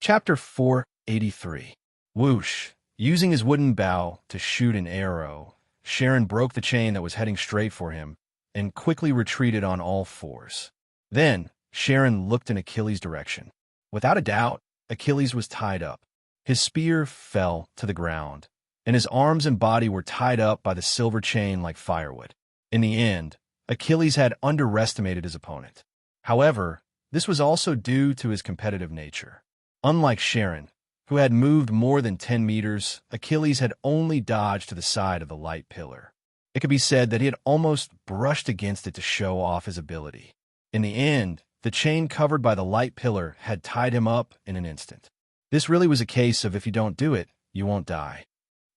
Chapter 483. Whoosh. Using his wooden bow to shoot an arrow, Sharon broke the chain that was heading straight for him and quickly retreated on all fours. Then, Sharon looked in Achilles' direction. Without a doubt, Achilles was tied up. His spear fell to the ground, and his arms and body were tied up by the silver chain like firewood. In the end, Achilles had underestimated his opponent. However, this was also due to his competitive nature. Unlike Sharon, who had moved more than 10 meters, Achilles had only dodged to the side of the light pillar. It could be said that he had almost brushed against it to show off his ability. In the end, the chain covered by the light pillar had tied him up in an instant. This really was a case of if you don't do it, you won't die.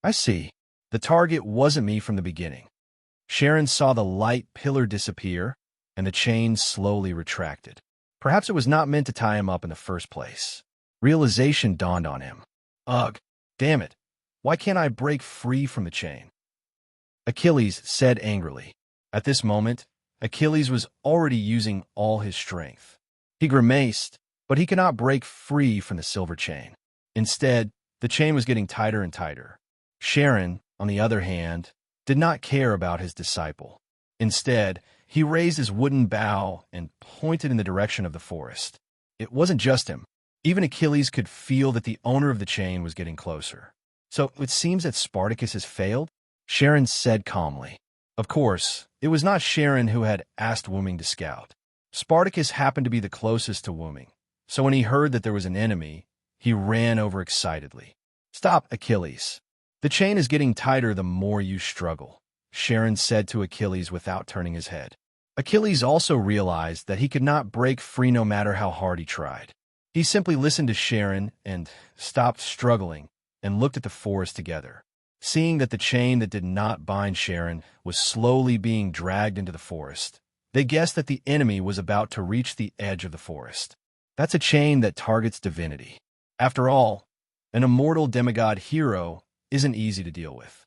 I see. The target wasn't me from the beginning. Sharon saw the light pillar disappear, and the chain slowly retracted. Perhaps it was not meant to tie him up in the first place. Realization dawned on him. Ugh, damn it. Why can't I break free from the chain? Achilles said angrily. At this moment, Achilles was already using all his strength. He grimaced, but he could not break free from the silver chain. Instead, the chain was getting tighter and tighter. Sharon, on the other hand, did not care about his disciple. Instead, he raised his wooden bow and pointed in the direction of the forest. It wasn't just him. Even Achilles could feel that the owner of the chain was getting closer. So it seems that Spartacus has failed? Sharon said calmly. Of course, it was not Sharon who had asked Wooming to scout. Spartacus happened to be the closest to Wooming, so when he heard that there was an enemy, he ran over excitedly. Stop, Achilles. The chain is getting tighter the more you struggle, Sharon said to Achilles without turning his head. Achilles also realized that he could not break free no matter how hard he tried. He simply listened to Sharon and stopped struggling and looked at the forest together. Seeing that the chain that did not bind Sharon was slowly being dragged into the forest, they guessed that the enemy was about to reach the edge of the forest. That's a chain that targets divinity. After all, an immortal demigod hero isn't easy to deal with.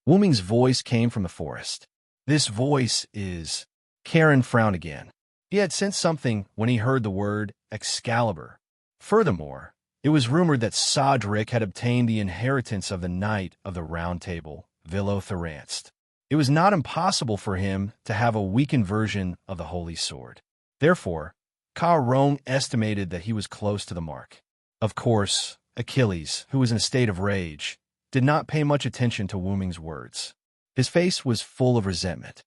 Wooming's voice came from the forest. This voice is... Karen frowned again. He had sensed something when he heard the word Excalibur. Furthermore, it was rumored that Sodric had obtained the inheritance of the Knight of the Round Table, Villotharanst. It was not impossible for him to have a weakened version of the Holy Sword. Therefore, Ka Rong estimated that he was close to the mark. Of course, Achilles, who was in a state of rage, did not pay much attention to Wooming's words. His face was full of resentment.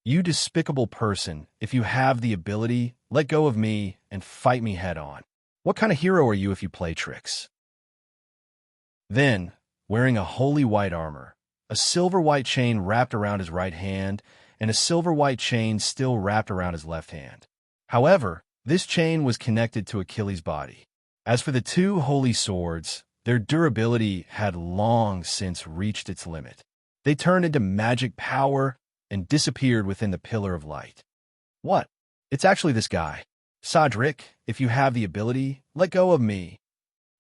You despicable person, if you have the ability, let go of me and fight me head on. What kind of hero are you if you play tricks? Then, wearing a holy white armor, a silver white chain wrapped around his right hand, and a silver white chain still wrapped around his left hand. However, this chain was connected to Achilles' body. As for the two holy swords, their durability had long since reached its limit. They turned into magic power and disappeared within the pillar of light. What? It's actually this guy. Sodric, if you have the ability, let go of me.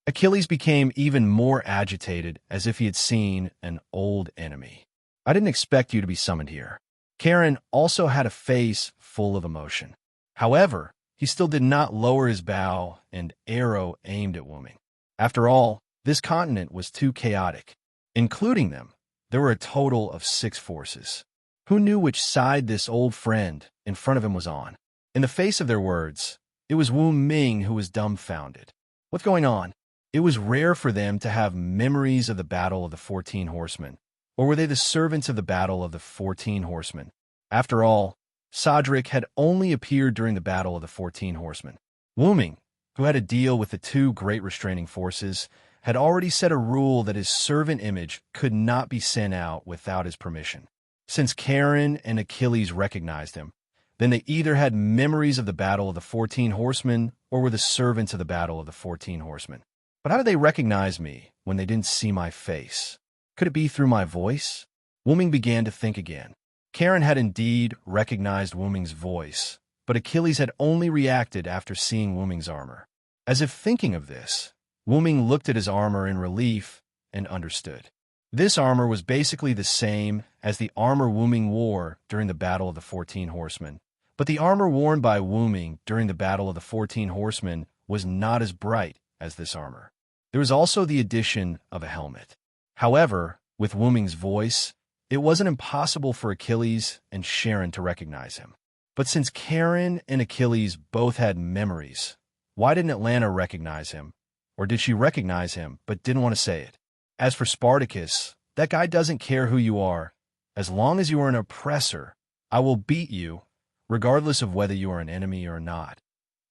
Achilles became even more agitated, as if he had seen an old enemy. I didn't expect you to be summoned here. Karen also had a face full of emotion. However, he still did not lower his bow and arrow aimed at Wooming. After all, this continent was too chaotic. Including them, there were a total of 6 forces. Who knew which side this old friend in front of him was on? In the face of their words, it was Wu Ming who was dumbfounded. What's going on? It was rare for them to have memories of the Battle of the 14 Horsemen, or were they the servants of the Battle of the 14 Horsemen? After all, Sodric had only appeared during the Battle of the 14 Horsemen. Wooming, who had to deal with the 2 great restraining forces, had already set a rule that his servant image could not be sent out without his permission. Since Karen and Achilles recognized him, then they either had memories of the Battle of the 14 Horsemen or were the servants of the Battle of the 14 Horsemen. But how did they recognize me when they didn't see my face? Could it be through my voice? Wooming began to think again. Karen had indeed recognized Wooming's voice, but Achilles had only reacted after seeing Wooming's armor. As if thinking of this, Wooming looked at his armor in relief and understood. This armor was basically the same as the armor Wooming wore during the Battle of the 14 Horsemen, but the armor worn by Wooming during the Battle of the 14 Horsemen was not as bright as this armor. There was also the addition of a helmet. However, with Wuming's voice, it wasn't impossible for Achilles and Sharon to recognize him. But since Karen and Achilles both had memories, why didn't Atlanta recognize him? Or did she recognize him but didn't want to say it? As for Spartacus, that guy doesn't care who you are. As long as you are an oppressor, I will beat you, regardless of whether you are an enemy or not.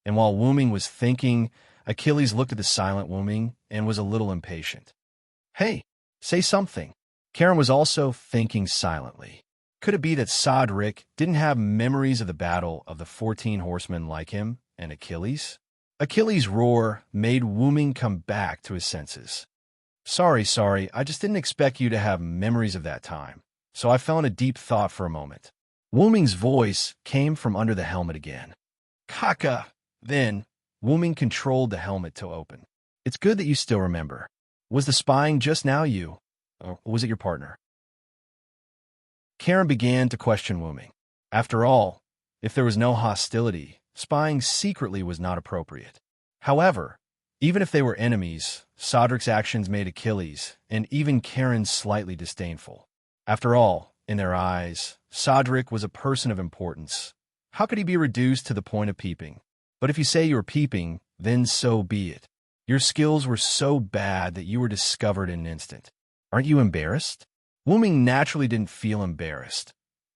And while Wuming was thinking, Achilles looked at the silent Wuming and was a little impatient. Hey, say something. Karen was also thinking silently. Could it be that Sodric didn't have memories of the battle of the 14 horsemen like him and Achilles? Achilles' roar made Wuming come back to his senses. Sorry, I just didn't expect you to have memories of that time. So I fell into deep thought for a moment. Wuming's voice came from under the helmet again. Kaka! Then, Wuming controlled the helmet to open. It's good that you still remember. Was the spying just now you? Or was it your partner? Karen began to question Wuming. After all, if there was no hostility, spying secretly was not appropriate. However, even if they were enemies, Sodric's actions made Achilles and even Karen slightly disdainful. After all, in their eyes, Sodric was a person of importance. How could he be reduced to the point of peeping? But if you say you were peeping, then so be it. Your skills were so bad that you were discovered in an instant. Aren't you embarrassed? Wuming naturally didn't feel embarrassed,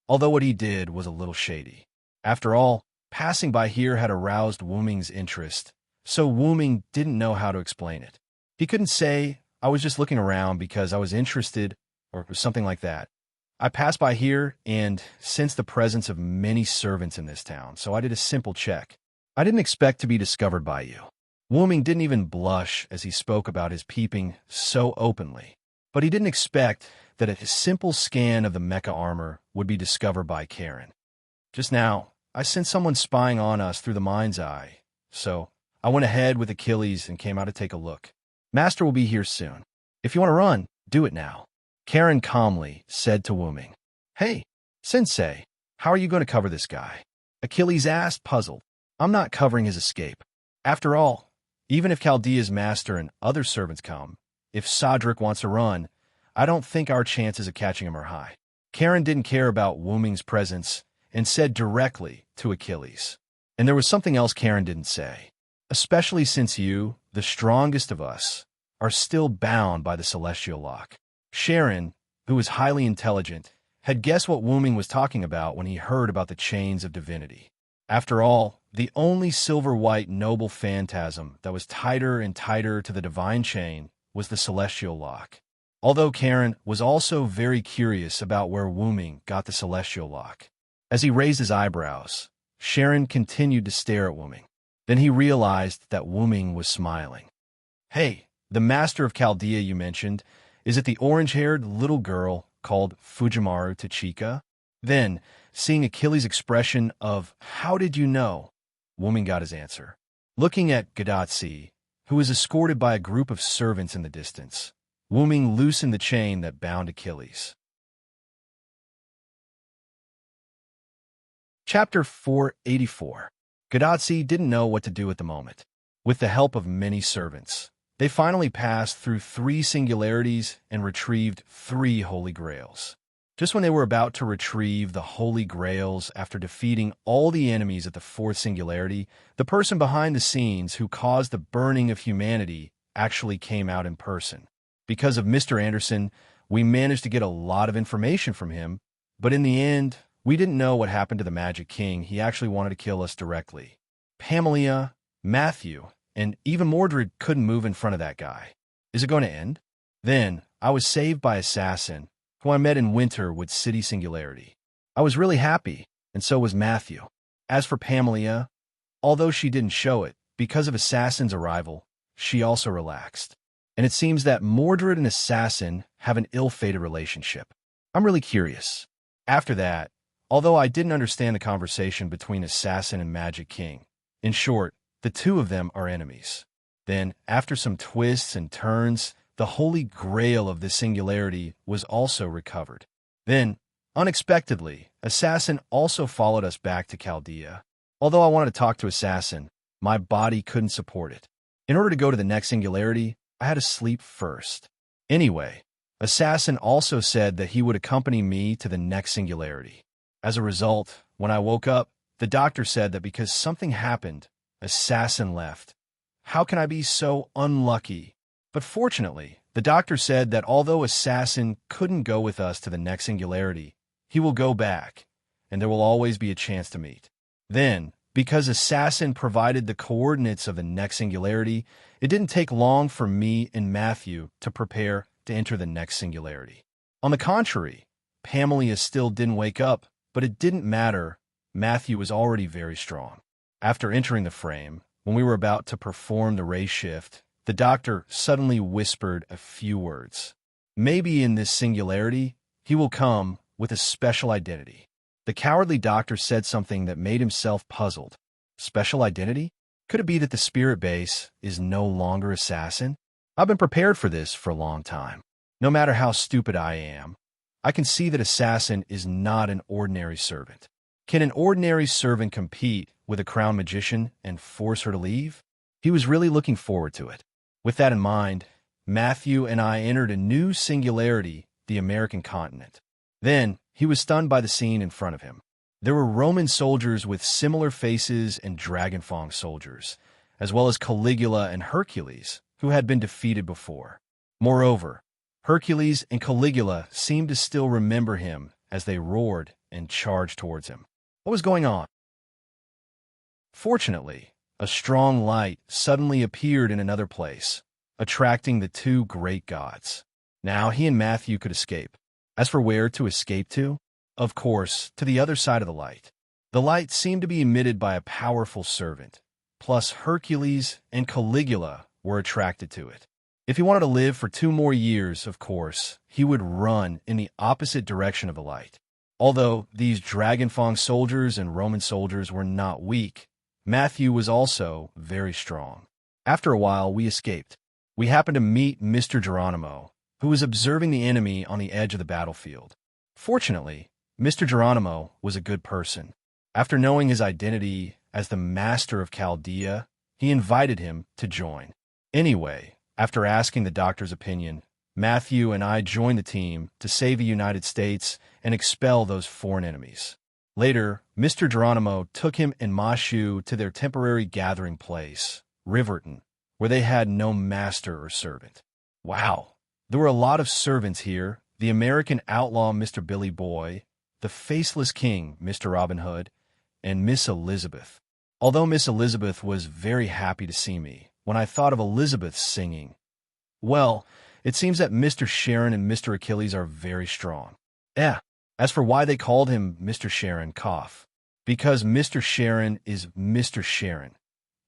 although what he did was a little shady. After all, passing by here had aroused Wuming's interest, so Wuming didn't know how to explain it. He couldn't say, I was just looking around because I was interested, or something like that. I passed by here and sensed the presence of many servants in this town, so I did a simple check. I didn't expect to be discovered by you. Wuming didn't even blush as he spoke about his peeping so openly, but he didn't expect that a simple scan of the mecha armor would be discovered by Karen. Just now, I sensed someone spying on us through the mind's eye, so I went ahead with Achilles and came out to take a look. Master will be here soon. If you want to run, do it now. Karen calmly said to Wuming. Hey, Sensei, how are you going to cover this guy? Achilles asked, puzzled. I'm not covering his escape. After all, even if Chaldea's master and other servants come, if Sodric wants to run, I don't think our chances of catching him are high. Karen didn't care about Wuming's presence and said directly to Achilles. And there was something else Karen didn't say. Especially since you, the strongest of us, are still bound by the celestial lock. Sharon, who was highly intelligent, had guessed what Wuming was talking about when he heard about the chains of divinity. After all, the only silver-white noble phantasm that was tighter and tighter to the divine chain was the celestial lock. Although Karen was also very curious about where Wuming got the celestial lock. As he raised his eyebrows, Sharon continued to stare at Wuming. Then he realized that Wuming was smiling. Hey, the master of Chaldea you mentioned, is it the orange-haired little girl called Fujimaru Tachika? Then, seeing Achilles' expression of, how did you know? Wuming got his answer. Looking at Gadatsi, who was escorted by a group of servants in the distance, Wuming loosened the chain that bound Achilles. Chapter 484. Gadatsi didn't know what to do at the moment. With the help of many servants, they finally passed through 3 singularities and retrieved 3 Holy Grails. Just when they were about to retrieve the Holy Grails after defeating all the enemies at the 4th singularity, the person behind the scenes who caused the burning of humanity actually came out in person. Because of Mr. Anderson, we managed to get a lot of information from him, but in the end, we didn't know what happened to the Magic King. He actually wanted to kill us directly. Pamela, Matthew, and even Mordred couldn't move in front of that guy. Is it going to end? Then, I was saved by Assassin, who I met in winter with City Singularity. I was really happy, and so was Matthew. As for Pamela, although she didn't show it, because of Assassin's arrival, she also relaxed. And it seems that Mordred and Assassin have an ill-fated relationship. I'm really curious. After that, although I didn't understand the conversation between Assassin and Magic King, in short, the two of them are enemies. Then, after some twists and turns, the Holy Grail of the Singularity was also recovered. Then, unexpectedly, Assassin also followed us back to Chaldea. Although I wanted to talk to Assassin, my body couldn't support it. In order to go to the next singularity, I had to sleep first. Anyway, Assassin also said that he would accompany me to the next singularity. As a result, when I woke up, the doctor said that because something happened, Assassin left. How can I be so unlucky? But fortunately, the doctor said that although Assassin couldn't go with us to the next singularity, he will go back, and there will always be a chance to meet. Then, because Assassin provided the coordinates of the next singularity, it didn't take long for me and Matthew to prepare to enter the next singularity. On the contrary, Pamela still didn't wake up, but it didn't matter. Matthew was already very strong. After entering the frame, when we were about to perform the ray shift, the doctor suddenly whispered a few words. Maybe in this singularity, he will come with a special identity. The cowardly doctor said something that made himself puzzled. Special identity? Could it be that the spirit base is no longer Assassin? I've been prepared for this for a long time. No matter how stupid I am, I can see that Assassin is not an ordinary servant. Can an ordinary servant compete with a crown magician and force her to leave? He was really looking forward to it. With that in mind, Matthew and I entered a new singularity, the American continent. Then, he was stunned by the scene in front of him. There were Roman soldiers with similar faces and Dragonfang soldiers, as well as Caligula and Hercules, who had been defeated before. Moreover, Hercules and Caligula seemed to still remember him as they roared and charged towards him. What was going on? Fortunately, a strong light suddenly appeared in another place, attracting the two great gods. Now he and Matthew could escape. As for where to escape to, of course, to the other side of the light. The light seemed to be emitted by a powerful servant, plus Hercules and Caligula were attracted to it. If he wanted to live for 2 more years, of course, he would run in the opposite direction of the light. Although these Dragonfang soldiers and Roman soldiers were not weak, Matthew was also very strong. After a while, we escaped. We happened to meet Mr. Geronimo, who was observing the enemy on the edge of the battlefield. Fortunately, Mr. Geronimo was a good person. After knowing his identity as the Master of Chaldea, he invited him to join. Anyway, after asking the doctor's opinion, Matthew and I joined the team to save the United States and expel those foreign enemies. Later, Mr. Geronimo took him and Mashu to their temporary gathering place, Riverton, where they had no master or servant. Wow, there were a lot of servants here: the American outlaw Mr. Billy Boy, the faceless king Mr. Robin Hood, and Miss Elizabeth. Although Miss Elizabeth was very happy to see me, when I thought of Elizabeth's singing, well, it seems that Mr. Sharon and Mr. Achilles are very strong. As for why they called him Mr. Sharon, because Mr. Sharon is Mr. Sharon.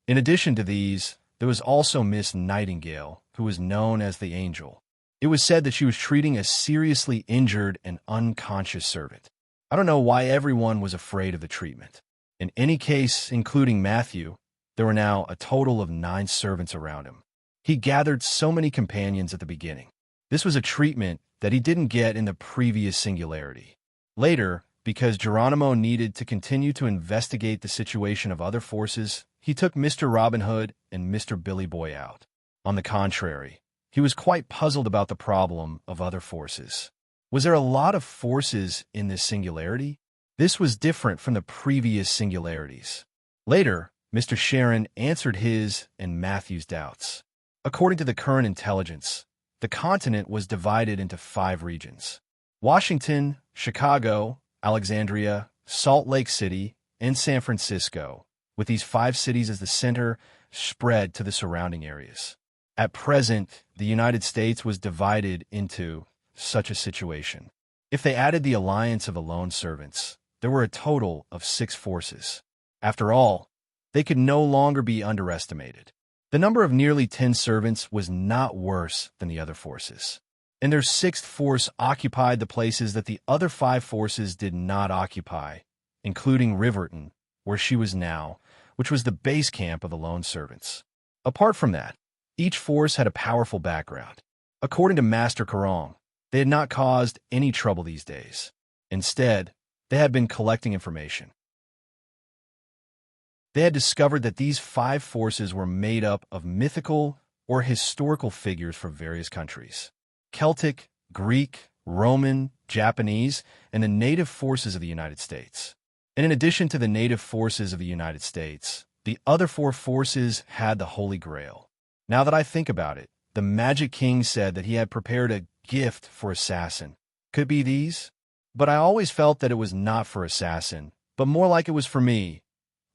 In addition to these, there was also Miss Nightingale, who was known as the Angel. It was said that she was treating a seriously injured and unconscious servant. I don't know why everyone was afraid of the treatment. In any case, including Matthew, there were now a total of 9 servants around him. He gathered so many companions at the beginning. This was a treatment that he didn't get in the previous singularity. Later, because Geronimo needed to continue to investigate the situation of other forces, he took Mr. Robin Hood and Mr. Billy Boy out. On the contrary, he was quite puzzled about the problem of other forces. Was there a lot of forces in this singularity? This was different from the previous singularities. Later, Mr. Sharon answered his and Matthew's doubts. According to the current intelligence, the continent was divided into 5 regions: Washington, Chicago, Alexandria, Salt Lake City, and San Francisco, with these 5 cities as the center spread to the surrounding areas. At present, the United States was divided into such a situation. If they added the alliance of the lone servants, there were a total of 6 forces. After all, they could no longer be underestimated. The number of nearly 10 servants was not worse than the other forces, and their 6th force occupied the places that the other 5 forces did not occupy, including Riverton, where she was now, which was the base camp of the lone servants. Apart from that, each force had a powerful background. According to Master Karong, they had not caused any trouble these days. Instead, they had been collecting information. They had discovered that these 5 forces were made up of mythical or historical figures from various countries: Celtic, Greek, Roman, Japanese, and the native forces of the United States. And in addition to the native forces of the United States, the other 4 forces had the Holy Grail. Now that I think about it, the Magic King said that he had prepared a gift for Assassin. Could it be these? But I always felt that it was not for Assassin, but more like it was for me.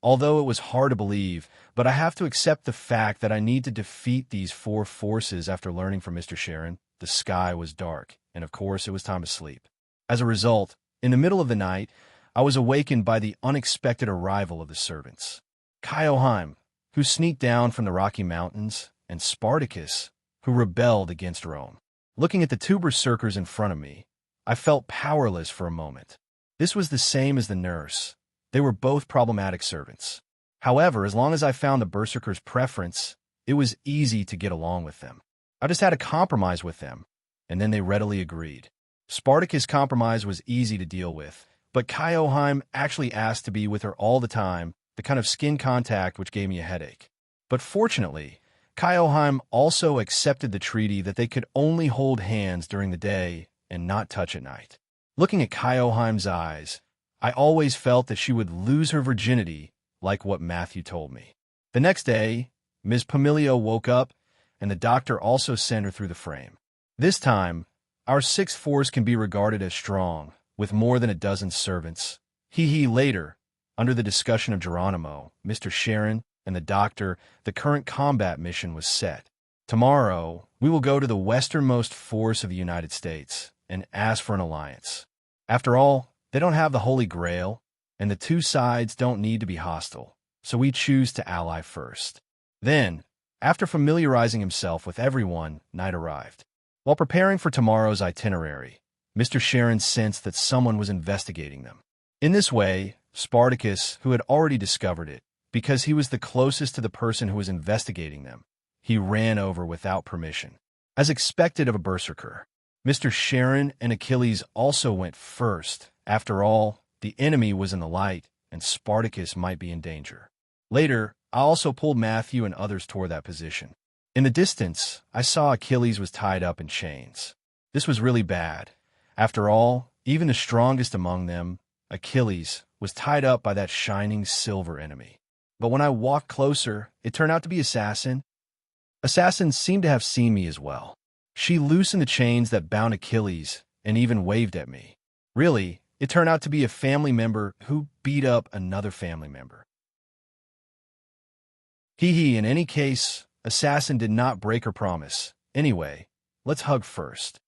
Although it was hard to believe, but I have to accept the fact that I need to defeat these 4 forces after learning from Mr. Sharon. The sky was dark, and of course it was time to sleep. As a result, in the middle of the night, I was awakened by the unexpected arrival of the servants. Kaioheim, who sneaked down from the Rocky Mountains, and Spartacus, who rebelled against Rome. Looking at the 2 berserkers in front of me, I felt powerless for a moment. This was the same as the nurse. They were both problematic servants. However, as long as I found the berserker's preference, it was easy to get along with them. I just had to compromise with them, and then they readily agreed. Spartacus' compromise was easy to deal with, but Kaioheim actually asked to be with her all the time, the kind of skin contact which gave me a headache. But fortunately, Kaioheim also accepted the treaty that they could only hold hands during the day and not touch at night. Looking at Kaioheim's eyes, I always felt that she would lose her virginity, like what Matthew told me. The next day, Ms. Pomilio woke up, and the doctor also sent her through the frame. This time, our 6th force can be regarded as strong, with more than a dozen servants. Later, under the discussion of Geronimo, Mr. Sharon, and the doctor, the current combat mission was set. Tomorrow, we will go to the westernmost force of the United States and ask for an alliance. After all, they don't have the Holy Grail, and the 2 sides don't need to be hostile, so we choose to ally first. Then, after familiarizing himself with everyone, night arrived. While preparing for tomorrow's itinerary, Mr. Sharon sensed that someone was investigating them. In this way, Spartacus, who had already discovered it, because he was the closest to the person who was investigating them, he ran over without permission. As expected of a berserker, Mr. Sharon and Achilles also went first. After all, the enemy was in the light, and Spartacus might be in danger. Later, I also pulled Matthew and others toward that position. In the distance, I saw Achilles was tied up in chains. This was really bad. After all, even the strongest among them, Achilles, was tied up by that shining silver enemy. But when I walked closer, it turned out to be Assassin. Assassin seemed to have seen me as well. She loosened the chains that bound Achilles and even waved at me. Really, it turned out to be a family member who beat up another family member. In any case, Assassin did not break her promise. Anyway, let's hug first.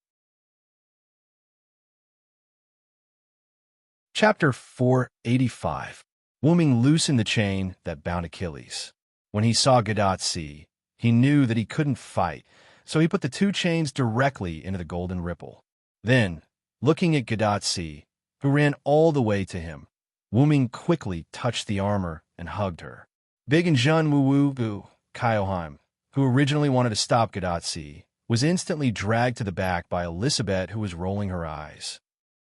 Chapter 485. Wooming loosened the chain that bound Achilles. When he saw Gadotsi, he knew that he couldn't fight, so he put the 2 chains directly into the golden ripple. Then, looking at Gadotsi, who ran all the way to him, Wooming quickly touched the armor and hugged her. Big and Jun Woo Kaioheim, who originally wanted to stop Gadotsi, was instantly dragged to the back by Elisabet, who was rolling her eyes.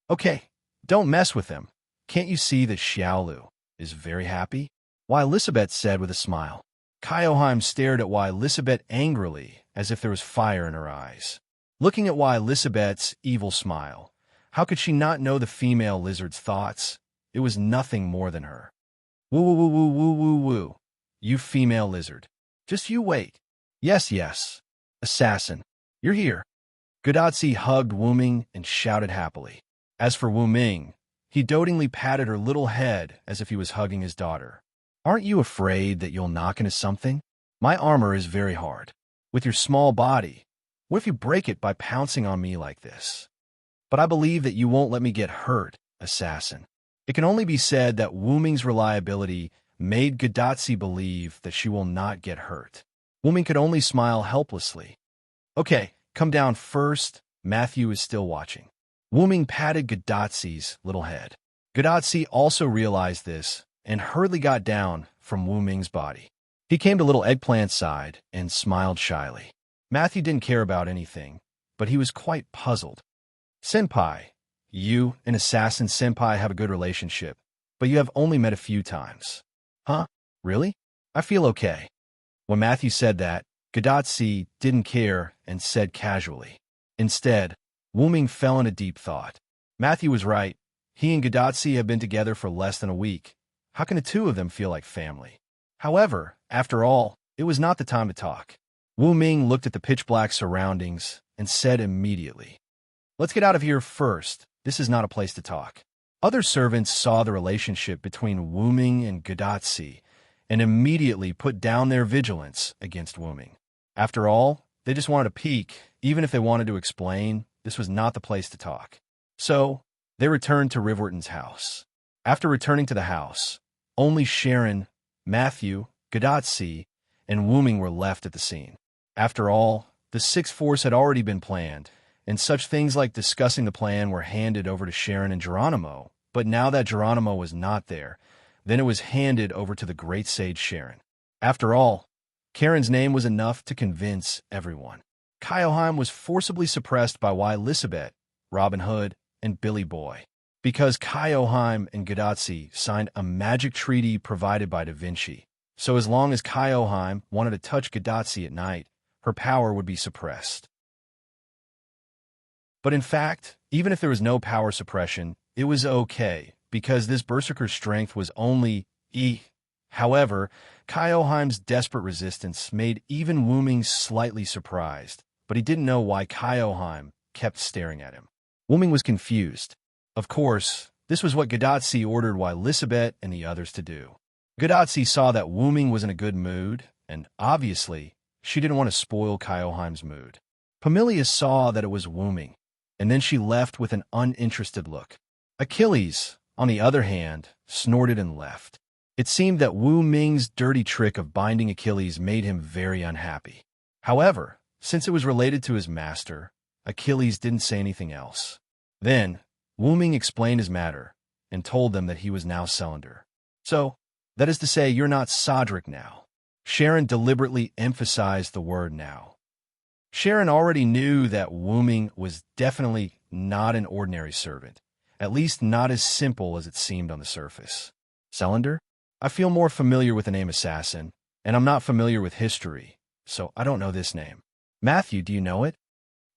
Okay, don't mess with him. Can't you see that Xiaolu is very happy? Why, Elisabet said with a smile. Kaioheim stared at Why Elisabet angrily, as if there was fire in her eyes. Looking at Why Elisabet's evil smile, how could she not know the female lizard's thoughts? It was nothing more than her. Woo. You female lizard. Just you wait. Yes. Assassin, you're here. Gadotsi hugged Wooming and shouted happily. As for Wooming, he dotingly patted her little head as if he was hugging his daughter. Aren't you afraid that you'll knock into something? My armor is very hard. With your small body, what if you break it by pouncing on me like this? But I believe that you won't let me get hurt, Assassin. It can only be said that Wooming's reliability made Gadotsi believe that she will not get hurt. Wooming could only smile helplessly. Okay, come down first. Matthew is still watching. Wooming patted Gadotsi's little head. Gadotsi also realized this and hurriedly got down from Wooming's body. He came to little Eggplant's side and smiled shyly. Matthew didn't care about anything, but he was quite puzzled. Senpai, you and Assassin Senpai have a good relationship, but you have only met a few times. Huh? Really? I feel okay. When Matthew said that, Gadotsi didn't care and said casually. Instead, Wu Ming fell into deep thought. Matthew was right. He and Gadotsi have been together for less than a week. How can the two of them feel like family? However, after all, it was not the time to talk. Wu Ming looked at the pitch-black surroundings and said immediately, "Let's get out of here first. This is not a place to talk." Other servants saw the relationship between Wu Ming and Gadotsi and immediately put down their vigilance against Wu Ming. After all, they just wanted a peek. Even if they wanted to explain, this was not the place to talk. So, they returned to Rivwerton's house. After returning to the house, only Sharon, Matthew, Gadotsi, and Wu Ming were left at the scene. After all, the sixth force had already been planned, and such things like discussing the plan were handed over to Sharon and Geronimo. But now that Geronimo was not there, then it was handed over to the great sage Sharon. After all, Karen's name was enough to convince everyone. Kyoheim was forcibly suppressed by Y. Lisabeth, Robin Hood, and Billy Boy, because Kyoheim and Gadotsi signed a magic treaty provided by Da Vinci. So as long as Kyoheim wanted to touch Gadotsi at night, her power would be suppressed. But in fact, even if there was no power suppression, it was okay, because this berserker's strength was only E. However, Kyoheim's desperate resistance made even Wu Ming slightly surprised, but he didn't know why Kyoheim kept staring at him. Wu Ming was confused. Of course, this was what Gadotsi ordered Y. Lisabeth and the others to do. Gadotsi saw that Wu Ming was in a good mood, and obviously, she didn't want to spoil Kyoheim's mood. Pamelius saw that it was Wu Ming, and then she left with an uninterested look. Achilles, on the other hand, snorted and left. It seemed that Wu Ming's dirty trick of binding Achilles made him very unhappy. However, since it was related to his master, Achilles didn't say anything else. Then, Wu Ming explained his matter and told them that he was now Cylinder. So, that is to say, you're not Sodric now. Sharon deliberately emphasized the word now. Sharon already knew that Wu Ming was definitely not an ordinary servant, at least not as simple as it seemed on the surface. Cylinder? I feel more familiar with the name Assassin, and I'm not familiar with history, so I don't know this name. Matthew, do you know it?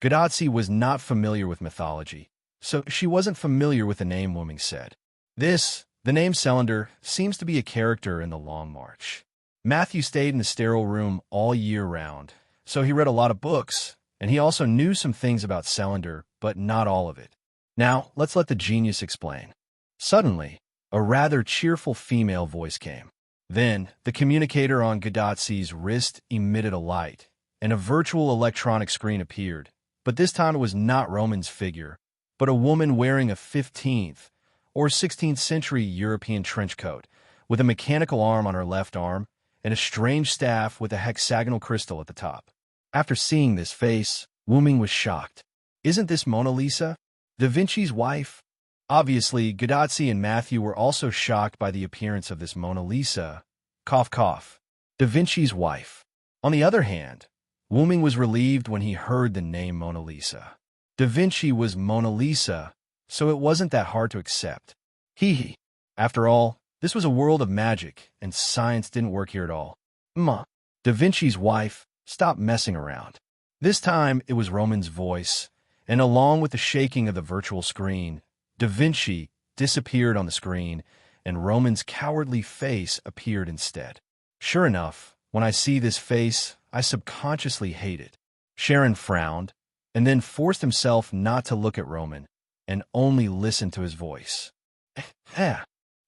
Gadotsi was not familiar with mythology, so she wasn't familiar with the name Wu Ming said. The name Cylinder, seems to be a character in the Long March. Matthew stayed in the sterile room all year round, so he read a lot of books, and he also knew some things about Cylinder, but not all of it. Now, let's let the genius explain. Suddenly, a rather cheerful female voice came. Then, the communicator on Gadotsi's wrist emitted a light, and a virtual electronic screen appeared. But this time it was not Roman's figure, but a woman wearing a 15th or 16th century European trench coat, with a mechanical arm on her left arm, and a strange staff with a hexagonal crystal at the top. After seeing this face, Wu Ming was shocked. Isn't this Mona Lisa? Da Vinci's wife? Obviously, Gadotsi and Matthew were also shocked by the appearance of this Mona Lisa. Cough, cough. Da Vinci's wife. On the other hand, Wu Ming was relieved when he heard the name Mona Lisa. Da Vinci was Mona Lisa, so it wasn't that hard to accept. Hee. After all, this was a world of magic, and science didn't work here at all. Da Vinci's wife, stop messing around. This time, it was Roman's voice, and along with the shaking of the virtual screen, Da Vinci disappeared on the screen, and Roman's cowardly face appeared instead. Sure enough, when I see this face, I subconsciously hate it. Sharon frowned, and then forced himself not to look at Roman, and only listen to his voice.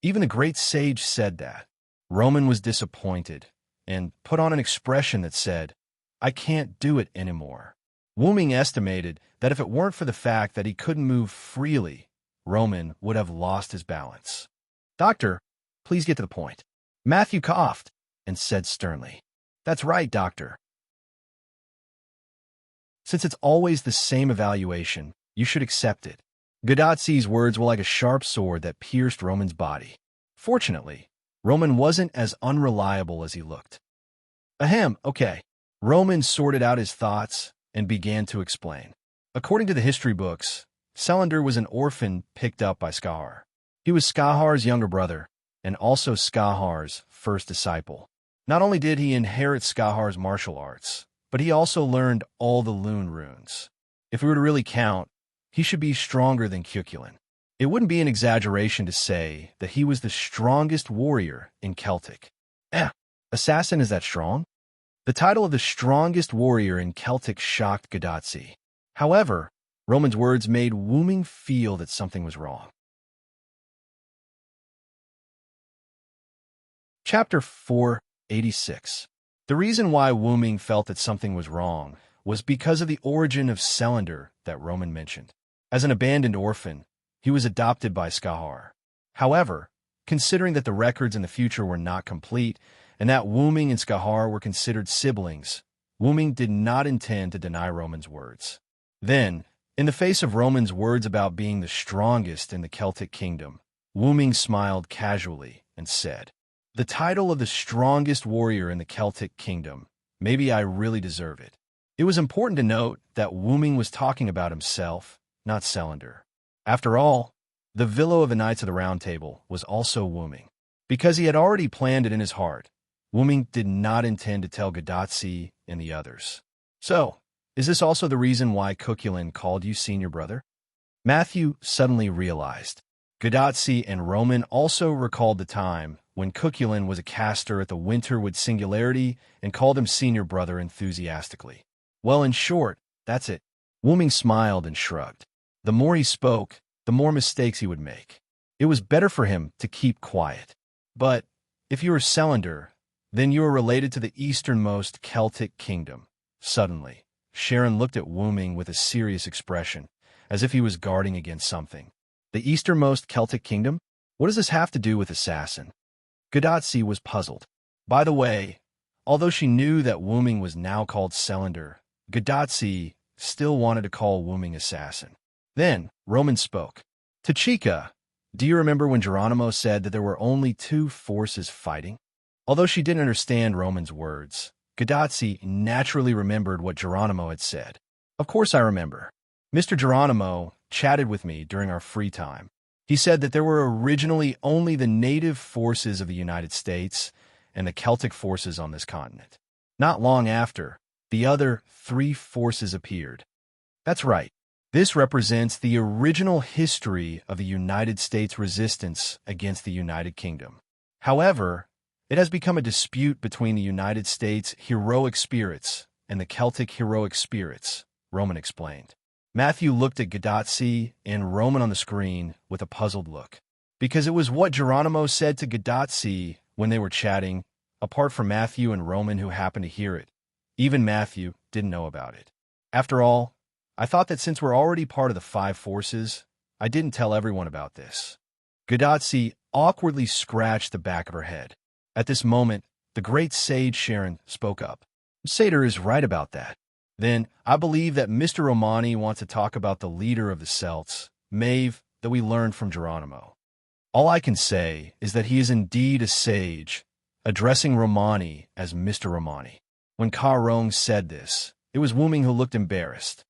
Even the great sage said that. Roman was disappointed, and put on an expression that said, I can't do it anymore. Wu Ming estimated that if it weren't for the fact that he couldn't move freely, Roman would have lost his balance. Doctor, please get to the point. Matthew coughed and said sternly, That's right, doctor. Since it's always the same evaluation, you should accept it. Gadotsi's words were like a sharp sword that pierced Roman's body. Fortunately, Roman wasn't as unreliable as he looked. Ahem, okay. Roman sorted out his thoughts and began to explain. According to the history books, Cylinder was an orphan picked up by Skahar. He was Skahar's younger brother, and also Skahar's first disciple. Not only did he inherit Skahar's martial arts, but he also learned all the Lune runes. If we were to really count, he should be stronger than Cuchulainn. It wouldn't be an exaggeration to say that he was the strongest warrior in Celtic. Assassin is that strong? The title of the strongest warrior in Celtic shocked Gadotsi. However, Roman's words made Wooming feel that something was wrong. Chapter 486. The reason why Wooming felt that something was wrong was because of the origin of Selander that Roman mentioned. As an abandoned orphan, he was adopted by Skahar. However, considering that the records in the future were not complete and that Wooming and Skahar were considered siblings, Wooming did not intend to deny Roman's words. Then, in the face of Roman's words about being the strongest in the Celtic kingdom, Wooming smiled casually and said, "The title of the strongest warrior in the Celtic kingdom, maybe I really deserve it." It was important to note that Wooming was talking about himself, not Selander. After all, the Villo of the Knights of the Round Table was also Wooming. Because he had already planned it in his heart, Wooming did not intend to tell Gadotsi and the others. "So, is this also the reason why Cuchulainn called you senior brother?" Matthew suddenly realized. Gadotsi and Roman also recalled the time when Cuchulainn was a caster at the Winterwood Singularity and called him senior brother enthusiastically. Well, in short, that's it. Wooming smiled and shrugged. The more he spoke, the more mistakes he would make. It was better for him to keep quiet. But if you are Selander, then you are related to the easternmost Celtic kingdom. Suddenly, Sharon looked at Wooming with a serious expression, as if he was guarding against something. The easternmost Celtic kingdom? What does this have to do with assassin? Gadotsi was puzzled. By the way, although she knew that Wooming was now called Selander, Gadotsi still wanted to call Wooming assassin. Then, Roman spoke. "Tachika, do you remember when Geronimo said that there were only two forces fighting?" Although she didn't understand Roman's words, Gadotsi naturally remembered what Geronimo had said. "Of course I remember. Mr. Geronimo chatted with me during our free time. He said that there were originally only the native forces of the United States and the Celtic forces on this continent. Not long after, the other three forces appeared." That's right. This represents the original history of the United States resistance against the United Kingdom. However, it has become a dispute between the United States heroic spirits and the Celtic heroic spirits, Roman explained. Matthew looked at Gadotsi and Roman on the screen with a puzzled look. Because it was what Geronimo said to Gadotsi when they were chatting, apart from Matthew and Roman who happened to hear it. Even Matthew didn't know about it. After all, I thought that since we're already part of the five forces, I didn't tell everyone about this. Gadotsi awkwardly scratched the back of her head. At this moment, the great sage Sharon spoke up. "Satyr is right about that. Then, I believe that Mr. Romani wants to talk about the leader of the Celts, Maeve, that we learned from Geronimo. All I can say is that he is indeed a sage, addressing Romani as Mr. Romani." When Karong said this, it was Wooming who looked embarrassed.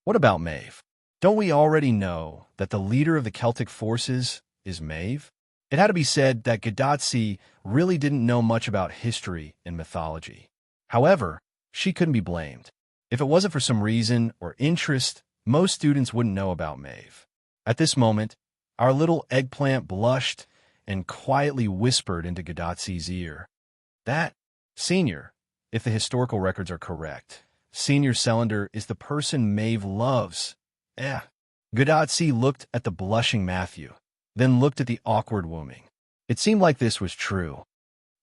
What about Maeve? Don't we already know that the leader of the Celtic forces is Maeve? It had to be said that Gadotsi really didn't know much about history and mythology. However, she couldn't be blamed. If it wasn't for some reason or interest, most students wouldn't know about Maeve. At this moment, our little eggplant blushed and quietly whispered into Gadotsi's ear. That, Senior, if the historical records are correct, Senior Selander is the person Maeve loves. Gadotsi looked at the blushing Matthew, then looked at the awkward Wooming. It seemed like this was true.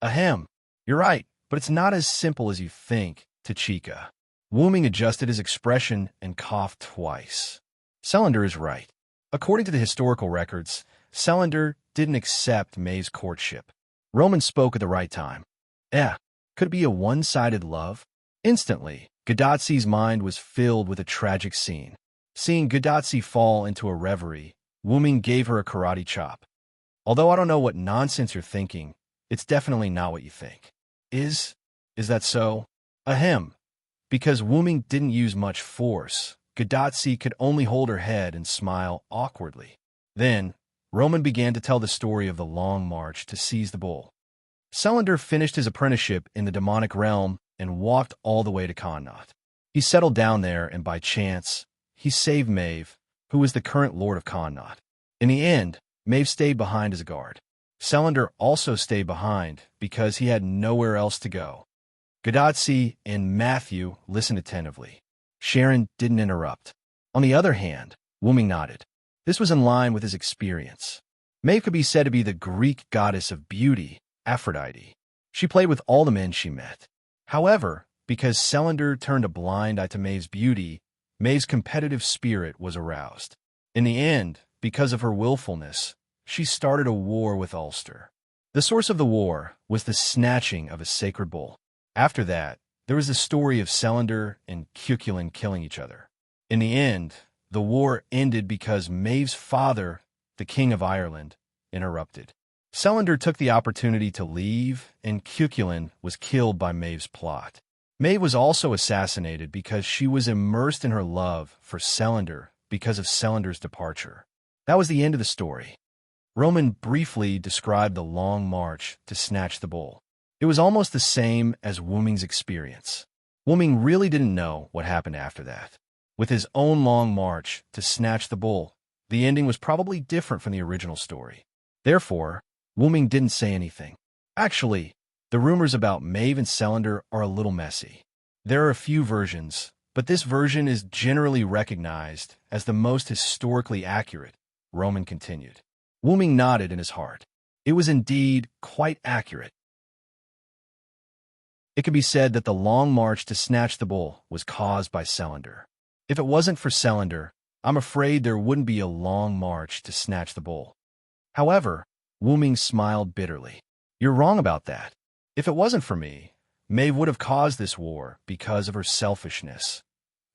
Ahem, you're right, but it's not as simple as you think, Tachika. Wooming adjusted his expression and coughed twice. Selander is right. According to the historical records, Selander didn't accept Maeve's courtship. Roman spoke at the right time. Could it be a one-sided love? Instantly, Gadotsi's mind was filled with a tragic scene. Seeing Gadotsi fall into a reverie, Wooming gave her a karate chop. Although I don't know what nonsense you're thinking, it's definitely not what you think. Is that so? Ahem. Because Wooming didn't use much force, Gadotsi could only hold her head and smile awkwardly. Then, Roman began to tell the story of the long march to seize the bull. Selander finished his apprenticeship in the demonic realm and walked all the way to Connaught. He settled down there, and by chance, he saved Maeve, who was the current lord of Connaught. In the end, Maeve stayed behind as a guard. Selander also stayed behind because he had nowhere else to go. Gadotsi and Matthew listened attentively. Sharon didn't interrupt. On the other hand, Wooming nodded. This was in line with his experience. Maeve could be said to be the Greek goddess of beauty, Aphrodite. She played with all the men she met. However, because Selander turned a blind eye to Maeve's beauty, Maeve's competitive spirit was aroused. In the end, because of her willfulness, she started a war with Ulster. The source of the war was the snatching of a sacred bull. After that, there was the story of Selander and Cuchulainn killing each other. In the end, the war ended because Maeve's father, the King of Ireland, interrupted. Selander took the opportunity to leave, and Cuchulainn was killed by Maeve's plot. Maeve was also assassinated because she was immersed in her love for Selander because of Selander's departure. That was the end of the story. Roman briefly described the long march to snatch the bull. It was almost the same as Wooming's experience. Wooming really didn't know what happened after that. With his own long march to snatch the bull, the ending was probably different from the original story. Therefore, Wooming didn't say anything. Actually, the rumors about Maeve and Selander are a little messy. There are a few versions, but this version is generally recognized as the most historically accurate, Roman continued. Wooming nodded in his heart. It was indeed quite accurate. It can be said that the long march to snatch the bull was caused by Selander. If it wasn't for Selander, I'm afraid there wouldn't be a long march to snatch the bull. However, Wooming smiled bitterly. You're wrong about that. If it wasn't for me, Maeve would have caused this war because of her selfishness.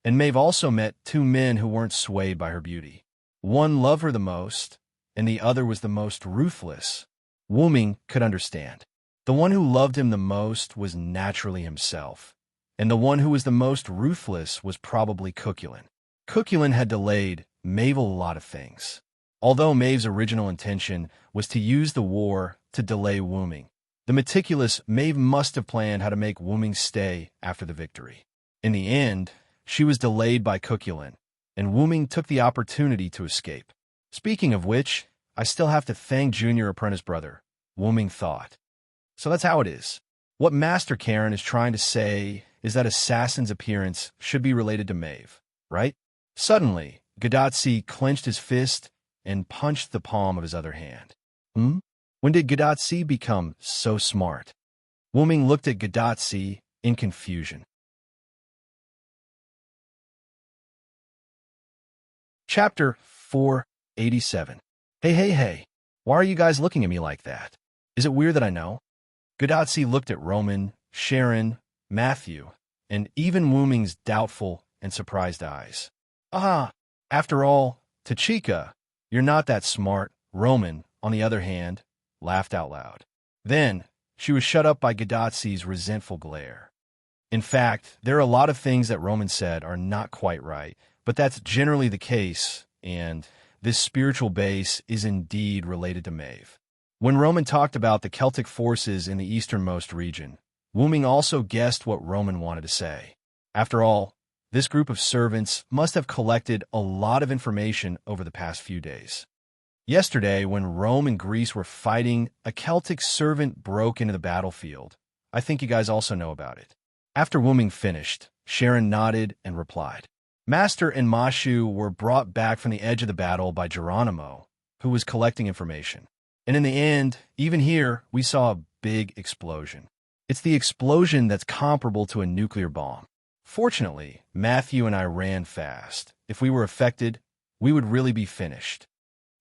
And Maeve also met two men who weren't swayed by her beauty. One loved her the most, and the other was the most ruthless. Wooming could understand. The one who loved him the most was naturally himself, and the one who was the most ruthless was probably Cuchulainn. Cuchulainn had delayed Maeve a lot of things. Although Maeve's original intention was to use the war to delay Wooming, the meticulous Maeve must have planned how to make Wooming stay after the victory. In the end, she was delayed by Cuchulainn, and Wooming took the opportunity to escape. Speaking of which, I still have to thank Junior Apprentice Brother, Wooming thought. So that's how it is. What Master Karen is trying to say is that Assassin's appearance should be related to Maeve, right? Suddenly, Gadotsi clenched his fist and punched the palm of his other hand. When did Gadotsi become so smart? Wooming looked at Gadotsi in confusion. Chapter 487. Hey. Why are you guys looking at me like that? Is it weird that I know? Gadotsi looked at Roman, Sharon, Matthew, and even Wooming's doubtful and surprised eyes. After all, Tachika, you're not that smart. Roman, on the other hand, laughed out loud. Then, she was shut up by Gadotsi's resentful glare. In fact, there are a lot of things that Roman said are not quite right, but that's generally the case, and this spiritual base is indeed related to Maeve. When Roman talked about the Celtic forces in the easternmost region, Wooming also guessed what Roman wanted to say. After all, this group of servants must have collected a lot of information over the past few days. Yesterday, when Rome and Greece were fighting, a Celtic servant broke into the battlefield. I think you guys also know about it. After Wooming finished, Sharon nodded and replied. Master and Mashu were brought back from the edge of the battle by Geronimo, who was collecting information. And in the end, even here, we saw a big explosion. It's the explosion that's comparable to a nuclear bomb. Fortunately, Matthew and I ran fast. If we were affected, we would really be finished.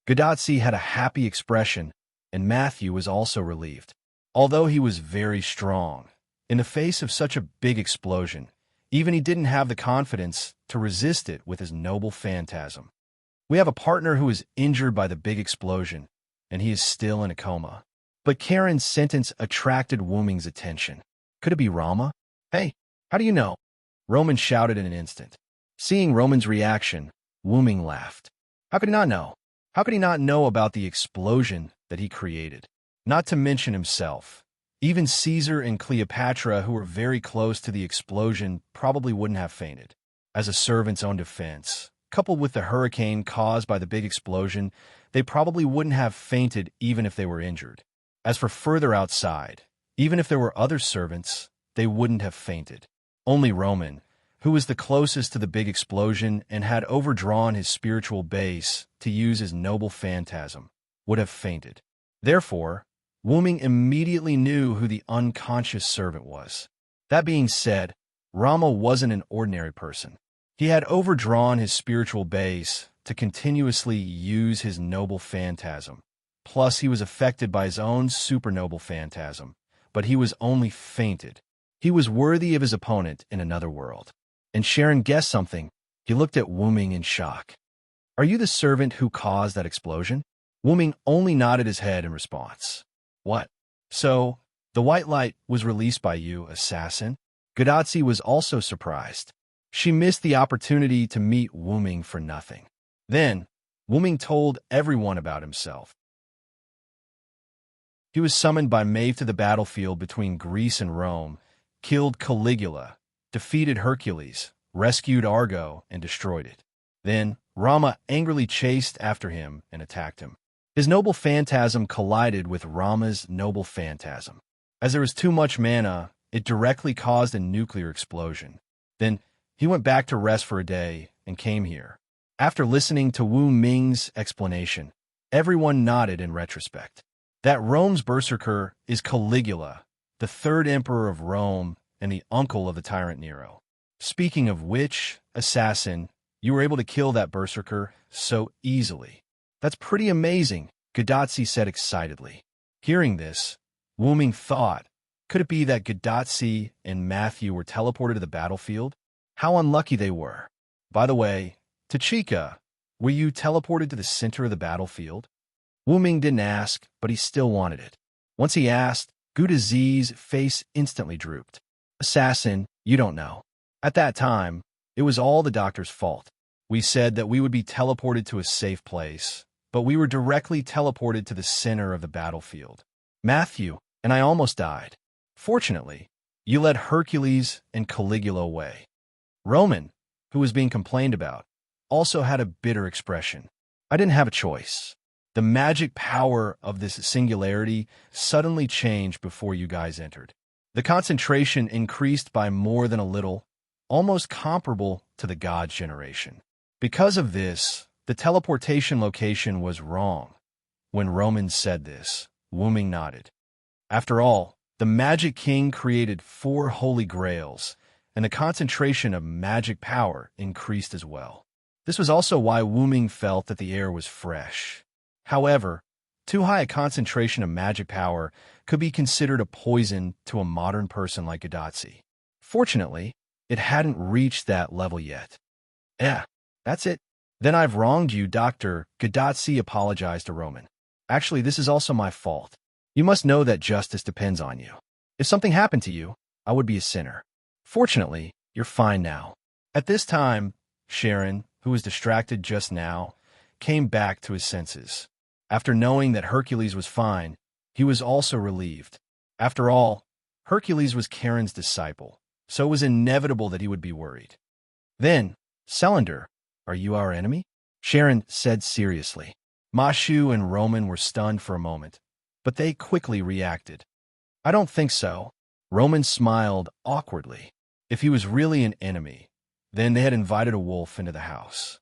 Gadotsi had a happy expression, and Matthew was also relieved. Although he was very strong, in the face of such a big explosion, even he didn't have the confidence to resist it with his noble phantasm. We have a partner who is injured by the big explosion, and he is still in a coma. But Karen's sentence attracted Wooming's attention. Could it be Rama? Hey, how do you know? Roman shouted in an instant. Seeing Roman's reaction, Wooming laughed. How could he not know? How could he not know about the explosion that he created? Not to mention himself. Even Caesar and Cleopatra, who were very close to the explosion, probably wouldn't have fainted. As a servant's own defense, coupled with the hurricane caused by the big explosion, they probably wouldn't have fainted even if they were injured. As for further outside, even if there were other servants, they wouldn't have fainted. Only Roman, who was the closest to the big explosion and had overdrawn his spiritual base to use his noble phantasm, would have fainted. Therefore, Wuming immediately knew who the unconscious servant was. That being said, Rama wasn't an ordinary person. He had overdrawn his spiritual base to continuously use his noble phantasm. Plus, he was affected by his own supernoble phantasm, but he was only fainted. He was worthy of his opponent in another world. And Sharon guessed something. He looked at Wuming in shock. Are you the servant who caused that explosion? Wuming only nodded his head in response. What? So, the white light was released by you, assassin? Gadotsi was also surprised. She missed the opportunity to meet Wuming for nothing. Then, Wuming told everyone about himself. He was summoned by Maeve to the battlefield between Greece and Rome, killed Caligula, defeated Hercules, rescued Argo, and destroyed it. Then, Rama angrily chased after him and attacked him. His noble phantasm collided with Rama's noble phantasm. As there was too much mana, it directly caused a nuclear explosion. Then, he went back to rest for a day and came here. After listening to Wu Ming's explanation, everyone nodded in retrospect. That Rome's berserker is Caligula, the third emperor of Rome and the uncle of the tyrant Nero. Speaking of which, assassin, you were able to kill that berserker so easily. That's pretty amazing, Gadotsi said excitedly. Hearing this, Wuming thought, could it be that Gadotsi and Matthew were teleported to the battlefield? How unlucky they were. By the way, Tachika, were you teleported to the center of the battlefield? Wuming didn't ask, but he still wanted it. Once he asked, Gudazi's face instantly drooped. Assassin, you don't know. At that time, it was all the doctor's fault. We said that we would be teleported to a safe place, but we were directly teleported to the center of the battlefield. Matthew and I almost died. Fortunately, you led Hercules and Caligula away. Roman, who was being complained about, also had a bitter expression. I didn't have a choice. The magic power of this singularity suddenly changed before you guys entered. The concentration increased by more than a little, almost comparable to the God's generation. Because of this, the teleportation location was wrong. When Roman said this, Wuming nodded. After all, the Magic King created 4 holy grails, and the concentration of magic power increased as well. This was also why Wuming felt that the air was fresh. However, too high a concentration of magic power could be considered a poison to a modern person like Gadotsi. Fortunately, it hadn't reached that level yet. That's it. Then I've wronged you, Dr. Gadotsi apologized to Roman. Actually, this is also my fault. You must know that justice depends on you. If something happened to you, I would be a sinner. Fortunately, you're fine now. At this time, Sharon, who was distracted just now, came back to his senses. After knowing that Hercules was fine, he was also relieved. After all, Hercules was Charon's disciple, so it was inevitable that he would be worried. Then, Celander, are you our enemy? Sharon said seriously. Mashu and Roman were stunned for a moment, but they quickly reacted. I don't think so. Roman smiled awkwardly. If he was really an enemy, then they had invited a wolf into the house.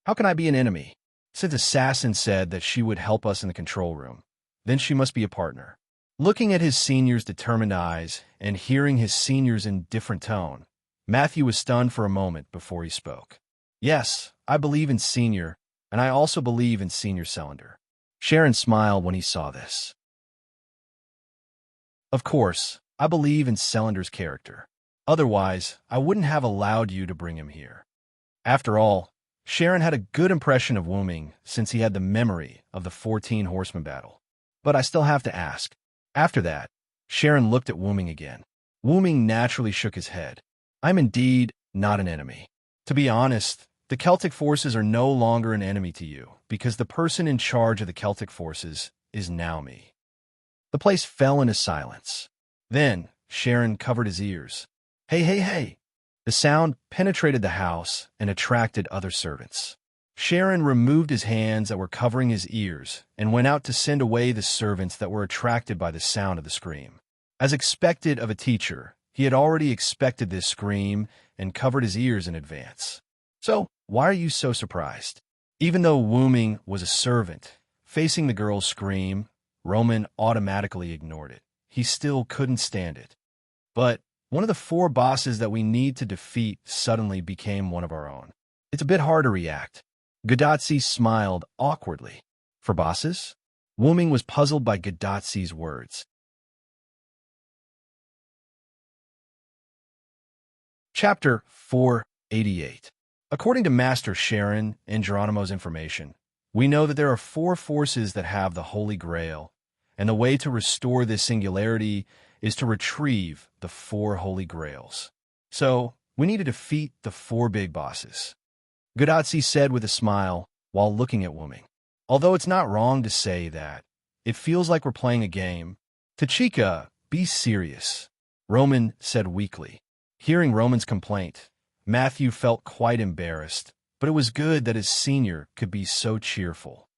How can I be an enemy? Since Assassin said that she would help us in the control room, then she must be a partner. Looking at his senior's determined eyes and hearing his senior's indifferent tone, Matthew was stunned for a moment before he spoke. Yes, I believe in Senior, and I also believe in Senior Celander. Sharon smiled when he saw this. Of course, I believe in Celander's character. Otherwise, I wouldn't have allowed you to bring him here. After all, Sharon had a good impression of Wuming since he had the memory of the 14 Horsemen battle. But I still have to ask. After that, Sharon looked at Wuming again. Wuming naturally shook his head. I'm indeed not an enemy. To be honest, The Celtic forces are no longer an enemy to you, because the person in charge of the Celtic forces is now me." The place fell into silence. Then Sharon covered his ears. "Hey, hey, hey!" The sound penetrated the house and attracted other servants. Sharon removed his hands that were covering his ears and went out to send away the servants that were attracted by the sound of the scream. As expected of a teacher, he had already expected this scream and covered his ears in advance. So, why are you so surprised? Even though Wooming was a servant, facing the girl's scream, Roman automatically ignored it. He still couldn't stand it. But one of the 4 bosses that we need to defeat suddenly became one of our own. It's a bit hard to react. Gadotsi smiled awkwardly. For bosses? Wooming was puzzled by Gadotsi's words. Chapter 488. According to Master Sharon and Geronimo's information, we know that there are 4 forces that have the Holy Grail, and the way to restore this singularity is to retrieve the 4 Holy Grails. So, we need to defeat the 4 big bosses. Gadotsi said with a smile while looking at Wooming. Although it's not wrong to say that, it feels like we're playing a game. Tachika, be serious, Roman said weakly. Hearing Roman's complaint, Matthew felt quite embarrassed, but it was good that his senior could be so cheerful.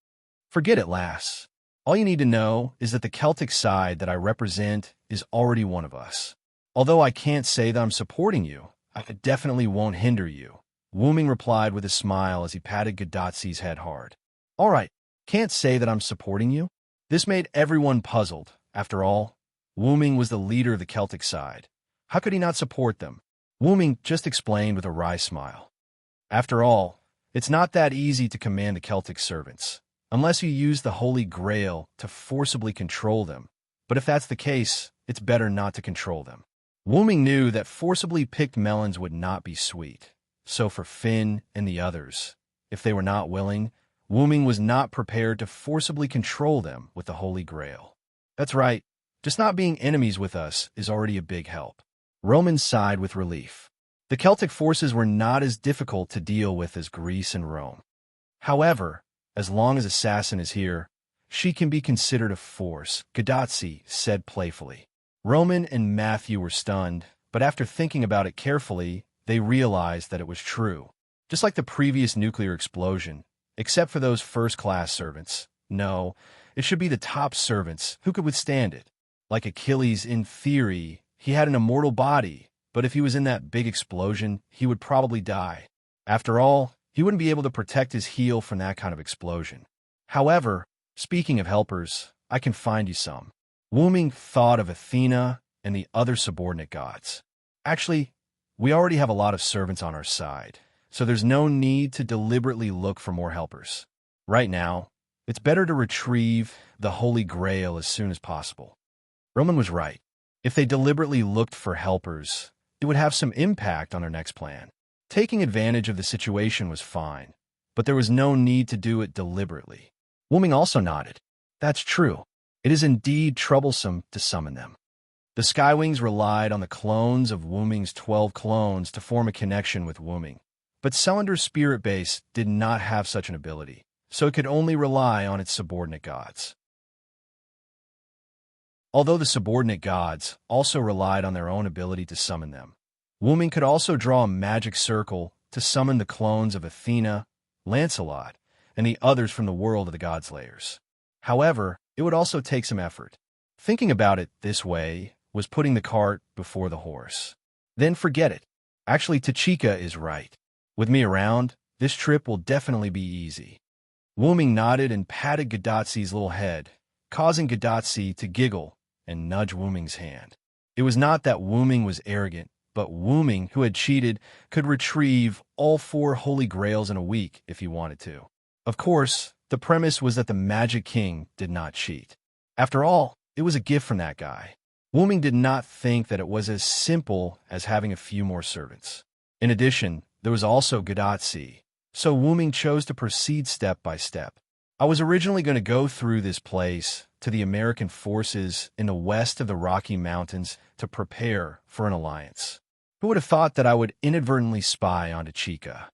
Forget it, lass. All you need to know is that the Celtic side that I represent is already one of us. Although I can't say that I'm supporting you, I definitely won't hinder you, Wooming replied with a smile as he patted Gadotsi's head hard. All right, can't say that I'm supporting you? This made everyone puzzled. After all, Wooming was the leader of the Celtic side. How could he not support them? Wooming just explained with a wry smile. After all, it's not that easy to command the Celtic servants, unless you use the Holy Grail to forcibly control them. But if that's the case, it's better not to control them. Wooming knew that forcibly picked melons would not be sweet. So for Finn and the others, if they were not willing, Wooming was not prepared to forcibly control them with the Holy Grail. That's right, just not being enemies with us is already a big help. Roman sighed with relief. The Celtic forces were not as difficult to deal with as Greece and Rome. However, as long as Assassin is here, she can be considered a force, Gadotsi said playfully. Roman and Matthew were stunned, but after thinking about it carefully, they realized that it was true. Just like the previous nuclear explosion, except for those first-class servants. No, it should be the top servants who could withstand it. Like Achilles, in theory, he had an immortal body, but if he was in that big explosion, he would probably die. After all, he wouldn't be able to protect his heel from that kind of explosion. However, speaking of helpers, I can find you some. Wooming thought of Athena and the other subordinate gods. Actually, we already have a lot of servants on our side, so there's no need to deliberately look for more helpers. Right now, it's better to retrieve the Holy Grail as soon as possible. Roman was right. If they deliberately looked for helpers, it would have some impact on their next plan. Taking advantage of the situation was fine, but there was no need to do it deliberately. Wooming also nodded. That's true. It is indeed troublesome to summon them. The Skywings relied on the clones of Wooming's 12 clones to form a connection with Wooming, but Celander's spirit base did not have such an ability, so it could only rely on its subordinate gods. Although the subordinate gods also relied on their own ability to summon them, Wooming could also draw a magic circle to summon the clones of Athena, Lancelot, and the others from the world of the Godslayers. However, it would also take some effort. Thinking about it this way was putting the cart before the horse. Then forget it. Actually, Tachika is right. With me around, this trip will definitely be easy. Wooming nodded and patted Gadotsi's little head, causing Gadotsi to giggle and nudge Wooming's hand. It was not that Wooming was arrogant, but Wooming, who had cheated, could retrieve all 4 Holy Grails in a week if he wanted to. Of course, the premise was that the Magic King did not cheat. After all, it was a gift from that guy. Wooming did not think that it was as simple as having a few more servants. In addition, there was also Gadotsi, so Wooming chose to proceed step by step. I was originally going to go through this place to the American forces in the west of the Rocky Mountains to prepare for an alliance. Who would have thought that I would inadvertently spy on Tachika?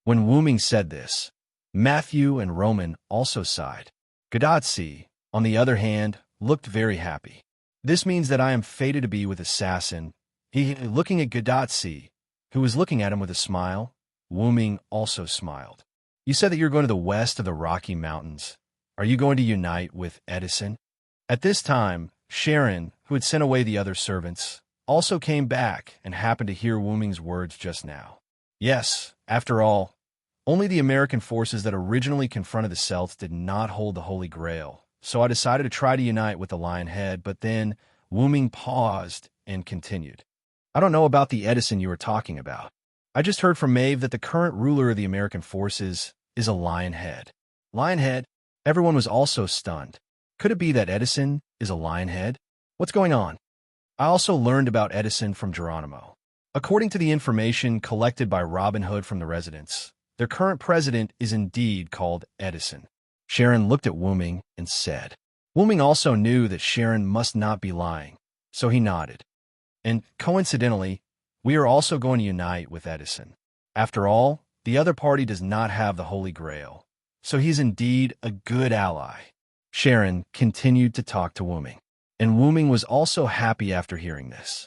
When Wuming said this, Matthew and Roman also sighed. Gadotsi, on the other hand, looked very happy. This means that I am fated to be with Assassin. He, looking at Gadotsi, who was looking at him with a smile, Wuming also smiled. You said that you're going to the west of the Rocky Mountains. Are you going to unite with Edison? At this time, Sharon, who had sent away the other servants, also came back and happened to hear Wuming's words just now. Yes, after all, only the American forces that originally confronted the Celts did not hold the Holy Grail, so I decided to try to unite with the Lionhead, but then Wuming paused and continued. I don't know about the Edison you were talking about. I just heard from Maeve that the current ruler of the American forces is a Lionhead. Lionhead? Everyone was also stunned. Could it be that Edison is a Lionhead? What's going on? I also learned about Edison from Geronimo. According to the information collected by Robin Hood from the residents, their current president is indeed called Edison. Sharon looked at Wuming and said. Wuming also knew that Sharon must not be lying, so he nodded. And coincidentally, we are also going to unite with Edison. After all, the other party does not have the Holy Grail, so he's indeed a good ally. Sharon continued to talk to Wuming, and Wuming was also happy after hearing this.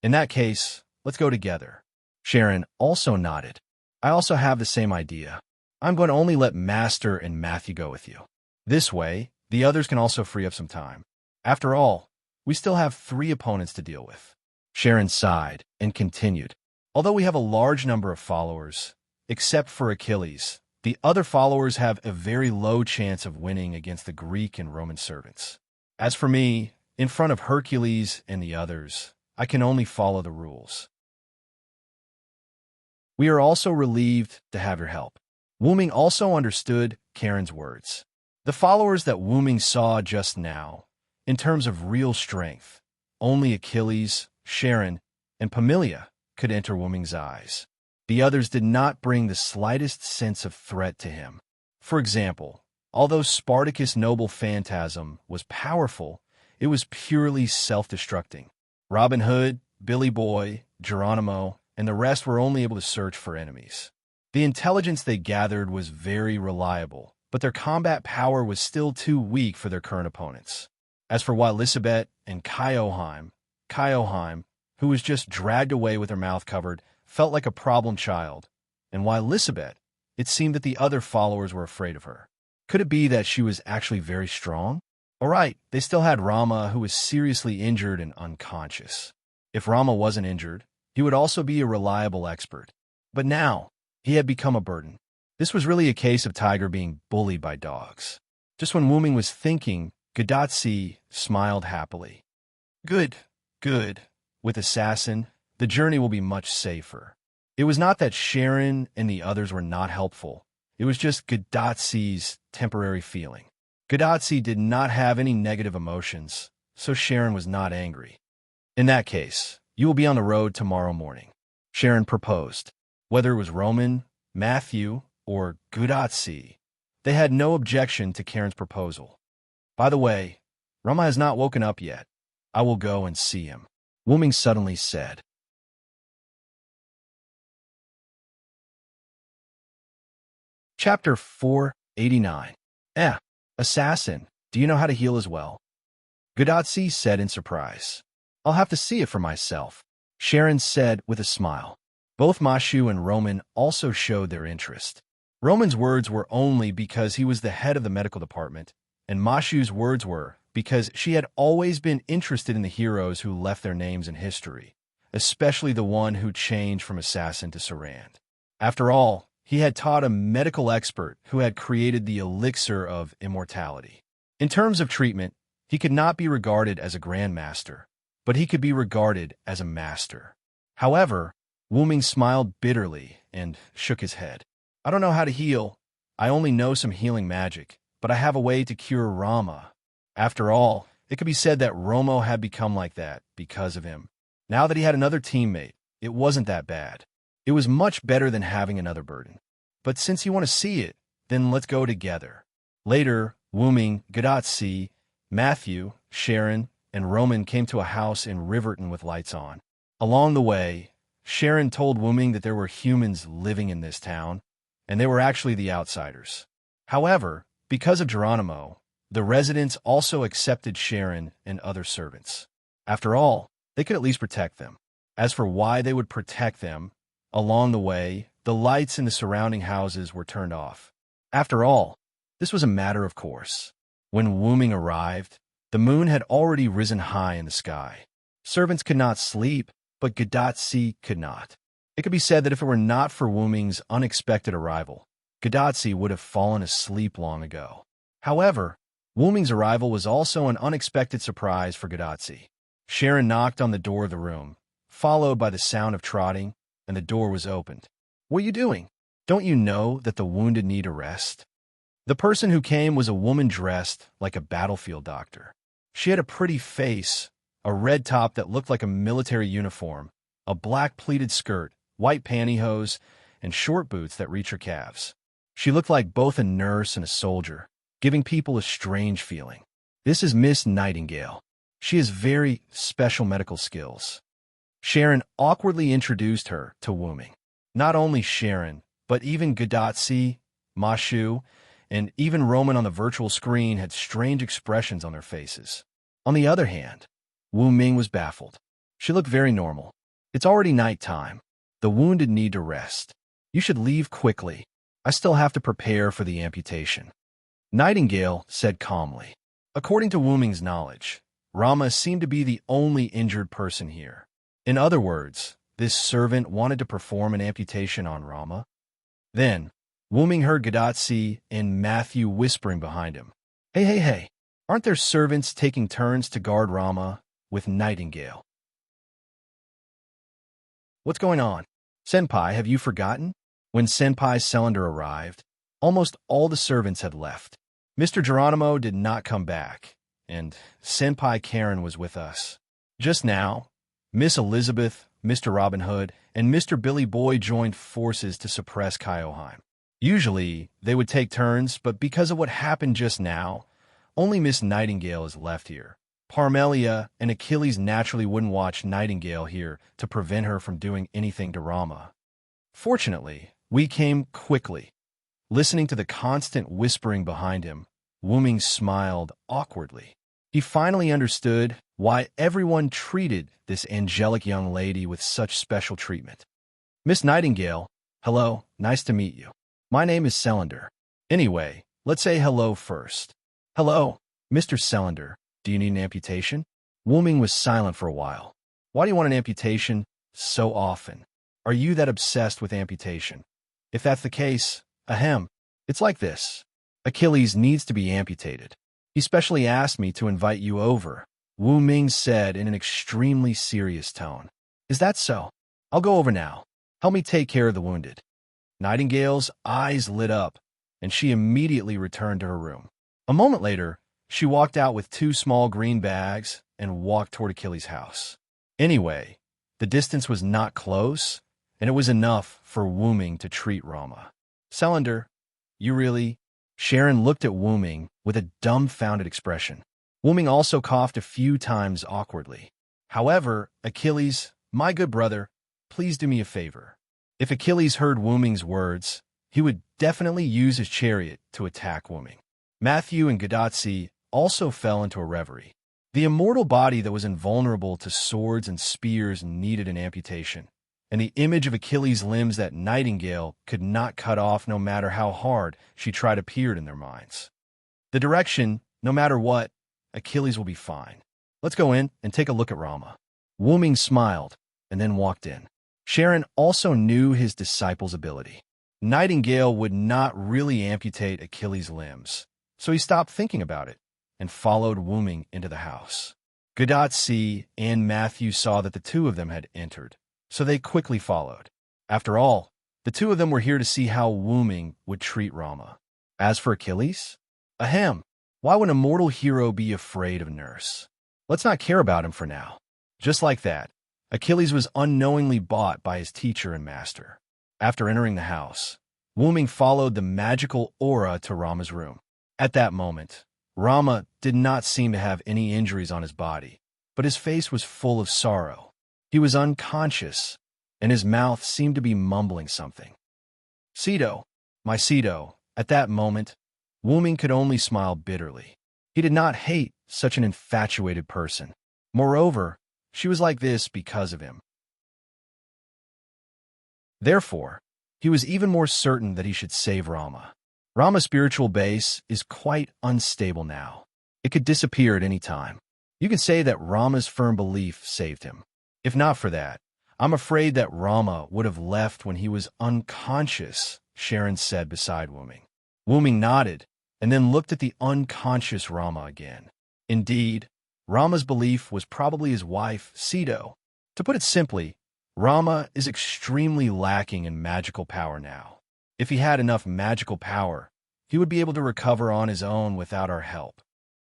In that case, let's go together. Sharon also nodded. I also have the same idea. I'm going to only let Master and Matthew go with you. This way, the others can also free up some time. After all, we still have 3 opponents to deal with. Sharon sighed and continued. Although we have a large number of followers, except for Achilles, the other followers have a very low chance of winning against the Greek and Roman servants. As for me, in front of Hercules and the others, I can only follow the rules. We are also relieved to have your help. Wuming also understood Karen's words. The followers that Wuming saw just now, in terms of real strength, only Achilles, Sharon, and Pamilia could enter Wuming's eyes. The others did not bring the slightest sense of threat to him. For example, although Spartacus' noble phantasm was powerful, it was purely self-destructing. Robin Hood, Billy Boy, Geronimo, and the rest were only able to search for enemies. The intelligence they gathered was very reliable, but their combat power was still too weak for their current opponents. As for Elisabeth and Kyoheim, who was just dragged away with her mouth covered, felt like a problem child, and while Elisabeth, it seemed that the other followers were afraid of her. Could it be that she was actually very strong? All right, they still had Rama, who was seriously injured and unconscious. If Rama wasn't injured, he would also be a reliable expert. But now, he had become a burden. This was really a case of Tiger being bullied by dogs. Just when Wuming was thinking, Gadotsi smiled happily. Good. With Assassin, the journey will be much safer. It was not that Sharon and the others were not helpful. It was just Gadotsi's temporary feeling. Gadotsi did not have any negative emotions, so Sharon was not angry. In that case, you will be on the road tomorrow morning, Sharon proposed. Whether it was Roman, Matthew, or Gadotsi, they had no objection to Karen's proposal. By the way, Rama has not woken up yet. I will go and see him, Wuming suddenly said. Chapter 489. Assassin, do you know how to heal as well? Gadotsi said in surprise. I'll have to see it for myself, Sharon said with a smile. Both Mashu and Roman also showed their interest. Roman's words were only because he was the head of the medical department, and Mashu's words were because she had always been interested in the heroes who left their names in history, especially the one who changed from assassin to Sarand. After all, he had taught a medical expert who had created the elixir of immortality. In terms of treatment, he could not be regarded as a grandmaster, but he could be regarded as a master. However, Wuming smiled bitterly and shook his head. I don't know how to heal. I only know some healing magic, but I have a way to cure Rama. After all, it could be said that Romo had become like that because of him. Now that he had another teammate, it wasn't that bad. It was much better than having another burden. But since you want to see it, then let's go together. Later, Wuming, Gadotsi, Matthew, Sharon, and Roman came to a house in Riverton with lights on. Along the way, Sharon told Wuming that there were humans living in this town. and they were actually the outsiders. However, because of Geronimo, the residents also accepted Sharon and other servants. After all, they could at least protect them. As for why they would protect them, along the way, the lights in the surrounding houses were turned off. After all, this was a matter of course. When Wooming arrived, the moon had already risen high in the sky. Servants could not sleep, but Gadotsi could not. It could be said that if it were not for Wooming's unexpected arrival, Gadotsi would have fallen asleep long ago. However, Wooming's arrival was also an unexpected surprise for Gadotsi. Sharon knocked on the door of the room, followed by the sound of trotting, and the door was opened. "What are you doing? Don't you know that the wounded need a rest?" The person who came was a woman dressed like a battlefield doctor. She had a pretty face, a red top that looked like a military uniform, a black pleated skirt, white pantyhose, and short boots that reached her calves. She looked like both a nurse and a soldier, giving people a strange feeling. This is Miss Nightingale. She has very special medical skills. Sharon awkwardly introduced her to Wooming. Not only Sharon, but even Gadotsi, Mashu, and even Roman on the virtual screen had strange expressions on their faces. On the other hand, Wooming was baffled. She looked very normal. "It's already night time. The wounded need to rest. You should leave quickly. I still have to prepare for the amputation." Nightingale said calmly. According to Wooming's knowledge, Rama seemed to be the only injured person here. In other words, this servant wanted to perform an amputation on Rama. Then, Wooming heard Gadotsi and Matthew whispering behind him. Hey, aren't there servants taking turns to guard Rama with Nightingale?" "What's going on? Senpai, have you forgotten?" When Senpai Cylinder arrived, almost all the servants had left. Mr. Geronimo did not come back, and Senpai Karen was with us. Just now, Miss Elizabeth, Mr. Robin Hood, and Mr. Billy Boy joined forces to suppress Kyoheim. Usually, they would take turns, but because of what happened just now, only Miss Nightingale is left here. Parmelia and Achilles naturally wouldn't watch Nightingale here to prevent her from doing anything to Rama. Fortunately, we came quickly. Listening to the constant whispering behind him, Wooming smiled awkwardly. He finally understood why everyone treated this angelic young lady with such special treatment. "Miss Nightingale, hello, nice to meet you. My name is Cylinder. Anyway, let's say hello first." "Hello, Mr. Cylinder. Do you need an amputation?" Wooming was silent for a while. "Why do you want an amputation so often? Are you that obsessed with amputation? If that's the case, ahem, it's like this. Achilles needs to be amputated. He specially asked me to invite you over," Wooming said in an extremely serious tone. "Is that so? I'll go over now. Help me take care of the wounded." Nightingale's eyes lit up, and she immediately returned to her room. A moment later, she walked out with 2 small green bags and walked toward Achilles' house. Anyway, the distance was not close, and it was enough for Wooming to treat Rama. "Cylinder, you really—" Sharon looked at Wooming with a dumbfounded expression. Wooming also coughed a few times awkwardly. "However, Achilles, my good brother, please do me a favor." If Achilles heard Wooming's words, he would definitely use his chariot to attack Wooming. Matthew and Gadotsi also fell into a reverie. The immortal body that was invulnerable to swords and spears needed an amputation, and the image of Achilles' limbs that Nightingale could not cut off no matter how hard she tried appeared in their minds. The direction, no matter what, Achilles will be fine. Let's go in and take a look at Rama. Wooming smiled and then walked in. Sharon also knew his disciple's ability. Nightingale would not really amputate Achilles' limbs, so he stopped thinking about it and followed Wooming into the house. Gadotsi and Matthew saw that the 2 of them had entered, so they quickly followed. After all, the 2 of them were here to see how Wooming would treat Rama. As for Achilles, ahem, why would a mortal hero be afraid of a nurse? Let's not care about him for now. Just like that, Achilles was unknowingly bought by his teacher and master. After entering the house, Wooming followed the magical aura to Rama's room. At that moment, Rama did not seem to have any injuries on his body, but his face was full of sorrow. He was unconscious, and his mouth seemed to be mumbling something. "Cedo, My Cedo. At that moment, Wuming could only smile bitterly. He did not hate such an infatuated person. Moreover, she was like this because of him. Therefore, he was even more certain that he should save Rama. Rama's spiritual base is quite unstable now. It could disappear at any time. You can say that Rama's firm belief saved him. If not for that, I'm afraid that Rama would have left when he was unconscious, Sharon said beside Wuming. Wuming nodded and then looked at the unconscious Rama again. Indeed, Rama's belief was probably his wife, Cedo. To put it simply, Rama is extremely lacking in magical power now. If he had enough magical power, he would be able to recover on his own without our help.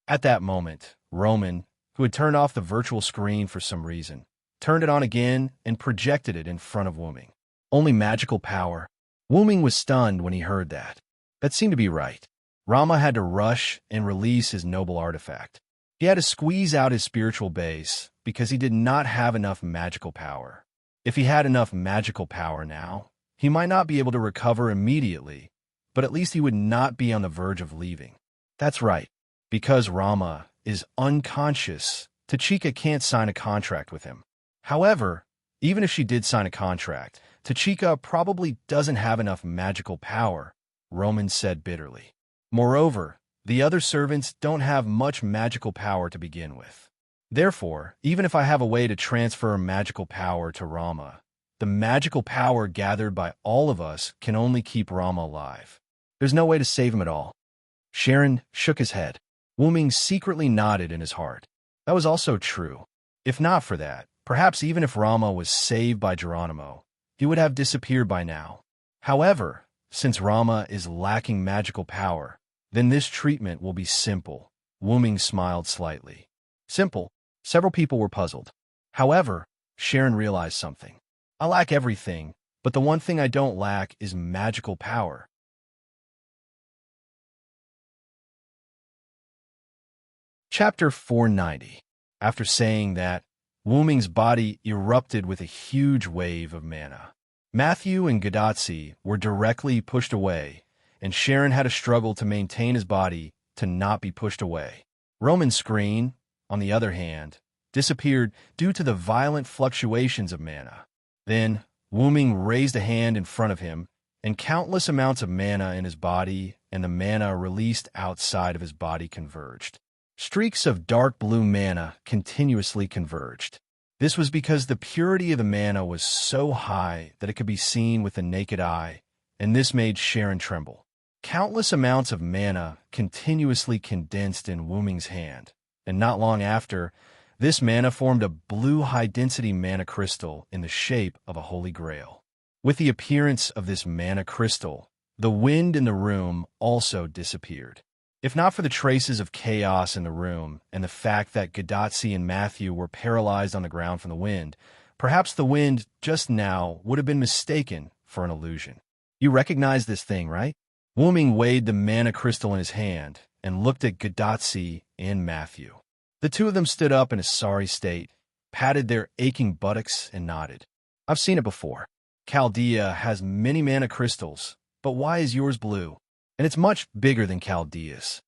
At that moment, Roman, who had turned off the virtual screen for some reason, turned it on again and projected it in front of Wuming. Only magical power. Wuming was stunned when he heard that. That seemed to be right. Rama had to rush and release his noble artifact. He had to squeeze out his spiritual base because he did not have enough magical power. If he had enough magical power now, he might not be able to recover immediately, but at least he would not be on the verge of leaving. That's right. Because Rama is unconscious, Tachika can't sign a contract with him. However, even if she did sign a contract, Tachika probably doesn't have enough magical power, Roman said bitterly. Moreover, the other servants don't have much magical power to begin with. Therefore, even if I have a way to transfer magical power to Rama, the magical power gathered by all of us can only keep Rama alive. There's no way to save him at all. Sharon shook his head. Wuming secretly nodded in his heart. That was also true. If not for that, perhaps even if Rama was saved by Geronimo, he would have disappeared by now. However, since Rama is lacking magical power, then this treatment will be simple. Wuming smiled slightly. Simple. Several people were puzzled. However, Sharon realized something. I lack everything, but the one thing I don't lack is magical power. Chapter 490. After saying that, Wuming's body erupted with a huge wave of mana. Matthew and Gadotsi were directly pushed away, and Sharon had to struggle to maintain his body to not be pushed away. Roman's screen, on the other hand, disappeared due to the violent fluctuations of mana. Then, Wuming raised a hand in front of him, and countless amounts of mana in his body and the mana released outside of his body converged. Streaks of dark blue mana continuously converged. This was because the purity of the mana was so high that it could be seen with the naked eye, and this made Sharon tremble. Countless amounts of mana continuously condensed in Wuming's hand, and not long after, this mana formed a blue high-density mana crystal in the shape of a holy grail. With the appearance of this mana crystal, the wind in the room also disappeared. If not for the traces of chaos in the room and the fact that Gadotsi and Matthew were paralyzed on the ground from the wind, perhaps the wind just now would have been mistaken for an illusion. You recognize this thing, right? Wuming weighed the mana crystal in his hand and looked at Gadotsi and Matthew. The two of them stood up in a sorry state, patted their aching buttocks, and nodded. I've seen it before. Chaldea has many mana crystals, but why is yours blue? And it's much bigger than Chaldea's.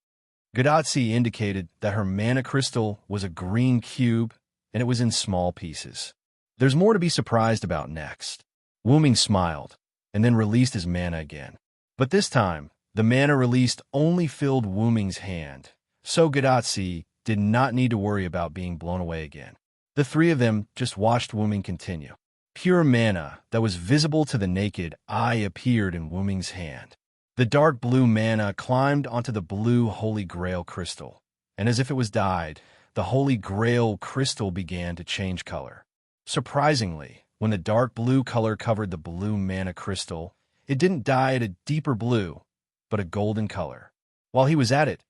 Gadotsi indicated that her mana crystal was a green cube, and it was in small pieces. There's more to be surprised about next. Wuming smiled, and then released his mana again. But this time, the mana released only filled Wuming's hand, so Gadotsi did not need to worry about being blown away again. The three of them just watched Wuming continue. Pure mana that was visible to the naked eye appeared in Wuming's hand. The dark blue mana climbed onto the blue Holy Grail crystal, and as if it was dyed, the Holy Grail crystal began to change color. Surprisingly, when the dark blue color covered the blue mana crystal, it didn't dye it a deeper blue, but a golden color. While he was at it,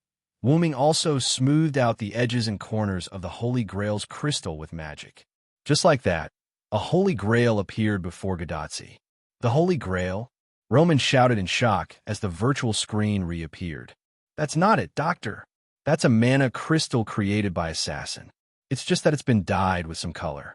Wuming also smoothed out the edges and corners of the Holy Grail's crystal with magic. Just like that, a Holy Grail appeared before Gadotsi. The Holy Grail? Roman shouted in shock as the virtual screen reappeared. That's not it, Doctor. That's a mana crystal created by Assassin. It's just that it's been dyed with some color.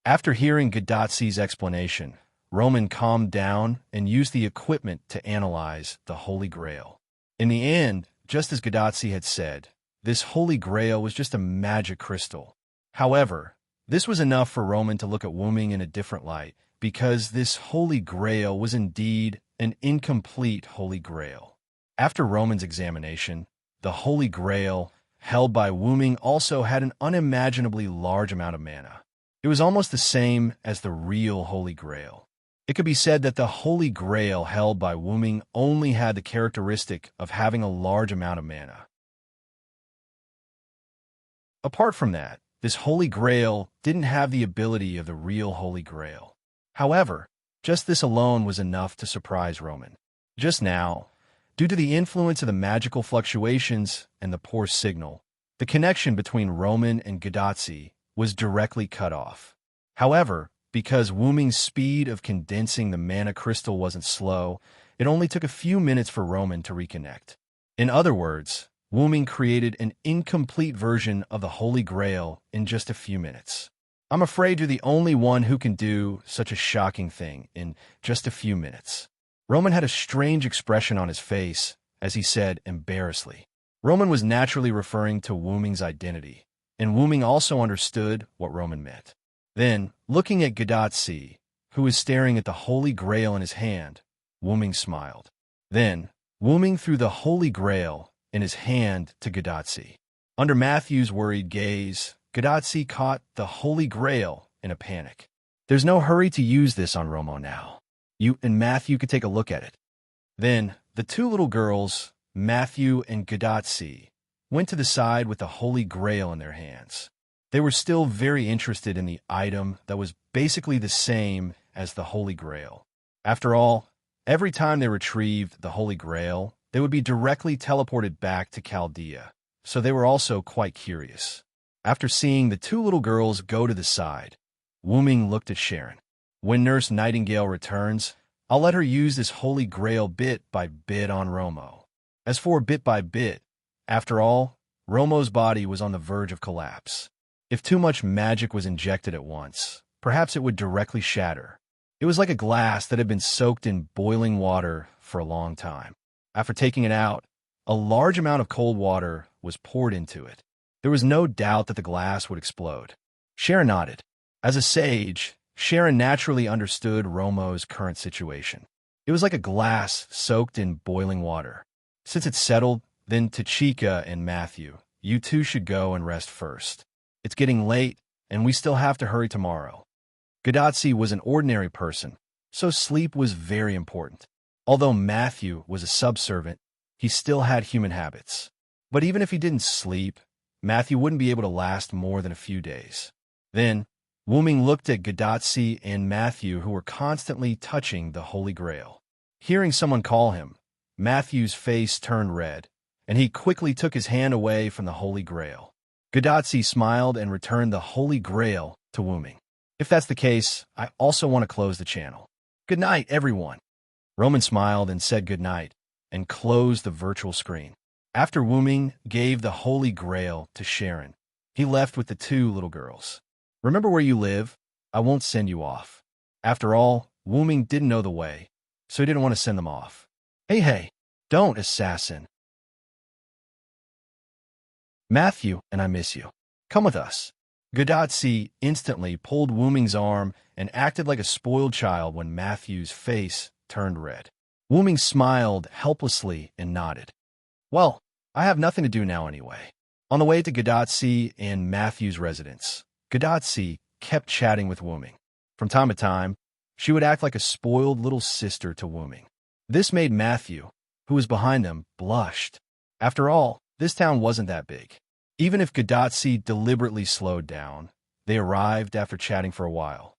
After hearing Gadotsi's explanation, Roman calmed down and used the equipment to analyze the Holy Grail. In the end, just as Gadotsi had said, this Holy Grail was just a magic crystal. However, this was enough for Roman to look at Wuming in a different light, because this Holy Grail was indeed an incomplete Holy Grail. After Roman's examination, the Holy Grail, held by Wuming, also had an unimaginably large amount of mana. It was almost the same as the real Holy Grail. It could be said that the Holy Grail held by Wuming only had the characteristic of having a large amount of mana. Apart from that, this Holy Grail didn't have the ability of the real Holy Grail. However, just this alone was enough to surprise Roman. Just now, due to the influence of the magical fluctuations and the poor signal, the connection between Roman and Gadotsi was directly cut off. However, because Wuming's speed of condensing the mana crystal wasn't slow, it only took a few minutes for Roman to reconnect. In other words, Wuming created an incomplete version of the Holy Grail in just a few minutes. I'm afraid you're the only one who can do such a shocking thing in just a few minutes. Roman had a strange expression on his face as he said embarrassedly. Roman was naturally referring to Wuming's identity, and Wuming also understood what Roman meant. Then, looking at Gadotsi, who was staring at the Holy Grail in his hand, Wuming smiled. Then, Wuming threw the Holy Grail in his hand to Gadotsi. Under Matthew's worried gaze, Gadotsi caught the Holy Grail in a panic. There's no hurry to use this on Romo now. You and Matthew could take a look at it. Then, the two little girls, Matthew and Gadotsi, went to the side with the Holy Grail in their hands. They were still very interested in the item that was basically the same as the Holy Grail. After all, every time they retrieved the Holy Grail, they would be directly teleported back to Chaldea, so they were also quite curious. After seeing the two little girls go to the side, Wuming looked at Sharon. When Nurse Nightingale returns, I'll let her use this Holy Grail bit by bit on Romo. As for bit by bit, after all, Romo's body was on the verge of collapse. If too much magic was injected at once, perhaps it would directly shatter. It was like a glass that had been soaked in boiling water for a long time. After taking it out, a large amount of cold water was poured into it. There was no doubt that the glass would explode. Sharon nodded. As a sage, Sharon naturally understood Romo's current situation. It was like a glass soaked in boiling water. Since it's settled, then Tachika and Matthew, you two should go and rest first. It's getting late, and we still have to hurry tomorrow. Gadotsi was an ordinary person, so sleep was very important. Although Matthew was a subservient, he still had human habits. But even if he didn't sleep, Matthew wouldn't be able to last more than a few days. Then, Wuming looked at Gadotsi and Matthew, who were constantly touching the Holy Grail. Hearing someone call him, Matthew's face turned red, and he quickly took his hand away from the Holy Grail. Gadotsi smiled and returned the Holy Grail to Wuming. If that's the case, I also want to close the channel. Good night, everyone. Roman smiled and said good night, and closed the virtual screen. After Wuming gave the Holy Grail to Sharon, he left with the two little girls. Remember where you live? I won't send you off. After all, Wuming didn't know the way, so he didn't want to send them off. Hey, don't, assassin. Matthew, and I miss you. Come with us. Gadotsi instantly pulled Wuming's arm and acted like a spoiled child when Matthew's face turned red. Wuming smiled helplessly and nodded. Well, I have nothing to do now anyway. On the way to Gadotsi and Matthew's residence, Gadotsi kept chatting with Wuming. From time to time, she would act like a spoiled little sister to Wuming. This made Matthew, who was behind them, blushed. After all, this town wasn't that big. Even if Gadotsi deliberately slowed down, they arrived after chatting for a while.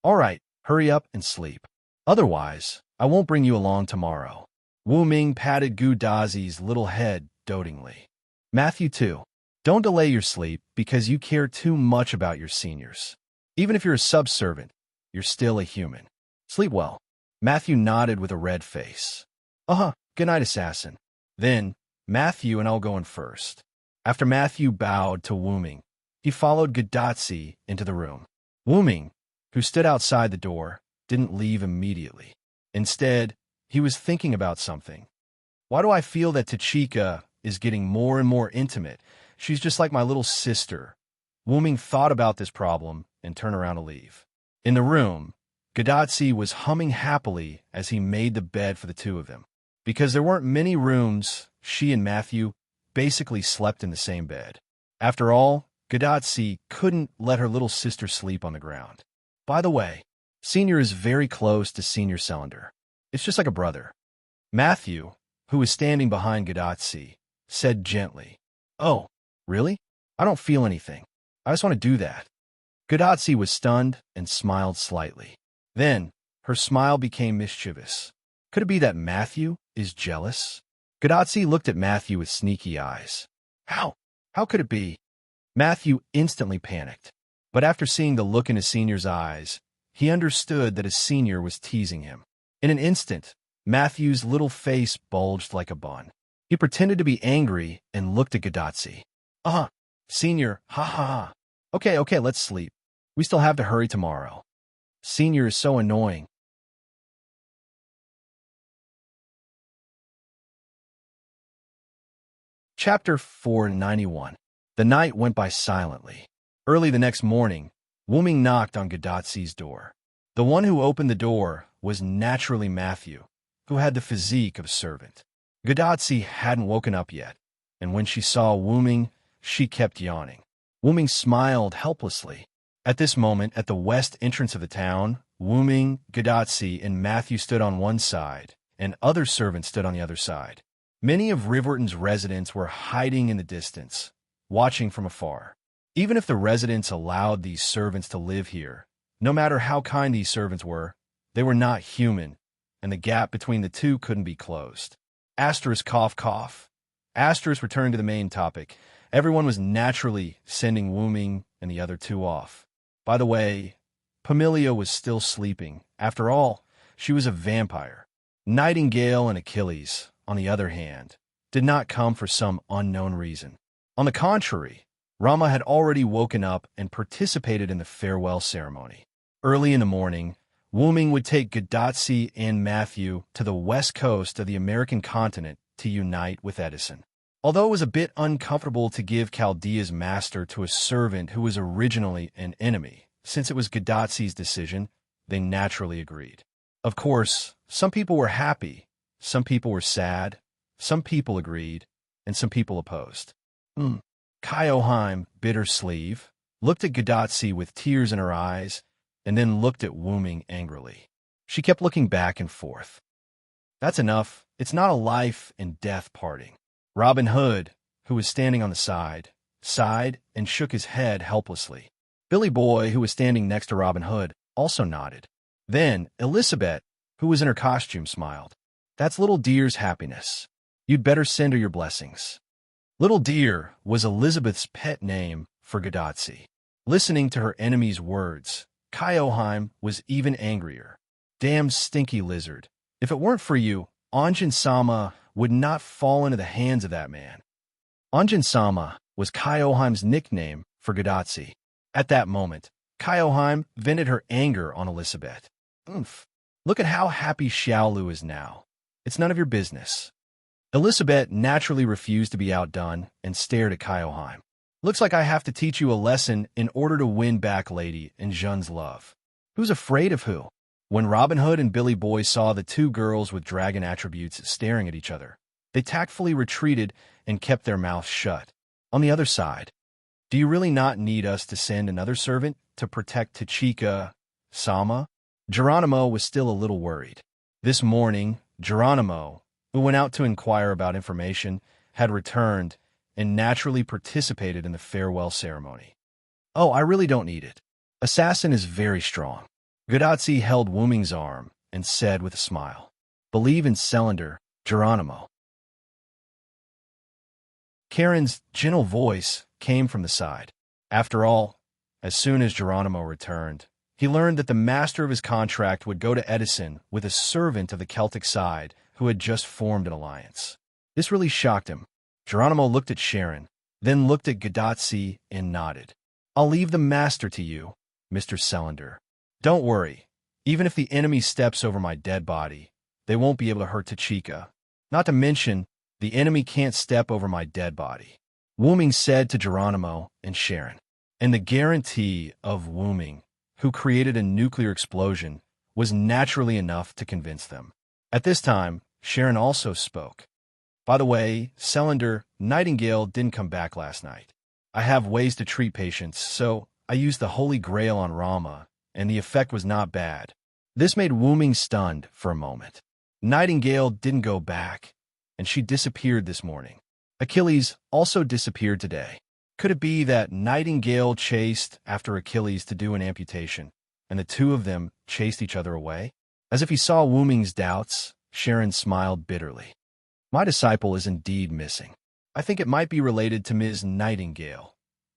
All right, hurry up and sleep. Otherwise, I won't bring you along tomorrow. Wuming patted Gadotzi's little head dotingly. Matthew, too. Don't delay your sleep because you care too much about your seniors. Even if you're a subservient, you're still a human. Sleep well. Matthew nodded with a red face. Good night, assassin. Then, Matthew and I'll go in first. After Matthew bowed to Wuming, he followed Gadotsi into the room. Wuming, who stood outside the door, didn't leave immediately. Instead, he was thinking about something. Why do I feel that Tachika is getting more and more intimate? She's just like my little sister. Wuming thought about this problem and turned around to leave. In the room, Gadotsi was humming happily as he made the bed for the two of them. Because there weren't many rooms, she and Matthew basically slept in the same bed. After all, Gadotsi couldn't let her little sister sleep on the ground. By the way, Senior is very close to Senior Cylinder. It's just like a brother. Matthew, who was standing behind Gadotsi, said gently, "Oh, really? I don't feel anything. I just want to do that." Gadotsi was stunned and smiled slightly. Then, her smile became mischievous. Could it be that Matthew is jealous? Gadotsi looked at Matthew with sneaky eyes. How? How could it be? Matthew instantly panicked. But after seeing the look in his senior's eyes, he understood that his senior was teasing him. In an instant, Matthew's little face bulged like a bun. He pretended to be angry and looked at Gadotsi. Senior, ha ha ha. Okay, let's sleep. We still have to hurry tomorrow. Senior is so annoying. Chapter 491. The night went by silently. Early the next morning, Wuming knocked on Gadotsi's door. The one who opened the door was naturally Matthew, who had the physique of a servant. Gadotsi hadn't woken up yet, and when she saw Wuming, she kept yawning. Wuming smiled helplessly. At this moment, at the west entrance of the town, Wuming, Gadotsi, and Matthew stood on one side, and other servants stood on the other side. Many of Riverton's residents were hiding in the distance, watching from afar. Even if the residents allowed these servants to live here, no matter how kind these servants were, they were not human, and the gap between the two couldn't be closed. Asterisk cough cough. Asterisk returning to the main topic. Everyone was naturally sending Wuming and the other two off. By the way, Pamelia was still sleeping. After all, she was a vampire. Nightingale and Achilles, on the other hand, did not come for some unknown reason. On the contrary, Rama had already woken up and participated in the farewell ceremony. Early in the morning, Wuming would take Gadotsi and Matthew to the west coast of the American continent to unite with Edison. Although it was a bit uncomfortable to give Chaldea's master to a servant who was originally an enemy, since it was Gadotsi's decision, they naturally agreed. Of course, some people were happy, some people were sad, some people agreed, and some people opposed. Kaioheim bit her sleeve, looked at Gadotsi with tears in her eyes, and then looked at Wuming angrily. She kept looking back and forth. That's enough. It's not a life and death parting. Robin Hood, who was standing on the side, sighed and shook his head helplessly. Billy Boy, who was standing next to Robin Hood, also nodded. Then Elizabeth, who was in her costume, smiled. That's Little Dear's happiness. You'd better send her your blessings. Little Dear was Elizabeth's pet name for Gadotsi. Listening to her enemy's words, Kaioheim was even angrier. Damn stinky lizard. If it weren't for you, Anjin-sama would not fall into the hands of that man. Anjin-sama was Kaioheim's nickname for Gadotsi. At that moment, Kaioheim vented her anger on Elizabeth. Look at how happy Xiaolu is now. It's none of your business. Elizabeth naturally refused to be outdone and stared at Kaioheim. Looks like I have to teach you a lesson in order to win back Lady and Jun's love. Who's afraid of who? When Robin Hood and Billy Boy saw the two girls with dragon attributes staring at each other, they tactfully retreated and kept their mouths shut. On the other side, do you really not need us to send another servant to protect Tachika-sama? Geronimo was still a little worried. This morning, Geronimo, who went out to inquire about information, had returned and naturally participated in the farewell ceremony. Oh, I really don't need it. Assassin is very strong. Gadotsi held Wuming's arm and said with a smile, Believe in Cylinder, Geronimo. Karen's gentle voice came from the side. After all, as soon as Geronimo returned, he learned that the master of his contract would go to Edison with a servant of the Celtic side who had just formed an alliance. This really shocked him. Geronimo looked at Sharon, then looked at Gadotsi and nodded. I'll leave the master to you, Mr. Cylinder. Don't worry. Even if the enemy steps over my dead body, they won't be able to hurt Tachika. Not to mention, the enemy can't step over my dead body. Wuming said to Geronimo and Sharon. And the guarantee of Wuming, who created a nuclear explosion, was naturally enough to convince them. At this time, Sharon also spoke. By the way, Cylinder, Nightingale didn't come back last night. I have ways to treat patients, so I used the Holy Grail on Rama, and the effect was not bad. This made Wuming stunned for a moment. Nightingale didn't go back, and she disappeared this morning. Achilles also disappeared today. Could it be that Nightingale chased after Achilles to do an amputation, and the two of them chased each other away? As if he saw Wuming's doubts, Sharon smiled bitterly. My disciple is indeed missing. I think it might be related to Ms. Nightingale.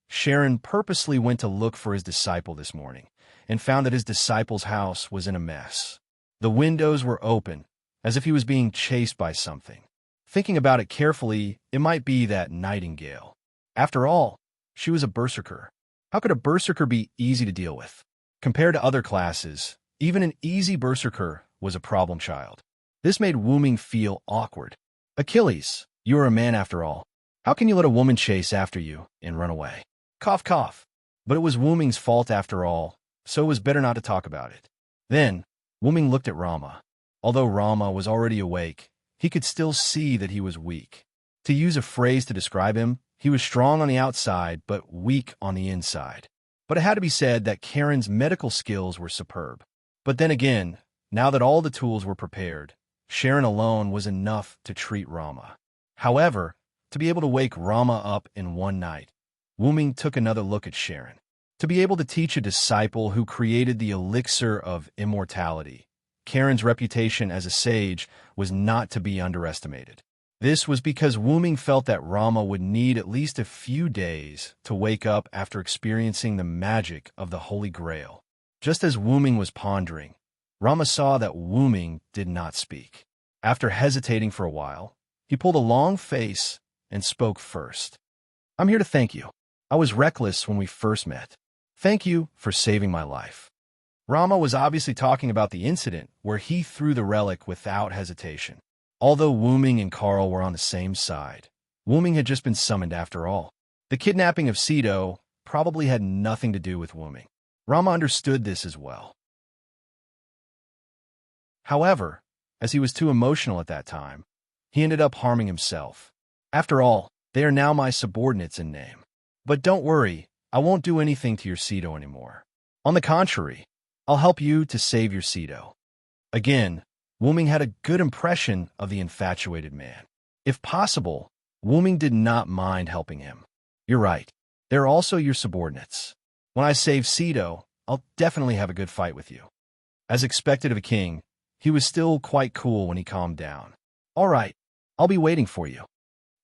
Sharon purposely went to look for his disciple this morning, and found that his disciple's house was in a mess. The windows were open, as if he was being chased by something. Thinking about it carefully, it might be that Nightingale. After all, she was a berserker. How could a berserker be easy to deal with? Compared to other classes, even an easy berserker was a problem child. This made Wuming feel awkward. Achilles, you are a man after all. How can you let a woman chase after you and run away? Cough, cough. But it was Wuming's fault after all, so it was better not to talk about it. Then, Wuming looked at Rama. Although Rama was already awake, he could still see that he was weak. To use a phrase to describe him, he was strong on the outside, but weak on the inside. But it had to be said that Karen's medical skills were superb. But then again, now that all the tools were prepared, Sharon alone was enough to treat Rama. However, to be able to wake Rama up in one night, Wuming took another look at Sharon. To be able to teach a disciple who created the elixir of immortality, Karen's reputation as a sage was not to be underestimated. This was because Wuming felt that Rama would need at least a few days to wake up after experiencing the magic of the Holy Grail. Just as Wuming was pondering, Rama saw that Wuming did not speak. After hesitating for a while, he pulled a long face and spoke first. I'm here to thank you. I was reckless when we first met. Thank you for saving my life. Rama was obviously talking about the incident where he threw the relic without hesitation. Although Wuming and Carl were on the same side, Wuming had just been summoned after all. The kidnapping of Cedo probably had nothing to do with Wuming. Rama understood this as well. However, as he was too emotional at that time, he ended up harming himself. After all, they are now my subordinates in name. But don't worry, I won't do anything to your Cedo anymore. On the contrary, I'll help you to save your Cedo. Again, Wuming had a good impression of the infatuated man. If possible, Wuming did not mind helping him. You're right, they're also your subordinates. When I save Cedo, I'll definitely have a good fight with you. As expected of a king, he was still quite cool when he calmed down. All right, I'll be waiting for you.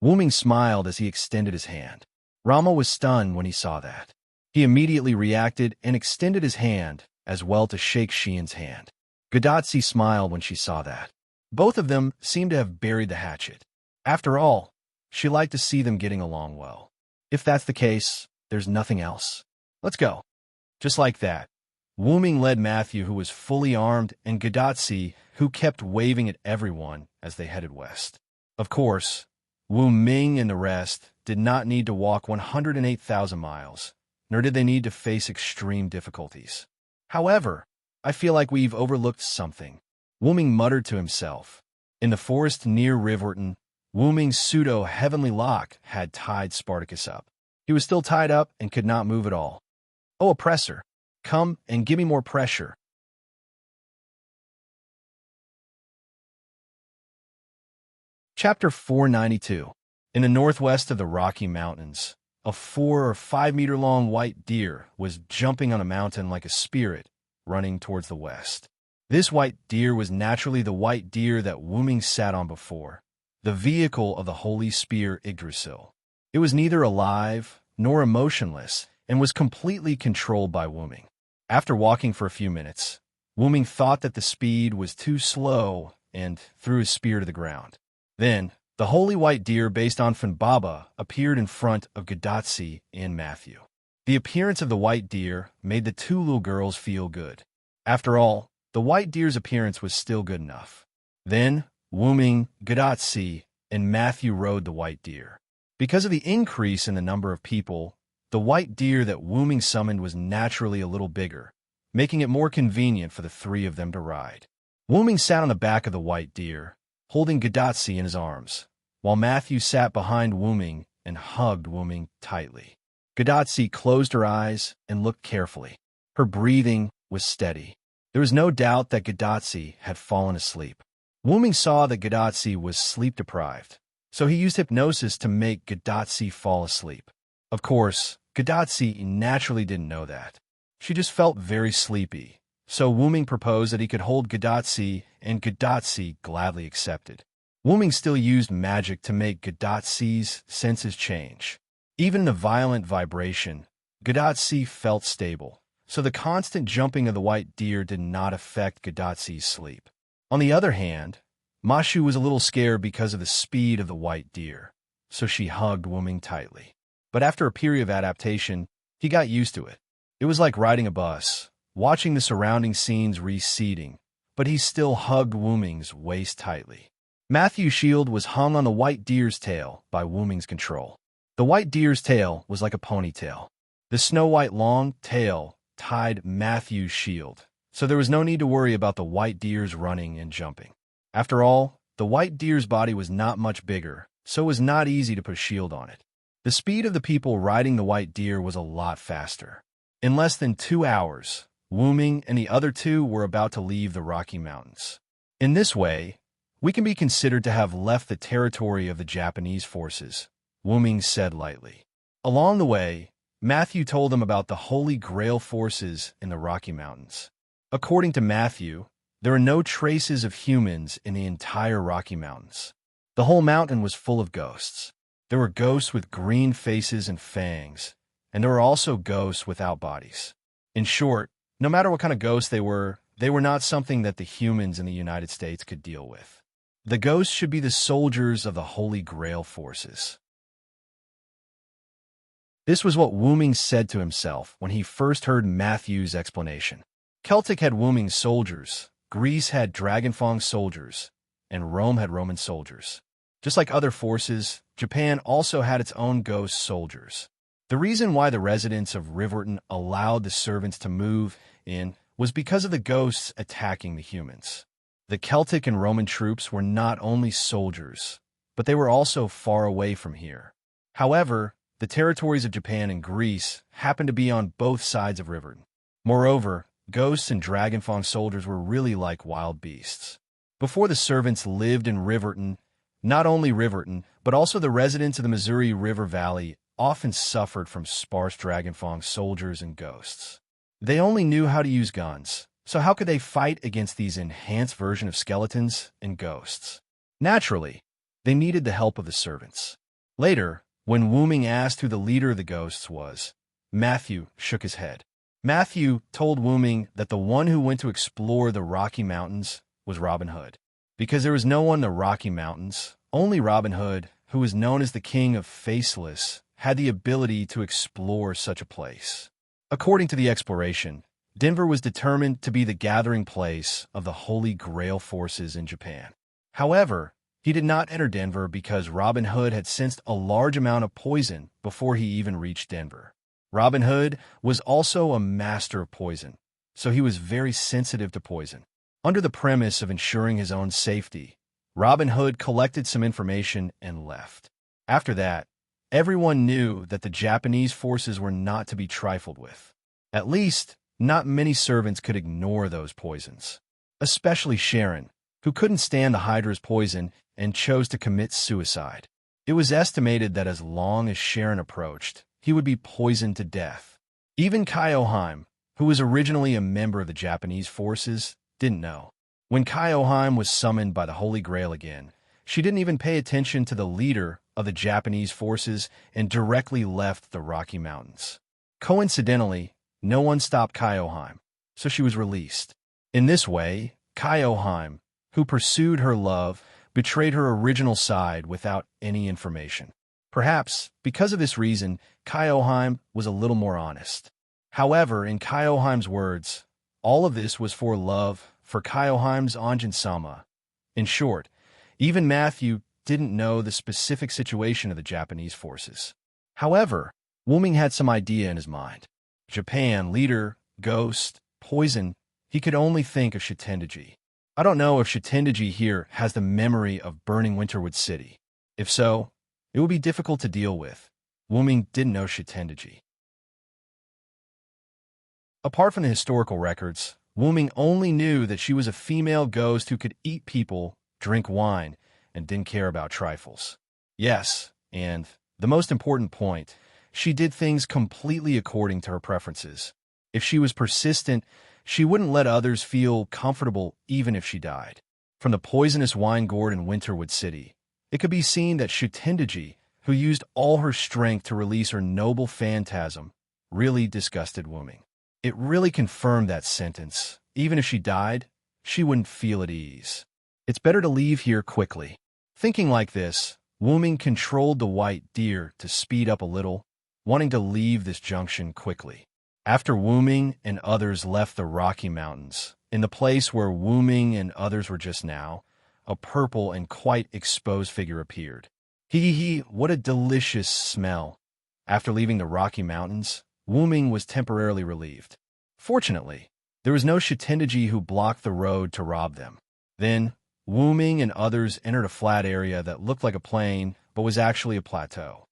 Wuming smiled as he extended his hand. Rama was stunned when he saw that. He immediately reacted and extended his hand as well to shake Xian's hand. Gadotsi smiled when she saw that. Both of them seemed to have buried the hatchet. After all, she liked to see them getting along well. If that's the case, there's nothing else. Let's go. Just like that, Wuming led Matthew, who was fully armed, and Gadotsi, who kept waving at everyone as they headed west. Of course, Wu Ming and the rest did not need to walk 108,000 miles, nor did they need to face extreme difficulties. However, I feel like we've overlooked something. Wuming muttered to himself. In the forest near Riverton, Wuming's pseudo-heavenly lock had tied Spartacus up. He was still tied up and could not move at all. Oh, oppressor, come and give me more pressure. Chapter 492. In the northwest of the Rocky Mountains, a 4 or 5 meter long white deer was jumping on a mountain like a spirit, running towards the west. This white deer was naturally the white deer that Wuming sat on before, the vehicle of the holy spear Yggdrasil. It was neither alive nor emotionless and was completely controlled by Wuming. After walking for a few minutes, Wuming thought that the speed was too slow and threw his spear to the ground. Then, the holy white deer based on Funbaba appeared in front of Gadotsi and Matthew. The appearance of the white deer made the two little girls feel good. After all, the white deer's appearance was still good enough. Then, Wuming, Gadotsi, and Matthew rode the white deer. Because of the increase in the number of people, the white deer that Wuming summoned was naturally a little bigger, making it more convenient for the three of them to ride. Wuming sat on the back of the white deer, holding Gadotsi in his arms, while Matthew sat behind Wuming and hugged Wuming tightly. Gadotsi closed her eyes and looked carefully. Her breathing was steady. There was no doubt that Gadotsi had fallen asleep. Wuming saw that Gadotsi was sleep-deprived, so he used hypnosis to make Gadotsi fall asleep. Of course, Gadotsi naturally didn't know that. She just felt very sleepy, so Wuming proposed that he could hold Gadotsi, and Gadotsi gladly accepted. Wuming still used magic to make Gadotsi's senses change. Even in a violent vibration, Gadotsi felt stable, so the constant jumping of the white deer did not affect Gadotsi's sleep. On the other hand, Mashu was a little scared because of the speed of the white deer, so she hugged Wuming tightly. But after a period of adaptation, he got used to it. It was like riding a bus, watching the surrounding scenes receding, but he still hugged Wuming's waist tightly. Matthew's shield was hung on the white deer's tail by Wuming's control. The white deer's tail was like a ponytail. The snow-white long tail tied Matthew's shield, so there was no need to worry about the white deer's running and jumping. After all, the white deer's body was not much bigger, so it was not easy to put a shield on it. The speed of the people riding the white deer was a lot faster. In less than 2 hours, Wuming and the other two were about to leave the Rocky Mountains. In this way, we can be considered to have left the territory of the Japanese forces, Wuming said lightly. Along the way, Matthew told them about the Holy Grail forces in the Rocky Mountains. According to Matthew, there are no traces of humans in the entire Rocky Mountains. The whole mountain was full of ghosts. There were ghosts with green faces and fangs, and there were also ghosts without bodies. In short, no matter what kind of ghosts they were not something that the humans in the United States could deal with. The ghosts should be the soldiers of the Holy Grail forces. This was what Wuming said to himself when he first heard Matthew's explanation. Celtic had Wuming's soldiers, Greece had Dragonfang's soldiers, and Rome had Roman soldiers. Just like other forces, Japan also had its own ghost soldiers. The reason why the residents of Riverton allowed the servants to move in was because of the ghosts attacking the humans. The Celtic and Roman troops were not only soldiers, but they were also far away from here. However, the territories of Japan and Greece happened to be on both sides of Riverton. Moreover, ghosts and Dragonfang soldiers were really like wild beasts. Before the servants lived in Riverton, not only Riverton, but also the residents of the Missouri River Valley often suffered from sparse Dragonfang soldiers and ghosts. They only knew how to use guns, so how could they fight against these enhanced versions of skeletons and ghosts? Naturally, they needed the help of the servants. Later, when Wuming asked who the leader of the ghosts was, Matthew shook his head. Matthew told Wuming that the one who went to explore the Rocky Mountains was Robin Hood. Because there was no one in the Rocky Mountains, only Robin Hood, who was known as the King of Faceless, had the ability to explore such a place. According to the exploration, Denver was determined to be the gathering place of the Holy Grail forces in Japan. However, he did not enter Denver because Robin Hood had sensed a large amount of poison before he even reached Denver. Robin Hood was also a master of poison, so he was very sensitive to poison. Under the premise of ensuring his own safety, Robin Hood collected some information and left. After that, everyone knew that the Japanese forces were not to be trifled with. At least, not many servants could ignore those poisons. Especially Sharon, who couldn't stand the Hydra's poison and chose to commit suicide. It was estimated that as long as Sharon approached, he would be poisoned to death. Even Kyoheim, who was originally a member of the Japanese forces, didn't know. When Kyoheim was summoned by the Holy Grail again, she didn't even pay attention to the leader of the Japanese forces and directly left the Rocky Mountains. Coincidentally, no one stopped Kyoheim, so she was released. In this way, Kyoheim, who pursued her love, betrayed her original side without any information. Perhaps, because of this reason, Kyoheim was a little more honest. However, in Kyoheim's words, all of this was for love, for Kyoheim's Anjin Sama. In short, even Matthew didn't know the specific situation of the Japanese forces. However, Wuming had some idea in his mind. Japan, leader, ghost, poison, he could only think of Shitendaji. I don't know if Shitendaji here has the memory of burning Winterwood City. If so, it would be difficult to deal with. Wuming didn't know Shitendaji. Apart from the historical records, Wuming only knew that she was a female ghost who could eat people, drink wine, and didn't care about trifles. Yes, and the most important point, she did things completely according to her preferences. If she was persistent, she wouldn't let others feel comfortable even if she died. From the poisonous wine gourd in Winterwood City, it could be seen that Shitendaji, who used all her strength to release her noble phantasm, really disgusted Wuming. It really confirmed that sentence. Even if she died, she wouldn't feel at ease. It's better to leave here quickly. Thinking like this, Wuming controlled the white deer to speed up a little, wanting to leave this junction quickly. After Wuming and others left the Rocky Mountains, in the place where Wuming and others were just now, a purple and quite exposed figure appeared. Hee, what a delicious smell. After leaving the Rocky Mountains, Wuming was temporarily relieved. Fortunately, there was no Shitendaji who blocked the road to rob them. Then, Wuming and others entered a flat area that looked like a plain, but was actually a plateau.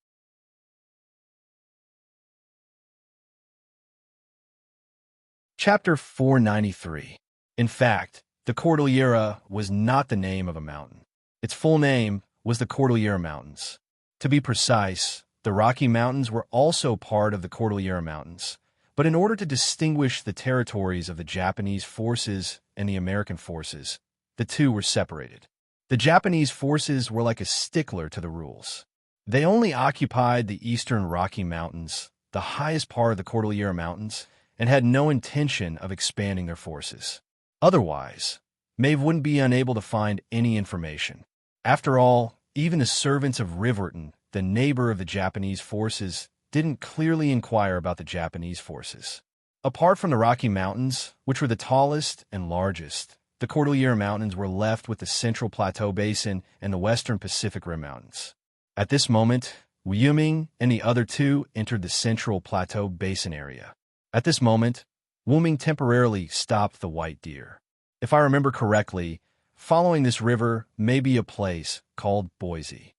Chapter 493. In fact, the Cordillera was not the name of a mountain. Its full name was the Cordillera Mountains. To be precise, the Rocky Mountains were also part of the Cordillera Mountains, but in order to distinguish the territories of the Japanese forces and the American forces, the two were separated. The Japanese forces were like a stickler to the rules. They only occupied the eastern Rocky Mountains, the highest part of the Cordillera Mountains, and had no intention of expanding their forces. Otherwise, Maeve wouldn't be unable to find any information. After all, even the servants of Riverton, the neighbor of the Japanese forces, didn't clearly inquire about the Japanese forces. Apart from the Rocky Mountains, which were the tallest and largest, the Cordillera Mountains were left with the Central Plateau Basin and the Western Pacific Rim Mountains. At this moment, Wuming and the other two entered the Central Plateau Basin area. At this moment, Wuming temporarily stopped the white deer. If I remember correctly, following this river may be a place called Boise.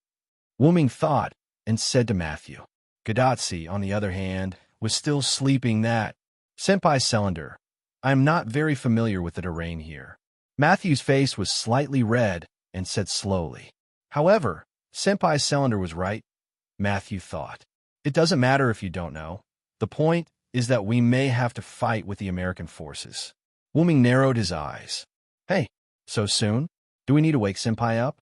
Wuming thought and said to Matthew. Gadatsi, on the other hand, was still sleeping that, Senpai Cylinder, I am not very familiar with the terrain here. Matthew's face was slightly red and said slowly. However, Senpai Cylinder was right, Matthew thought. It doesn't matter if you don't know. The point is that we may have to fight with the American forces. Wuming narrowed his eyes. Hey, so soon? Do we need to wake Senpai up?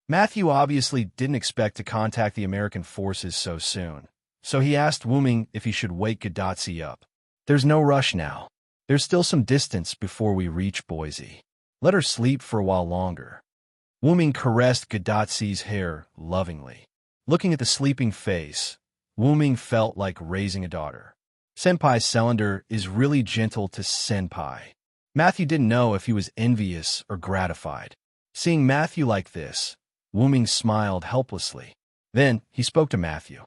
Matthew obviously didn't expect to contact the American forces so soon, so he asked Wuming if he should wake Gadatsi up. There's no rush now. There's still some distance before we reach Boise. Let her sleep for a while longer. Wuming caressed Gadatsi's hair lovingly. Looking at the sleeping face, Wuming felt like raising a daughter. Senpai Cylinder is really gentle to Senpai. Matthew didn't know if he was envious or gratified. Seeing Matthew like this, Wuming smiled helplessly. Then he spoke to Matthew.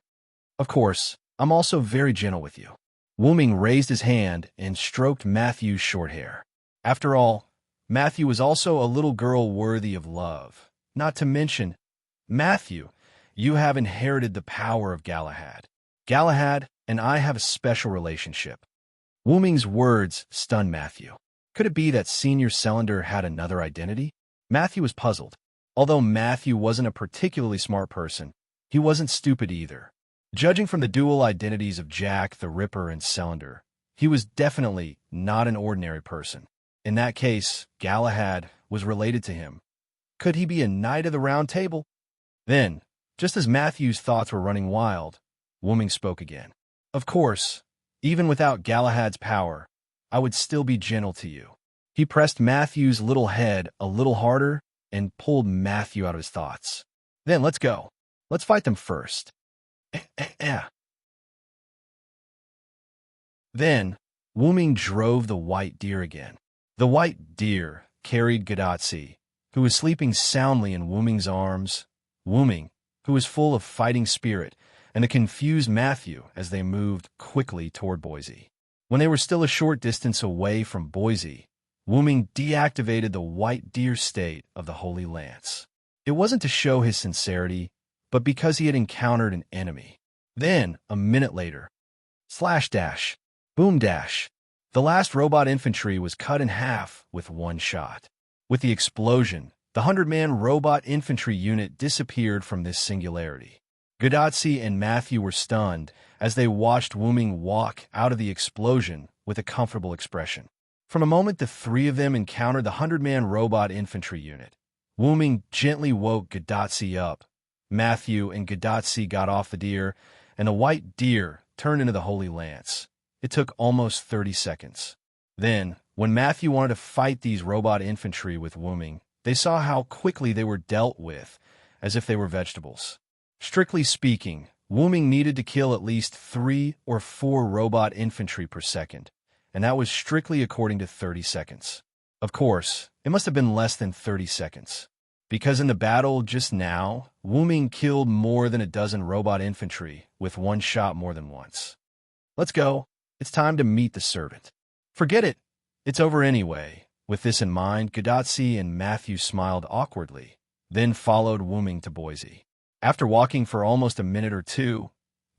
Of course, I'm also very gentle with you. Wuming raised his hand and stroked Matthew's short hair. After all, Matthew was also a little girl worthy of love. Not to mention, Matthew, you have inherited the power of Galahad. Galahad and I have a special relationship. Wuming's words stunned Matthew. Could it be that Senior Cylinder had another identity? Matthew was puzzled. Although Matthew wasn't a particularly smart person, he wasn't stupid either. Judging from the dual identities of Jack the Ripper and Cylinder, he was definitely not an ordinary person. In that case, Galahad was related to him. Could he be a Knight of the Round Table? Then, just as Matthew's thoughts were running wild, Wuming spoke again. Of course, even without Galahad's power, I would still be gentle to you. He pressed Matthew's little head a little harder and pulled Matthew out of his thoughts. Then let's go. Let's fight them first. Then, Wuming drove the white deer again. The white deer, carried Gadotsi, who was sleeping soundly in Wuming's arms, Wuming, who was full of fighting spirit, and the confused Matthew as they moved quickly toward Boise. When they were still a short distance away from Boise, Wuming deactivated the white deer state of the Holy Lance. It wasn't to show his sincerity, but because he had encountered an enemy. Then, a minute later, slash dash, boom dash, the last robot infantry was cut in half with one shot. With the explosion, the 100-man robot infantry unit disappeared from this singularity. Gadotsi and Matthew were stunned as they watched Wuming walk out of the explosion with a comfortable expression. From the moment the three of them encountered the 100-man robot infantry unit, Wuming gently woke Gadotsi up. Matthew and Gadotsi got off the deer, and the white deer turned into the Holy Lance. It took almost 30 seconds. Then, when Matthew wanted to fight these robot infantry with Wuming, they saw how quickly they were dealt with, as if they were vegetables. Strictly speaking, Wuming needed to kill at least 3 or 4 robot infantry per second, and that was strictly according to 30 seconds. Of course, it must have been less than 30 seconds, because in the battle just now, Wuming killed more than a dozen robot infantry with one shot more than once. Let's go. It's time to meet the servant. Forget it. It's over anyway. With this in mind, Gadotsi and Matthew smiled awkwardly, then followed Wuming to Boise. After walking for almost a minute or two,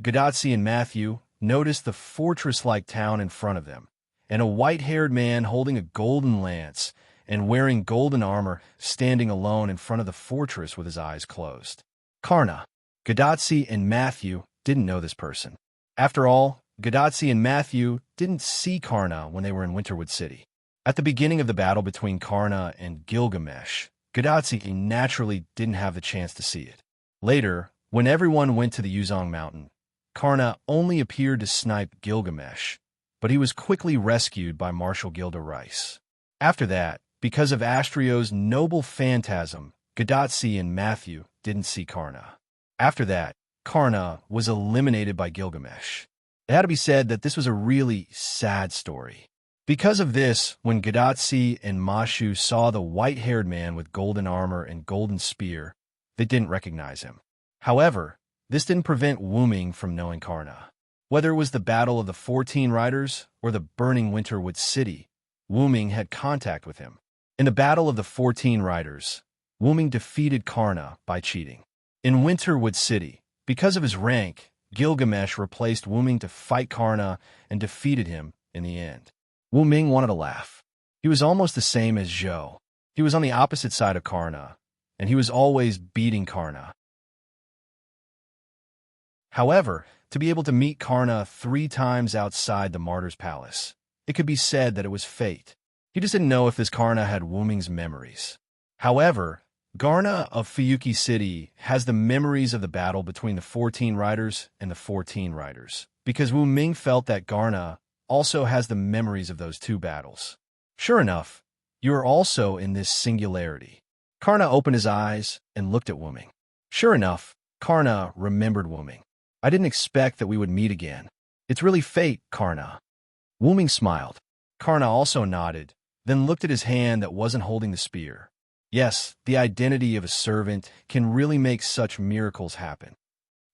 Gadotsi and Matthew noticed the fortress-like town in front of them, and a white-haired man holding a golden lance and wearing golden armor standing alone in front of the fortress with his eyes closed. Karna. Gadotsi and Matthew didn't know this person. After all, Gadotsi and Matthew didn't see Karna when they were in Winterwood City. At the beginning of the battle between Karna and Gilgamesh, Gadotsi naturally didn't have the chance to see it. Later, when everyone went to the Yuzong Mountain, Karna only appeared to snipe Gilgamesh, but he was quickly rescued by Marshal Gilda Rice. After that, because of Astrio's noble phantasm, Gadotsi and Matthew didn't see Karna. After that, Karna was eliminated by Gilgamesh. It had to be said that this was a really sad story. Because of this, when Gadotsi and Mashu saw the white-haired man with golden armor and golden spear, they didn't recognize him. However, this didn't prevent Wuming from knowing Karna. Whether it was the Battle of the 14 Riders or the burning Winterwood City, Wuming had contact with him. In the Battle of the 14 Riders, Wuming defeated Karna by cheating. In Winterwood City, because of his rank, Gilgamesh replaced Wuming to fight Karna and defeated him in the end. Wuming wanted to laugh. He was almost the same as Zhou. He was on the opposite side of Karna, and he was always beating Karna. However, to be able to meet Karna 3 times outside the Martyr's Palace, it could be said that it was fate. He just didn't know if this Karna had Wuming's memories. However, Garna of Fuyuki City has the memories of the battle between the 14 Riders and the 14 Riders, because Wuming felt that Garna also has the memories of those 2 battles. Sure enough, you are also in this singularity. Karna opened his eyes and looked at Wuming. Sure enough, Karna remembered Wuming. I didn't expect that we would meet again. It's really fate, Karna. Wuming smiled. Karna also nodded, then looked at his hand that wasn't holding the spear. Yes, the identity of a servant can really make such miracles happen.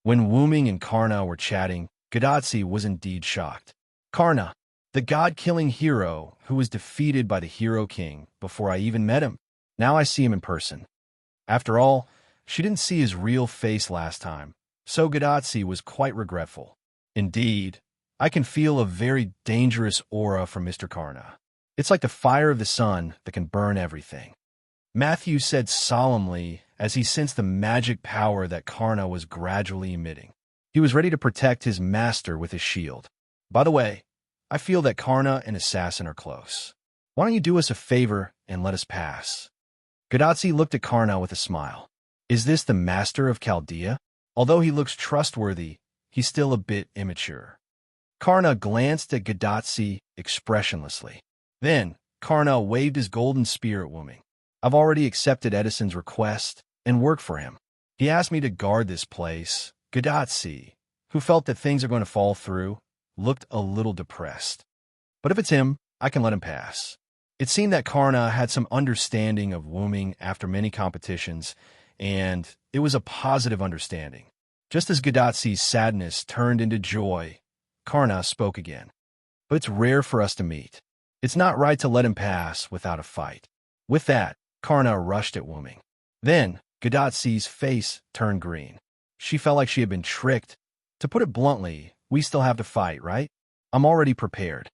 When Wuming and Karna were chatting, Gadotsi was indeed shocked. Karna, the god-killing hero who was defeated by the Hero King before I even met him. Now I see him in person. After all, she didn't see his real face last time, so Gadotsi was quite regretful. Indeed, I can feel a very dangerous aura from Mr. Karna. It's like the fire of the sun that can burn everything. Matthew said solemnly as he sensed the magic power that Karna was gradually emitting. He was ready to protect his master with his shield. By the way, I feel that Karna and Assassin are close. Why don't you do us a favor and let us pass? Gadotsi looked at Karna with a smile. Is this the master of Chaldea? Although he looks trustworthy, he's still a bit immature. Karna glanced at Gadotsi expressionlessly. Then, Karna waved his golden spear at Wuming. I've already accepted Edison's request and worked for him. He asked me to guard this place. Gadotsi, who felt that things are going to fall through, looked a little depressed. But if it's him, I can let him pass. It seemed that Karna had some understanding of wombing after many competitions, and it was a positive understanding. Just as Gadatsi's sadness turned into joy, Karna spoke again. But it's rare for us to meet. It's not right to let him pass without a fight. With that, Karna rushed at wombing. Then, Gadatsi's face turned green. She felt like she had been tricked. To put it bluntly, we still have to fight, right? I'm already prepared.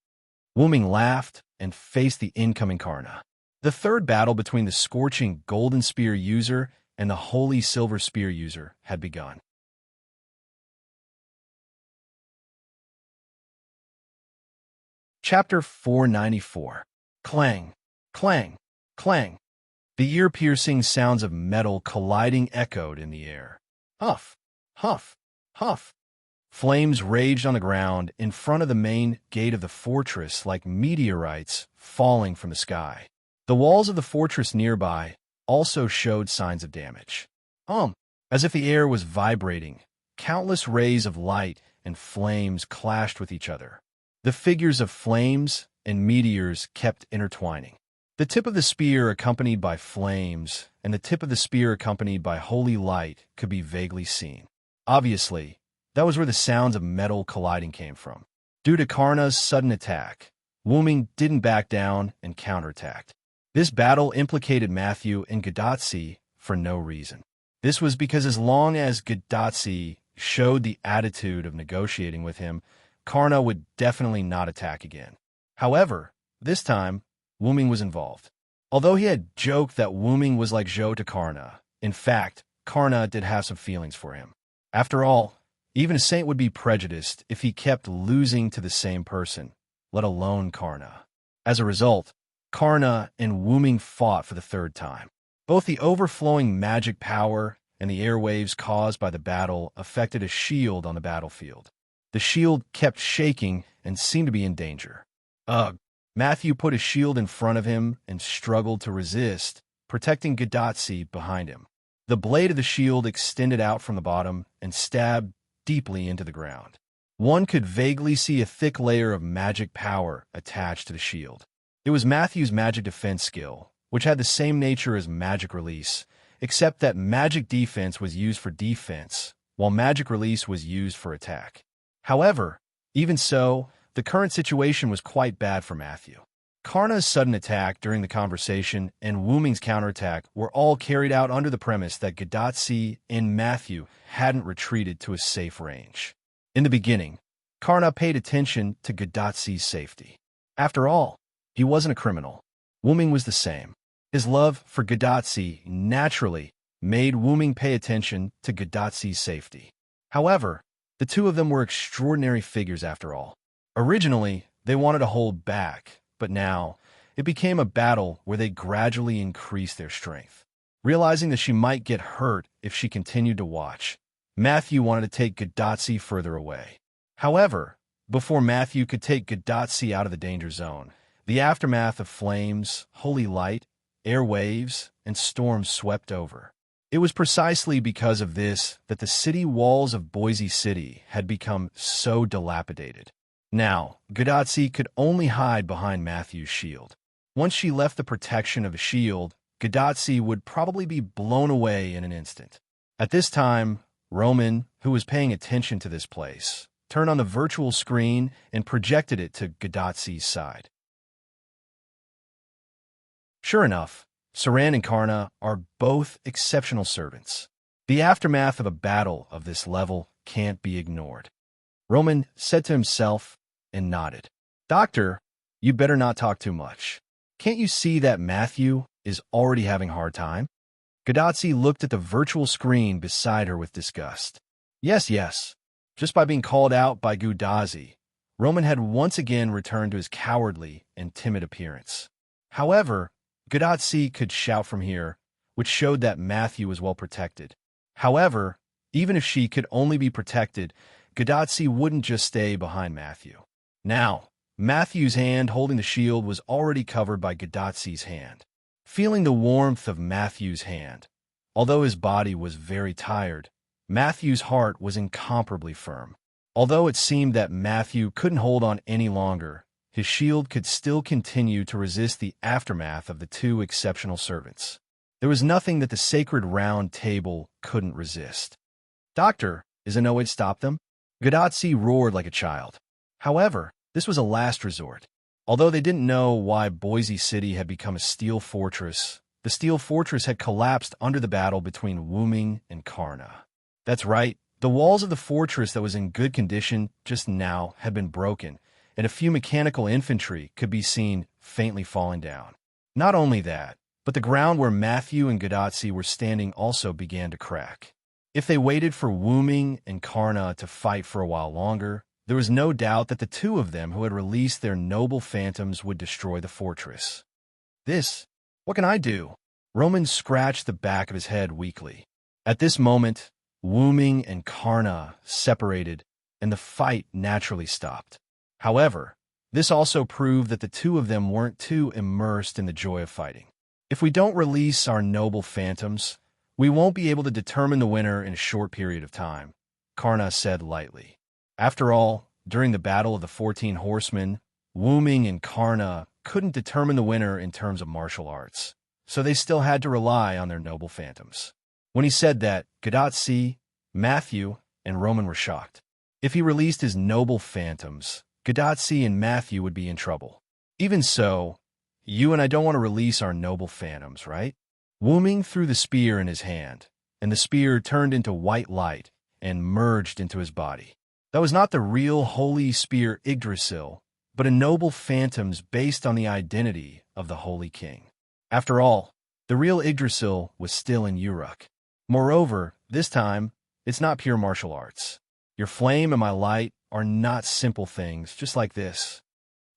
Wombing laughed and faced the incoming Karna. The third battle between the scorching golden spear user and the holy silver spear user had begun. Chapter 494. Clang, clang, clang. The ear-piercing sounds of metal colliding echoed in the air. Huff, huff, huff. Flames raged on the ground in front of the main gate of the fortress like meteorites falling from the sky. The walls of the fortress nearby also showed signs of damage. As if the air was vibrating, countless rays of light and flames clashed with each other. The figures of flames and meteors kept intertwining. The tip of the spear accompanied by flames and the tip of the spear accompanied by holy light could be vaguely seen. Obviously, that was where the sounds of metal colliding came from. Due to Karna's sudden attack, wombing didn't back down and counterattacked. This battle implicated Matthew and Gadatsi for no reason. This was because as long as Gadatsi showed the attitude of negotiating with him, Karna would definitely not attack again. However, this time, wombing was involved. Although he had joked that wombing was like Zhou to Karna, in fact, Karna did have some feelings for him. After all, even a saint would be prejudiced if he kept losing to the same person, let alone Karna. As a result, Karna and wombing fought for the third time. Both the overflowing magic power and the airwaves caused by the battle affected a shield on the battlefield. The shield kept shaking and seemed to be in danger. Ugh. Matthew put his shield in front of him and struggled to resist, protecting Gadatsi behind him. The blade of the shield extended out from the bottom and stabbed deeply into the ground. One could vaguely see a thick layer of magic power attached to the shield. It was Matthew's magic defense skill, which had the same nature as magic release, except that magic defense was used for defense, while magic release was used for attack. However, even so, the current situation was quite bad for Matthew. Karna's sudden attack during the conversation and wombing's counterattack were all carried out under the premise that Gadatsi and Matthew hadn't retreated to a safe range. In the beginning, Karna paid attention to Gadatsi's safety. After all, he wasn't a criminal. Wombing was the same. His love for Gadatsi naturally made wombing pay attention to Gadatsi's safety. However, the two of them were extraordinary figures after all. Originally, they wanted to hold back, but now it became a battle where they gradually increased their strength. Realizing that she might get hurt if she continued to watch, Matthew wanted to take Gadatsi further away. However, before Matthew could take Gadatsi out of the danger zone, the aftermath of flames, holy light, air waves, and storms swept over. It was precisely because of this that the city walls of Boise City had become so dilapidated. Now, Gadatsi could only hide behind Matthew's shield. Once she left the protection of a shield, Gadatsi would probably be blown away in an instant. At this time, Roman, who was paying attention to this place, turned on the virtual screen and projected it to Gadatsi's side. Sure enough, Saran and Karna are both exceptional servants. The aftermath of a battle of this level can't be ignored. Roman said to himself and nodded. Doctor, you better not talk too much. Can't you see that Matthew is already having a hard time? Gadatsi looked at the virtual screen beside her with disgust. Yes. Just by being called out by Gudazi, Roman had once again returned to his cowardly and timid appearance. However, Gadatsi could shout from here, which showed that Matthew was well protected. However, even if she could only be protected, Gadatsi wouldn't just stay behind Matthew. Now, Matthew's hand holding the shield was already covered by Gadatsi's hand. Feeling the warmth of Matthew's hand, although his body was very tired, Matthew's heart was incomparably firm. Although it seemed that Matthew couldn't hold on any longer, his shield could still continue to resist the aftermath of the two exceptional servants. There was nothing that the sacred round table couldn't resist. Doctor, isn't no way to stop them? Gadotsi roared like a child. However, this was a last resort. Although they didn't know why Boise City had become a steel fortress, the steel fortress had collapsed under the battle between Wuming and Karna. That's right, the walls of the fortress that was in good condition just now had been broken, and a few mechanical infantry could be seen faintly falling down. Not only that, but the ground where Matthew and Gadotsi were standing also began to crack. If they waited for Wuming and Karna to fight for a while longer, there was no doubt that the two of them who had released their noble phantoms would destroy the fortress. What can I do? Roman scratched the back of his head weakly. At this moment, Wuming and Karna separated, and the fight naturally stopped. However, this also proved that the two of them weren't too immersed in the joy of fighting. If we don't release our noble phantoms, we won't be able to determine the winner in a short period of time, Karna said lightly. After all, during the Battle of the 14 Horsemen, Wuming and Karna couldn't determine the winner in terms of martial arts, so they still had to rely on their noble phantoms. When he said that, Gadotsi, Matthew, and Roman were shocked. If he released his noble phantoms, Gadotsi and Matthew would be in trouble. Even so, you and I don't want to release our noble phantoms, right? Wuming threw the spear in his hand, and the spear turned into white light and merged into his body. That was not the real holy spear Yggdrasil, but a noble phantoms based on the identity of the Holy King. After all, the real Yggdrasil was still in Uruk. Moreover, this time, it's not pure martial arts. Your flame and my light are not simple things, just like this.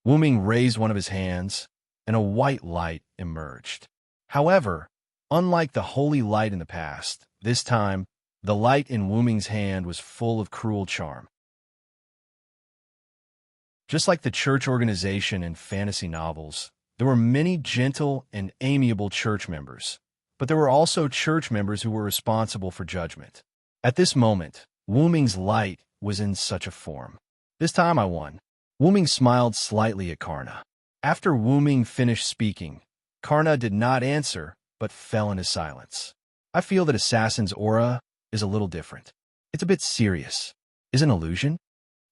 Wuming raised one of his hands, and a white light emerged. However, unlike the holy light in the past, this time, the light in Wuming's hand was full of cruel charm. Just like the church organization in fantasy novels, there were many gentle and amiable church members, but there were also church members who were responsible for judgment. At this moment, Wuming's light was in such a form. This time I won. Wuming smiled slightly at Karna. After Wuming finished speaking, Karna did not answer, but fell into silence. I feel that Assassin's aura is a little different. It's a bit serious. Is it an illusion?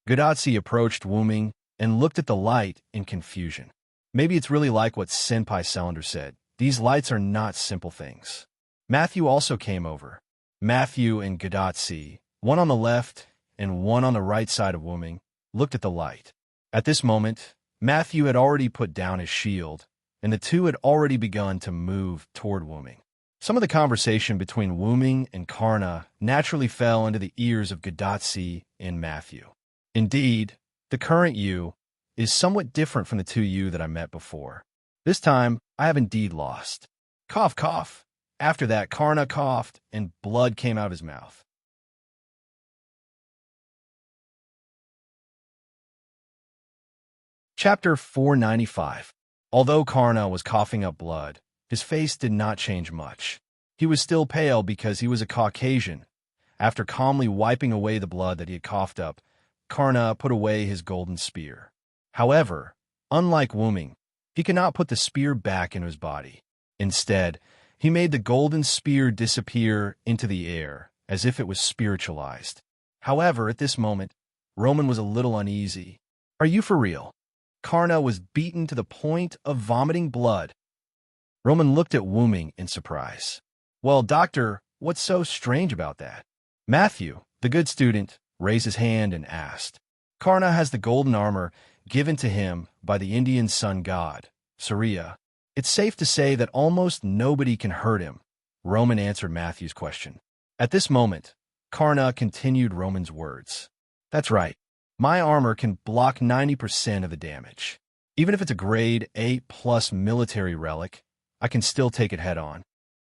Gadotsi approached Wuming and looked at the light in confusion. Maybe it's really like what Senpai Cylinder said. These lights are not simple things. Matthew also came over. Matthew and Gadotsi, one on the left and one on the right side of Wuming, looked at the light. At this moment, Matthew had already put down his shield, and the two had already begun to move toward Wuming. Some of the conversation between Wuming and Karna naturally fell into the ears of Gadotsi and Matthew. Indeed, the current you is somewhat different from the two you that I met before. This time, I have indeed lost. Cough, cough. After that, Karna coughed, and blood came out of his mouth. Chapter 495. Although Karna was coughing up blood, his face did not change much. He was still pale because he was a Caucasian. After calmly wiping away the blood that he had coughed up, Karna put away his golden spear. However, unlike Wuming, he could not put the spear back into his body. Instead, he made the golden spear disappear into the air, as if it was spiritualized. However, at this moment, Roman was a little uneasy. Are you for real? Karna was beaten to the point of vomiting blood. Roman looked at Wuming in surprise. Well, doctor, what's so strange about that? Matthew, the good student, raised his hand and asked. Karna has the golden armor given to him by the Indian sun god, Surya. It's safe to say that almost nobody can hurt him, Roman answered Matthew's question. At this moment, Karna continued Roman's words. That's right. My armor can block 90% of the damage. Even if it's a grade A+ military relic, I can still take it head-on.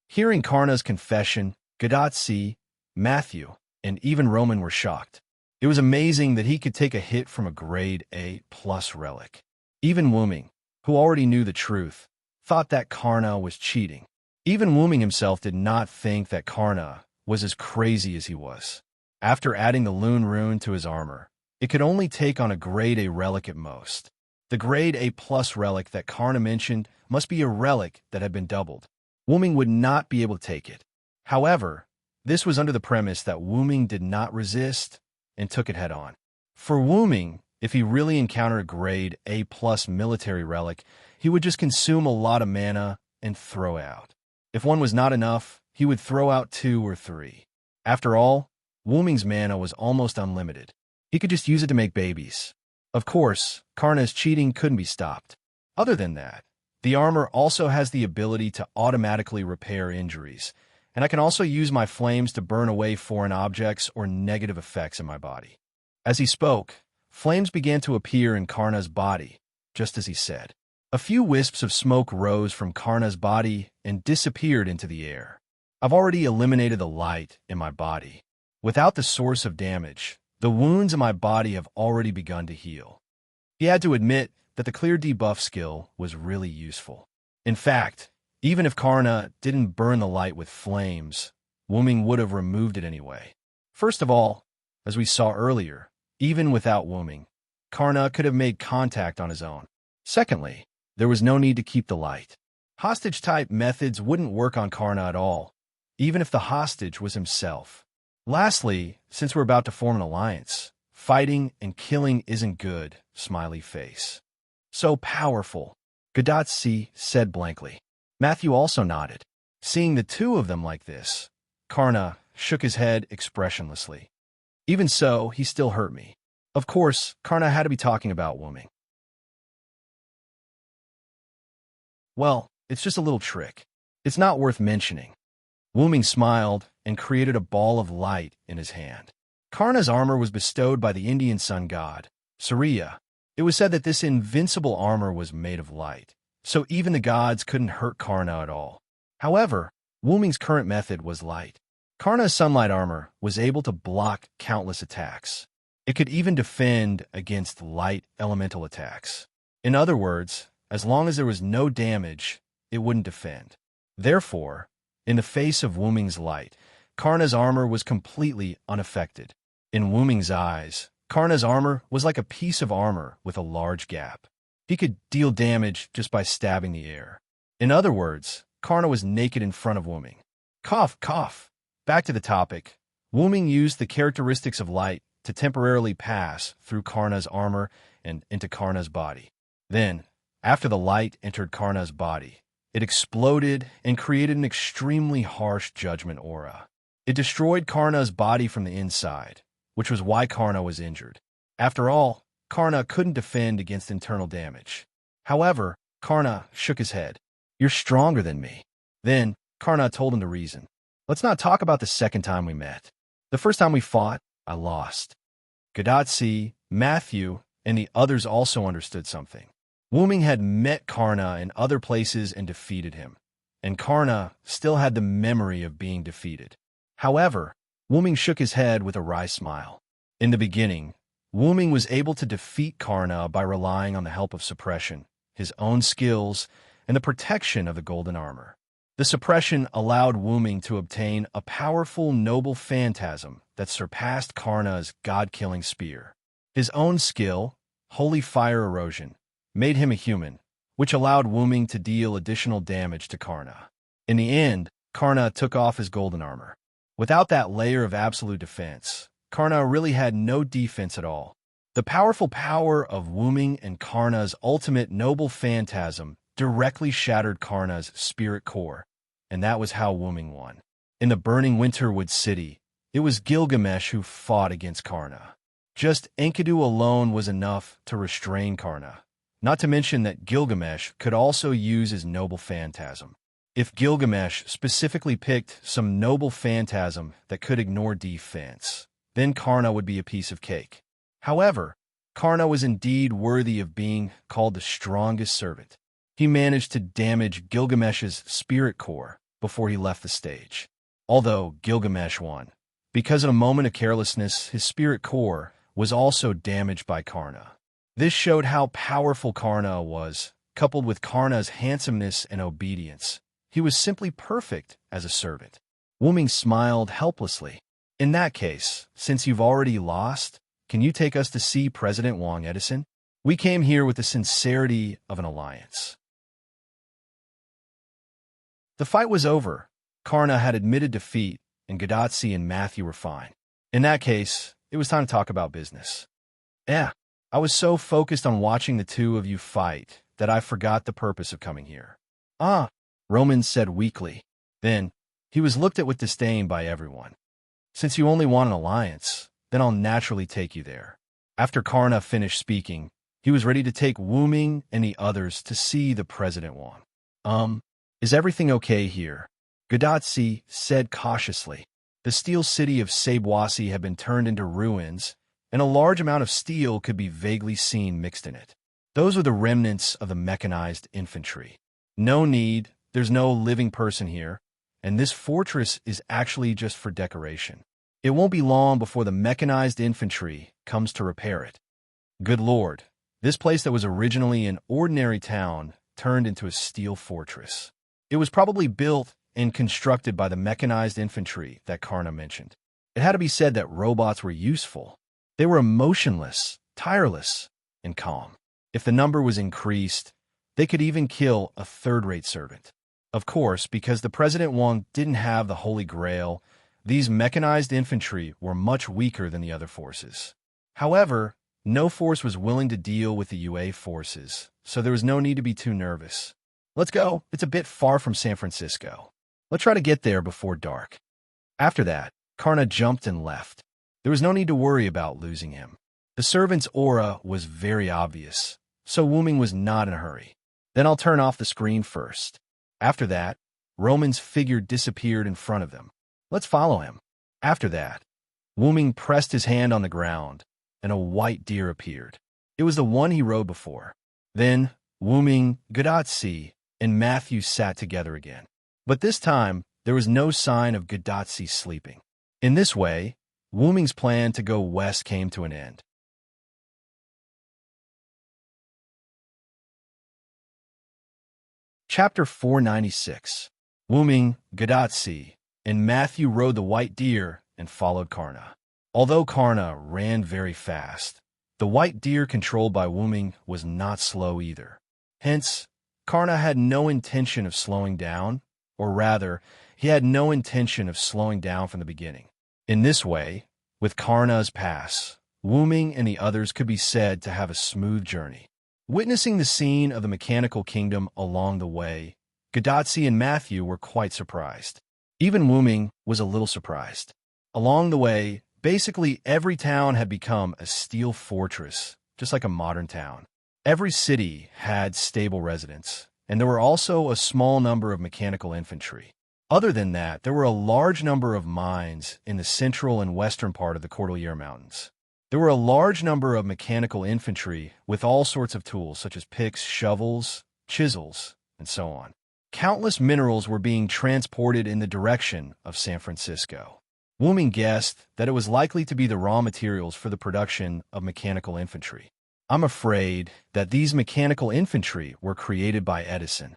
Hearing Karna's confession, Gadotsi, Matthew, and even Roman were shocked. It was amazing that he could take a hit from a grade A+ relic. Even Wuming, who already knew the truth, thought that Karna was cheating. Even Wuming himself did not think that Karna was as crazy as he was. After adding the Loon Rune to his armor, it could only take on a grade A relic at most. The grade A+ relic that Karna mentioned must be a relic that had been doubled. Wu-Ming would not be able to take it. However, this was under the premise that Wu-Ming did not resist and took it head-on. For Wu-Ming, if he really encountered a grade A+ military relic, he would just consume a lot of mana and throw out. If one was not enough, he would throw out 2 or 3. After all, Wu-Ming's mana was almost unlimited. He could just use it to make babies. Of course, Karna's cheating couldn't be stopped. Other than that, the armor also has the ability to automatically repair injuries, and I can also use my flames to burn away foreign objects or negative effects in my body. As he spoke, flames began to appear in Karna's body, just as he said. A few wisps of smoke rose from Karna's body and disappeared into the air. I've already eliminated the light in my body. Without the source of damage, the wounds in my body have already begun to heal. He had to admit that the clear debuff skill was really useful. In fact, even if Karna didn't burn the light with flames, Wu-Ming would have removed it anyway. First of all, as we saw earlier, even without Wu-Ming, Karna could have made contact on his own. Secondly, there was no need to keep the light. Hostage-type methods wouldn't work on Karna at all, even if the hostage was himself. Lastly, since we're about to form an alliance, fighting and killing isn't good, smiley face. So powerful, Gadotsi said blankly. Matthew also nodded. Seeing the two of them like this, Karna shook his head expressionlessly. Even so, he still hurt me. Of course, Karna had to be talking about Wu-Ming. Well, it's just a little trick. It's not worth mentioning. Wu-Ming smiled and created a ball of light in his hand. Karna's armor was bestowed by the Indian sun god, Surya. It was said that this invincible armor was made of light, so even the gods couldn't hurt Karna at all. However, Wu-Ming's current method was light. Karna's sunlight armor was able to block countless attacks. It could even defend against light elemental attacks. In other words, as long as there was no damage, it wouldn't defend. Therefore, in the face of Wu-Ming's light, Karna's armor was completely unaffected. In Wu-Ming's eyes, Karna's armor was like a piece of armor with a large gap. He could deal damage just by stabbing the air. In other words, Karna was naked in front of Wu-Ming. Cough, cough. Back to the topic. Wu-Ming used the characteristics of light to temporarily pass through Karna's armor and into Karna's body. Then, after the light entered Karna's body, it exploded and created an extremely harsh judgment aura. It destroyed Karna's body from the inside, which was why Karna was injured. After all, Karna couldn't defend against internal damage. However, Karna shook his head. You're stronger than me. Then, Karna told him the reason. Let's not talk about the second time we met. The first time we fought, I lost. Gadotsi, Matthew, and the others also understood something. Wu-Ming had met Karna in other places and defeated him, and Karna still had the memory of being defeated. However, Wu-Ming shook his head with a wry smile. In the beginning, Wu-Ming was able to defeat Karna by relying on the help of suppression, his own skills, and the protection of the golden armor. The suppression allowed Wu-Ming to obtain a powerful noble phantasm that surpassed Karna's god-killing spear. His own skill, holy fire erosion, made him a human, which allowed Wu-Ming to deal additional damage to Karna. In the end, Karna took off his golden armor. Without that layer of absolute defense, Karna really had no defense at all. The powerful power of Wu-Ming and Karna's ultimate noble phantasm directly shattered Karna's spirit core, and that was how Wu-Ming won. In the burning Winterwood City, it was Gilgamesh who fought against Karna. Just Enkidu alone was enough to restrain Karna, not to mention that Gilgamesh could also use his noble phantasm. If Gilgamesh specifically picked some noble phantasm that could ignore defense, then Karna would be a piece of cake. However, Karna was indeed worthy of being called the strongest servant. He managed to damage Gilgamesh's spirit core before he left the stage. Although Gilgamesh won, because in a moment of carelessness, his spirit core was also damaged by Karna. This showed how powerful Karna was, coupled with Karna's handsomeness and obedience. He was simply perfect as a servant. Wu-Ming smiled helplessly. In that case, since you've already lost, can you take us to see President Wang Edison? We came here with the sincerity of an alliance. The fight was over. Karna had admitted defeat, and Gadotsi and Matthew were fine. In that case, it was time to talk about business. I was so focused on watching the two of you fight that I forgot the purpose of coming here. Roman said weakly. Then, he was looked at with disdain by everyone. Since you only want an alliance, then I'll naturally take you there. After Karna finished speaking, he was ready to take Wu Ming and the others to see the President Wang. Is everything okay here? Gadotsi said cautiously. The steel city of Sabwasi had been turned into ruins, and a large amount of steel could be vaguely seen mixed in it. Those were the remnants of the mechanized infantry. No need, there's no living person here, and this fortress is actually just for decoration. It won't be long before the mechanized infantry comes to repair it. Good Lord, this place that was originally an ordinary town turned into a steel fortress. It was probably built and constructed by the mechanized infantry that Karna mentioned. It had to be said that robots were useful. They were emotionless, tireless, and calm. If the number was increased, they could even kill a third-rate servant. Of course, because the President Wang didn't have the Holy Grail, these mechanized infantry were much weaker than the other forces. However, no force was willing to deal with the UA forces, so there was no need to be too nervous. Let's go. It's a bit far from San Francisco. Let's try to get there before dark. After that, Karna jumped and left. There was no need to worry about losing him. The servant's aura was very obvious, so Wu Ming was not in a hurry. Then I'll turn off the screen first. After that, Roman's figure disappeared in front of them. Let's follow him. After that, Wu Ming pressed his hand on the ground, and a white deer appeared. It was the one he rode before. Then, Wu Ming, Gadotsi, and Matthew sat together again. But this time, there was no sign of Gadotsi sleeping. In this way, Wu Ming's plan to go west came to an end. Chapter 496. Wu Ming, Gadotsi, and Matthew rode the white deer and followed Karna. Although Karna ran very fast, the white deer controlled by Wu Ming was not slow either. Hence, Karna had no intention of slowing down, or rather, he had no intention of slowing down from the beginning. In this way, with Karna's pass, Wu Ming and the others could be said to have a smooth journey. Witnessing the scene of the mechanical kingdom along the way, Gadotsi and Matthew were quite surprised. Even Wu Ming was a little surprised. Along the way, basically every town had become a steel fortress, just like a modern town. Every city had stable residents, and there were also a small number of mechanical infantry. Other than that, there were a large number of mines in the central and western part of the Cordillera Mountains. There were a large number of mechanical infantry with all sorts of tools such as picks, shovels, chisels, and so on. Countless minerals were being transported in the direction of San Francisco. Wu Ming guessed that it was likely to be the raw materials for the production of mechanical infantry. I'm afraid that these mechanical infantry were created by Edison.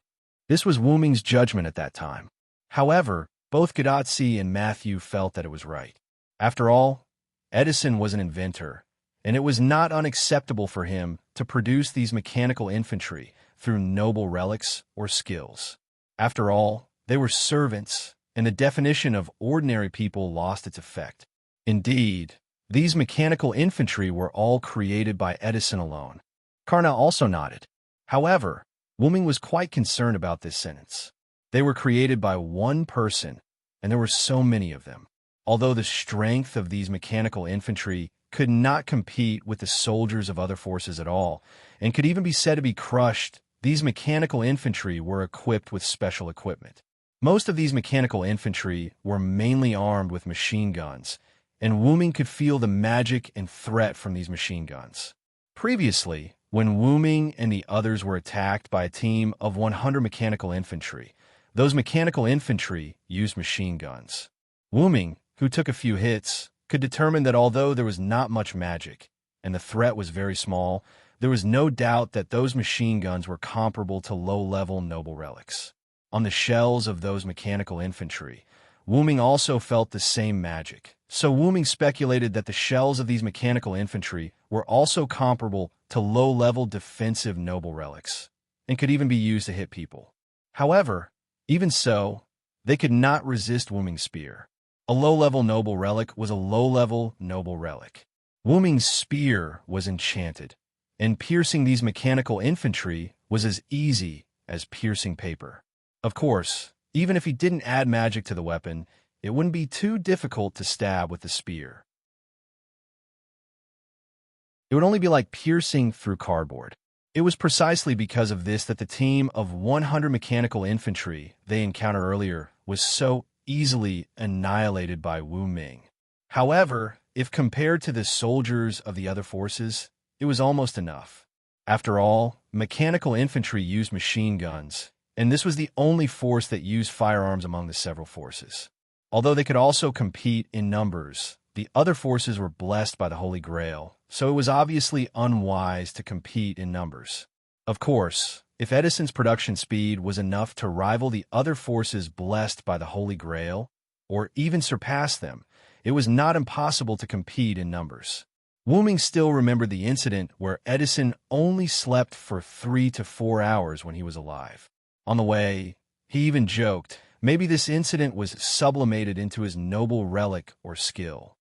This was Wu Ming's judgment at that time. However, both Gadotsi and Matthew felt that it was right. After all, Edison was an inventor, and it was not unacceptable for him to produce these mechanical infantry through noble relics or skills. After all, they were servants, and the definition of ordinary people lost its effect. Indeed, these mechanical infantry were all created by Edison alone. Karna also nodded. However, Wu Ming was quite concerned about this sentence. They were created by one person, and there were so many of them. Although the strength of these mechanical infantry could not compete with the soldiers of other forces at all, and could even be said to be crushed, these mechanical infantry were equipped with special equipment. Most of these mechanical infantry were mainly armed with machine guns, and Wu Ming could feel the magic and threat from these machine guns. Previously, when Wu Ming and the others were attacked by a team of 100 mechanical infantry, those mechanical infantry used machine guns. Wu Ming, who took a few hits, could determine that although there was not much magic, and the threat was very small, there was no doubt that those machine guns were comparable to low-level noble relics. On the shells of those mechanical infantry, Wu Ming also felt the same magic, so Wu Ming speculated that the shells of these mechanical infantry were also comparable to low-level defensive noble relics, and could even be used to hit people. However, even so, they could not resist Wuming's spear. A low-level noble relic was a low-level noble relic. Wuming's spear was enchanted, and piercing these mechanical infantry was as easy as piercing paper. Of course, even if he didn't add magic to the weapon, it wouldn't be too difficult to stab with the spear. It would only be like piercing through cardboard. It was precisely because of this that the team of 100 mechanical infantry they encountered earlier was so easily annihilated by Wu Ming. However, if compared to the soldiers of the other forces, it was almost enough. After all, mechanical infantry used machine guns, and this was the only force that used firearms among the several forces. Although they could also compete in numbers, the other forces were blessed by the Holy Grail, so it was obviously unwise to compete in numbers. Of course, if Edison's production speed was enough to rival the other forces blessed by the Holy Grail, or even surpass them, it was not impossible to compete in numbers. Wu Ming still remembered the incident where Edison only slept for 3 to 4 hours when he was alive. On the way, he even joked, maybe this incident was sublimated into his noble relic or skill.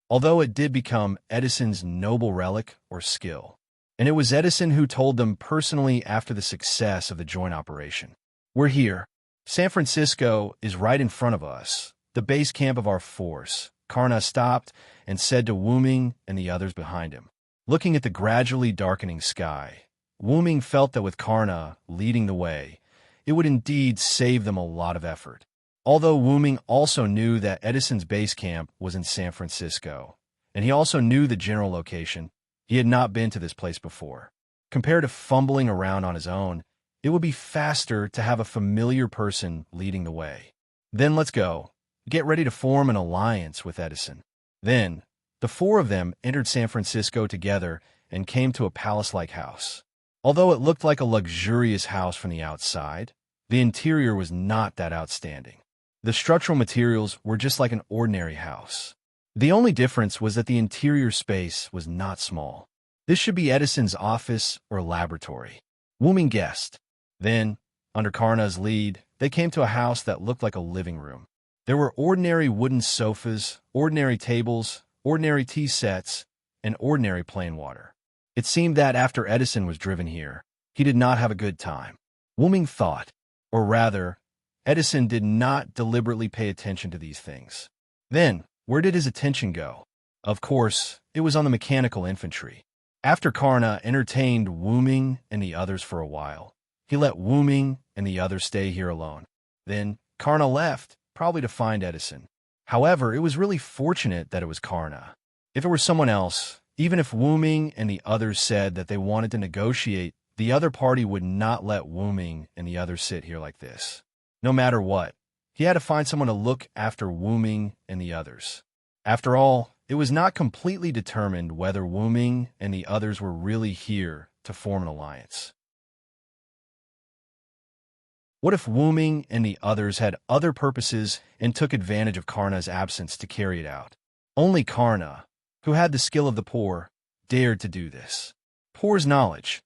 Although it did become Edison's noble relic or skill. And it was Edison who told them personally after the success of the joint operation. We're here. San Francisco is right in front of us, the base camp of our force. Karna stopped and said to Wu Ming and the others behind him. Looking at the gradually darkening sky, Wu Ming felt that with Karna leading the way, it would indeed save them a lot of effort. Although Wu Ming also knew that Edison's base camp was in San Francisco, and he also knew the general location, he had not been to this place before. Compared to fumbling around on his own, it would be faster to have a familiar person leading the way. Then let's go. Get ready to form an alliance with Edison. Then, the four of them entered San Francisco together and came to a palace-like house. Although it looked like a luxurious house from the outside, the interior was not that outstanding. The structural materials were just like an ordinary house. The only difference was that the interior space was not small. This should be Edison's office or laboratory. Wu Ming guessed. Then, under Karna's lead, they came to a house that looked like a living room. There were ordinary wooden sofas, ordinary tables, ordinary tea sets, and ordinary plain water. It seemed that after Edison was driven here, he did not have a good time. Wu Ming thought, or rather, Edison did not deliberately pay attention to these things. Then, where did his attention go? Of course, it was on the mechanical infantry. After Karna entertained Wu Ming and the others for a while, he let Wu Ming and the others stay here alone. Then, Karna left, probably to find Edison. However, it was really fortunate that it was Karna. If it were someone else, even if Wu Ming and the others said that they wanted to negotiate, the other party would not let Wu Ming and the others sit here like this. No matter what, he had to find someone to look after Wu Ming and the others. After all, it was not completely determined whether Wu Ming and the others were really here to form an alliance. What if Wu Ming and the others had other purposes and took advantage of Karna's absence to carry it out? Only Karna, who had the skill of the poor, dared to do this. Poor's knowledge.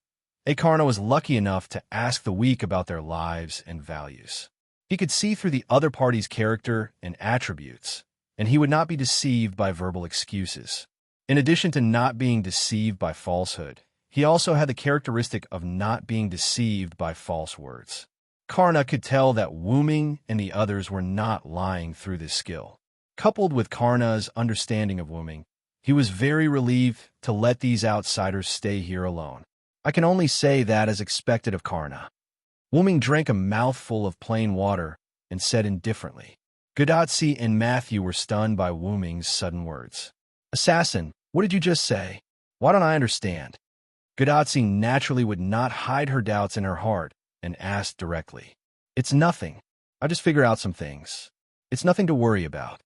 Karna was lucky enough to ask the weak about their lives and values. He could see through the other party's character and attributes, and he would not be deceived by verbal excuses. In addition to not being deceived by falsehood, he also had the characteristic of not being deceived by false words. Karna could tell that Wu Ming and the others were not lying through this skill. Coupled with Karna's understanding of Wu Ming, he was very relieved to let these outsiders stay here alone. I can only say that as expected of Karna. Wu Ming drank a mouthful of plain water and said indifferently. Godotzi and Matthew were stunned by Wu Ming's sudden words. Assassin, what did you just say? Why don't I understand? Godotzi naturally would not hide her doubts in her heart and asked directly. It's nothing. I just figure out some things. It's nothing to worry about.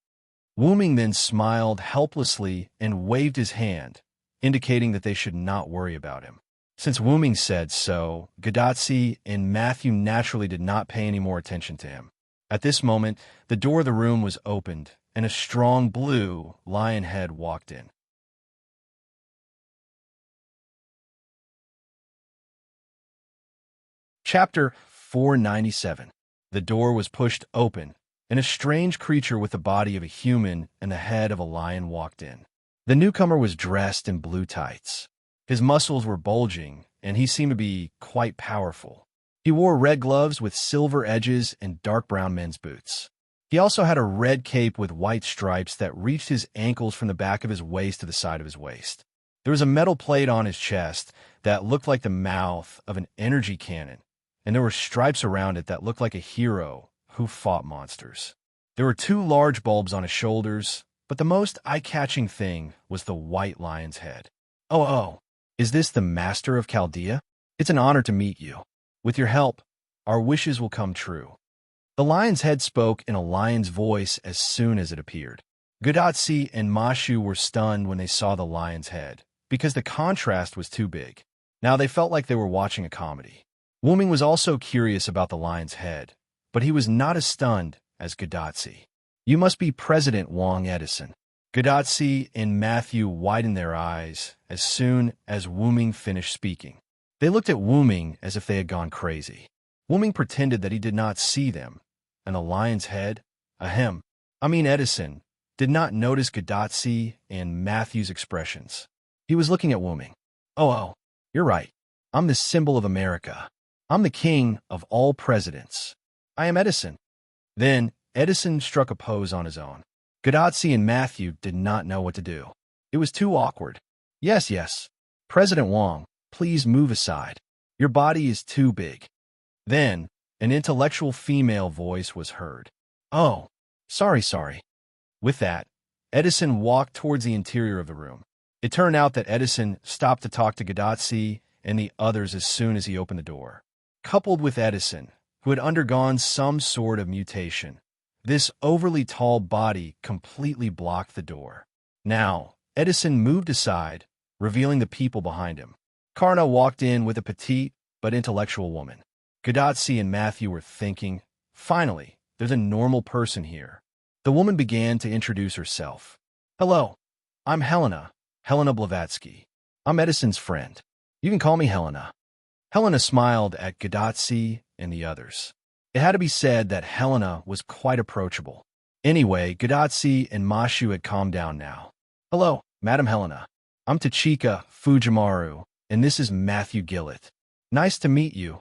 Wu Ming then smiled helplessly and waved his hand, indicating that they should not worry about him. Since Wu Ming said so, Godotzi and Matthew naturally did not pay any more attention to him. At this moment, the door of the room was opened, and a strong blue lion head walked in. Chapter 497. The door was pushed open, and a strange creature with the body of a human and the head of a lion walked in. The newcomer was dressed in blue tights. His muscles were bulging, and he seemed to be quite powerful. He wore red gloves with silver edges and dark brown men's boots. He also had a red cape with white stripes that reached his ankles from the back of his waist to the side of his waist. There was a metal plate on his chest that looked like the mouth of an energy cannon, and there were stripes around it that looked like a hero who fought monsters. There were 2 large bulbs on his shoulders, but the most eye-catching thing was the white lion's head. Oh, is this the Master of Chaldea? It's an honor to meet you. With your help, our wishes will come true. The lion's head spoke in a lion's voice as soon as it appeared. Gadotsi and Mashu were stunned when they saw the lion's head, because the contrast was too big. Now they felt like they were watching a comedy. Wuming was also curious about the lion's head, but he was not as stunned as Gadotsi. You must be President Wang Edison. Gadotsi and Matthew widened their eyes as soon as Wuming finished speaking. They looked at Wuming as if they had gone crazy. Wuming pretended that he did not see them, and the lion's head, Edison, did not notice Gadotsi and Matthew's expressions. He was looking at Wuming. Oh, you're right. I'm the symbol of America. I'm the king of all presidents. I am Edison. Then Edison struck a pose on his own. Gadotsi and Matthew did not know what to do. It was too awkward. Yes. President Wang, please move aside. Your body is too big. Then an intellectual female voice was heard. Oh, sorry. With that, Edison walked towards the interior of the room. It turned out that Edison stopped to talk to Gadotsi and the others as soon as he opened the door. Coupled with Edison, who had undergone some sort of mutation, this overly tall body completely blocked the door. Now, Edison moved aside, revealing the people behind him. Karna walked in with a petite but intellectual woman. Gadotsi and Matthew were thinking, finally, there's a normal person here. The woman began to introduce herself. Hello, I'm Helena Blavatsky. I'm Edison's friend. You can call me Helena. Helena smiled at Gadotsi and the others. It had to be said that Helena was quite approachable. Anyway, Gadotsi and Mashu had calmed down now. Hello, Madam Helena. I'm Tachika Fujimaru, and this is Matthew Gillett. Nice to meet you,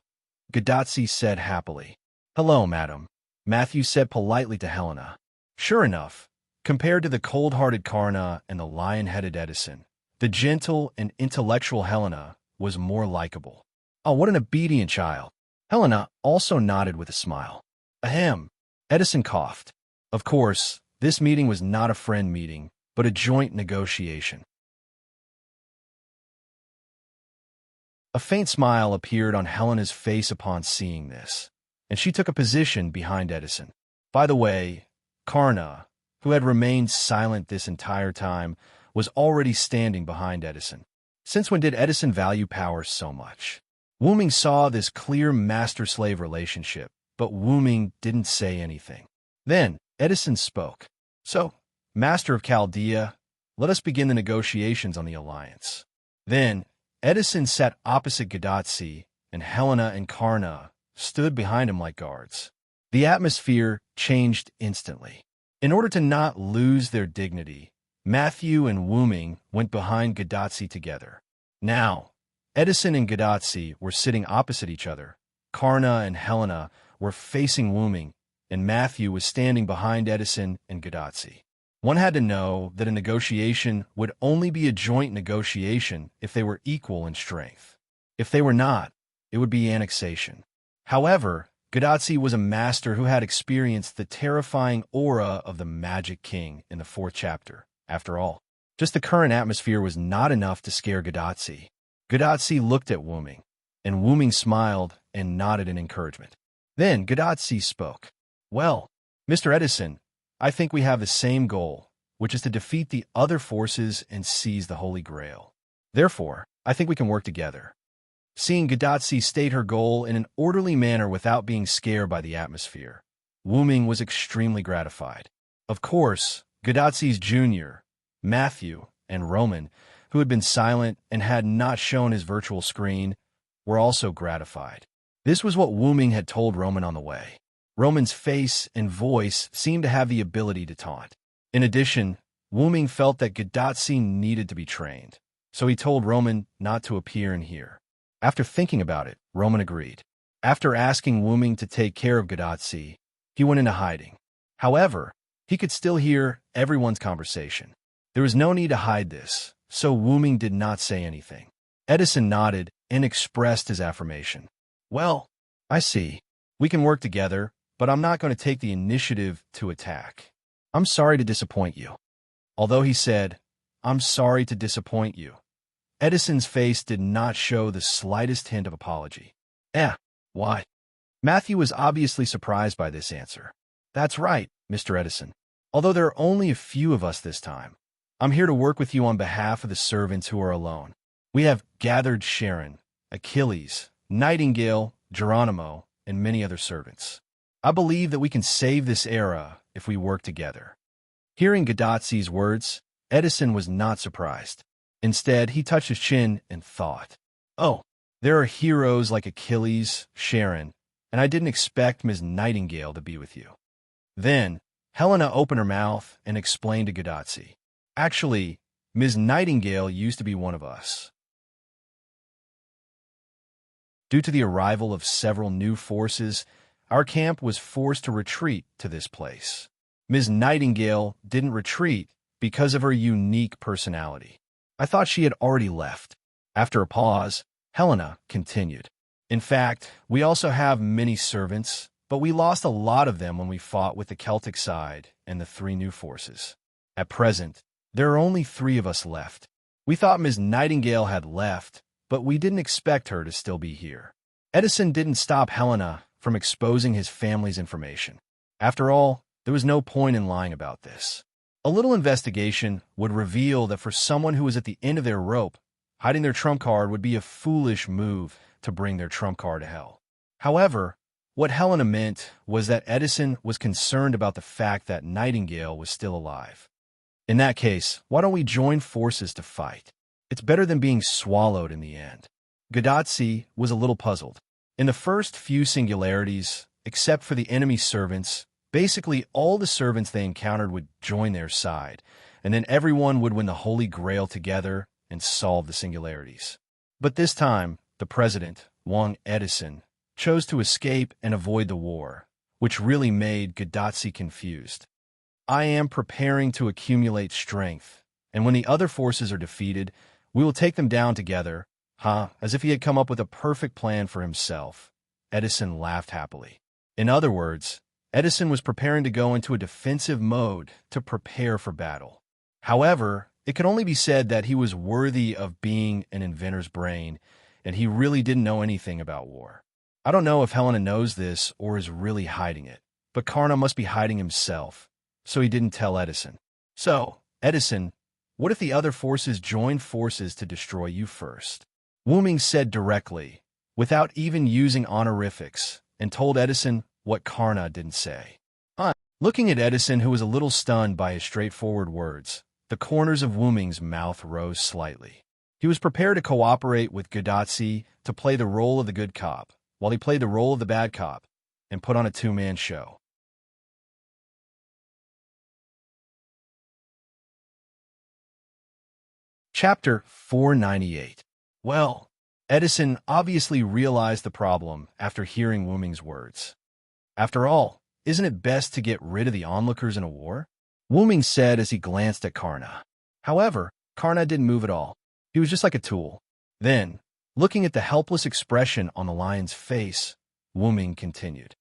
Gadotsi said happily. Hello, madam, Matthew said politely to Helena. Sure enough, compared to the cold-hearted Karna and the lion-headed Edison, the gentle and intellectual Helena was more likable. Oh, what an obedient child. Helena also nodded with a smile. Ahem. Edison coughed. Of course, this meeting was not a friend meeting, but a joint negotiation. A faint smile appeared on Helena's face upon seeing this, and she took a position behind Edison. By the way, Karna, who had remained silent this entire time, was already standing behind Edison. Since when did Edison value power so much? Wuming saw this clear master-slave relationship, but Wuming didn't say anything. Then Edison spoke. So, Master of Chaldea, let us begin the negotiations on the alliance. Then Edison sat opposite Gadotsi, and Helena and Karna stood behind him like guards. The atmosphere changed instantly. In order to not lose their dignity, Matthew and Wuming went behind Gadotsi together. Now, Edison and Gadotsi were sitting opposite each other. Karna and Helena were facing Wuming, and Matthew was standing behind Edison and Gadotsi. One had to know that a negotiation would only be a joint negotiation if they were equal in strength. If they were not, it would be annexation. However, Gadotsi was a master who had experienced the terrifying aura of the Magic King in the 4th chapter. After all, just the current atmosphere was not enough to scare Gadotsi. Gadotsi looked at Wuming, and Wuming smiled and nodded in encouragement. Then Gadotsi spoke. Well, Mr. Edison, I think we have the same goal, which is to defeat the other forces and seize the Holy Grail. Therefore, I think we can work together. Seeing Gadotsi state her goal in an orderly manner without being scared by the atmosphere, Wuming was extremely gratified. Of course, Gadotsi's junior, Matthew, and Roman, who had been silent and had not shown his virtual screen, were also gratified. This was what Wu Ming had told Roman on the way. Roman's face and voice seemed to have the ability to taunt. In addition, Wu Ming felt that Gadatsi needed to be trained, so he told Roman not to appear in here. After thinking about it, Roman agreed. After asking Wu Ming to take care of Gadatsi, he went into hiding. However, he could still hear everyone's conversation. There was no need to hide this, so Wu Ming did not say anything. Edison nodded and expressed his affirmation. Well, I see. We can work together, but I'm not going to take the initiative to attack. I'm sorry to disappoint you. Although he said, I'm sorry to disappoint you, Edison's face did not show the slightest hint of apology. Why? Matthew was obviously surprised by this answer. That's right, Mr. Edison. Although there are only a few of us this time, I'm here to work with you on behalf of the servants who are alone. We have gathered Sharon, Achilles, Nightingale, Geronimo, and many other servants. I believe that we can save this era if we work together. Hearing Gadatsi's words, Edison was not surprised. Instead, he touched his chin and thought, oh, there are heroes like Achilles, Sharon, and I didn't expect Ms. Nightingale to be with you. Then, Helena opened her mouth and explained to Gadatsi. Actually, Ms. Nightingale used to be one of us. Due to the arrival of several new forces, our camp was forced to retreat to this place. Ms. Nightingale didn't retreat because of her unique personality. I thought she had already left. After a pause, Helena continued. In fact, we also have many servants, but we lost a lot of them when we fought with the Celtic side and the 3 new forces. At present, there are only 3 of us left. We thought Ms. Nightingale had left, but we didn't expect her to still be here. Edison didn't stop Helena from exposing his family's information. After all, there was no point in lying about this. A little investigation would reveal that for someone who was at the end of their rope, hiding their trump card would be a foolish move to bring their trump card to hell. However, what Helena meant was that Edison was concerned about the fact that Nightingale was still alive. In that case, why don't we join forces to fight? It's better than being swallowed in the end. Gadatsi was a little puzzled. In the first few singularities, except for the enemy servants, basically all the servants they encountered would join their side, and then everyone would win the Holy Grail together and solve the singularities. But this time, the president, Wang Edison, chose to escape and avoid the war, which really made Gadatsi confused. I am preparing to accumulate strength, and when the other forces are defeated, we will take them down together, as if he had come up with a perfect plan for himself. Edison laughed happily. In other words, Edison was preparing to go into a defensive mode to prepare for battle. However, it could only be said that he was worthy of being an inventor's brain, and he really didn't know anything about war. I don't know if Helena knows this or is really hiding it, but Karna must be hiding himself, so he didn't tell Edison. So, Edison, what if the other forces join forces to destroy you first? Wu Ming said directly, without even using honorifics, and told Edison what Karna didn't say. Looking at Edison, who was a little stunned by his straightforward words, the corners of Wu Ming's mouth rose slightly. He was prepared to cooperate with Gadatsi to play the role of the good cop, while he played the role of the bad cop, and put on a 2-man show. Chapter 498. Well, Edison obviously realized the problem after hearing Wu Ming's words. After all, isn't it best to get rid of the onlookers in a war? Wu Ming said as he glanced at Karna. However, Karna didn't move at all. He was just like a tool. Then, looking at the helpless expression on the lion's face, Wu Ming continued.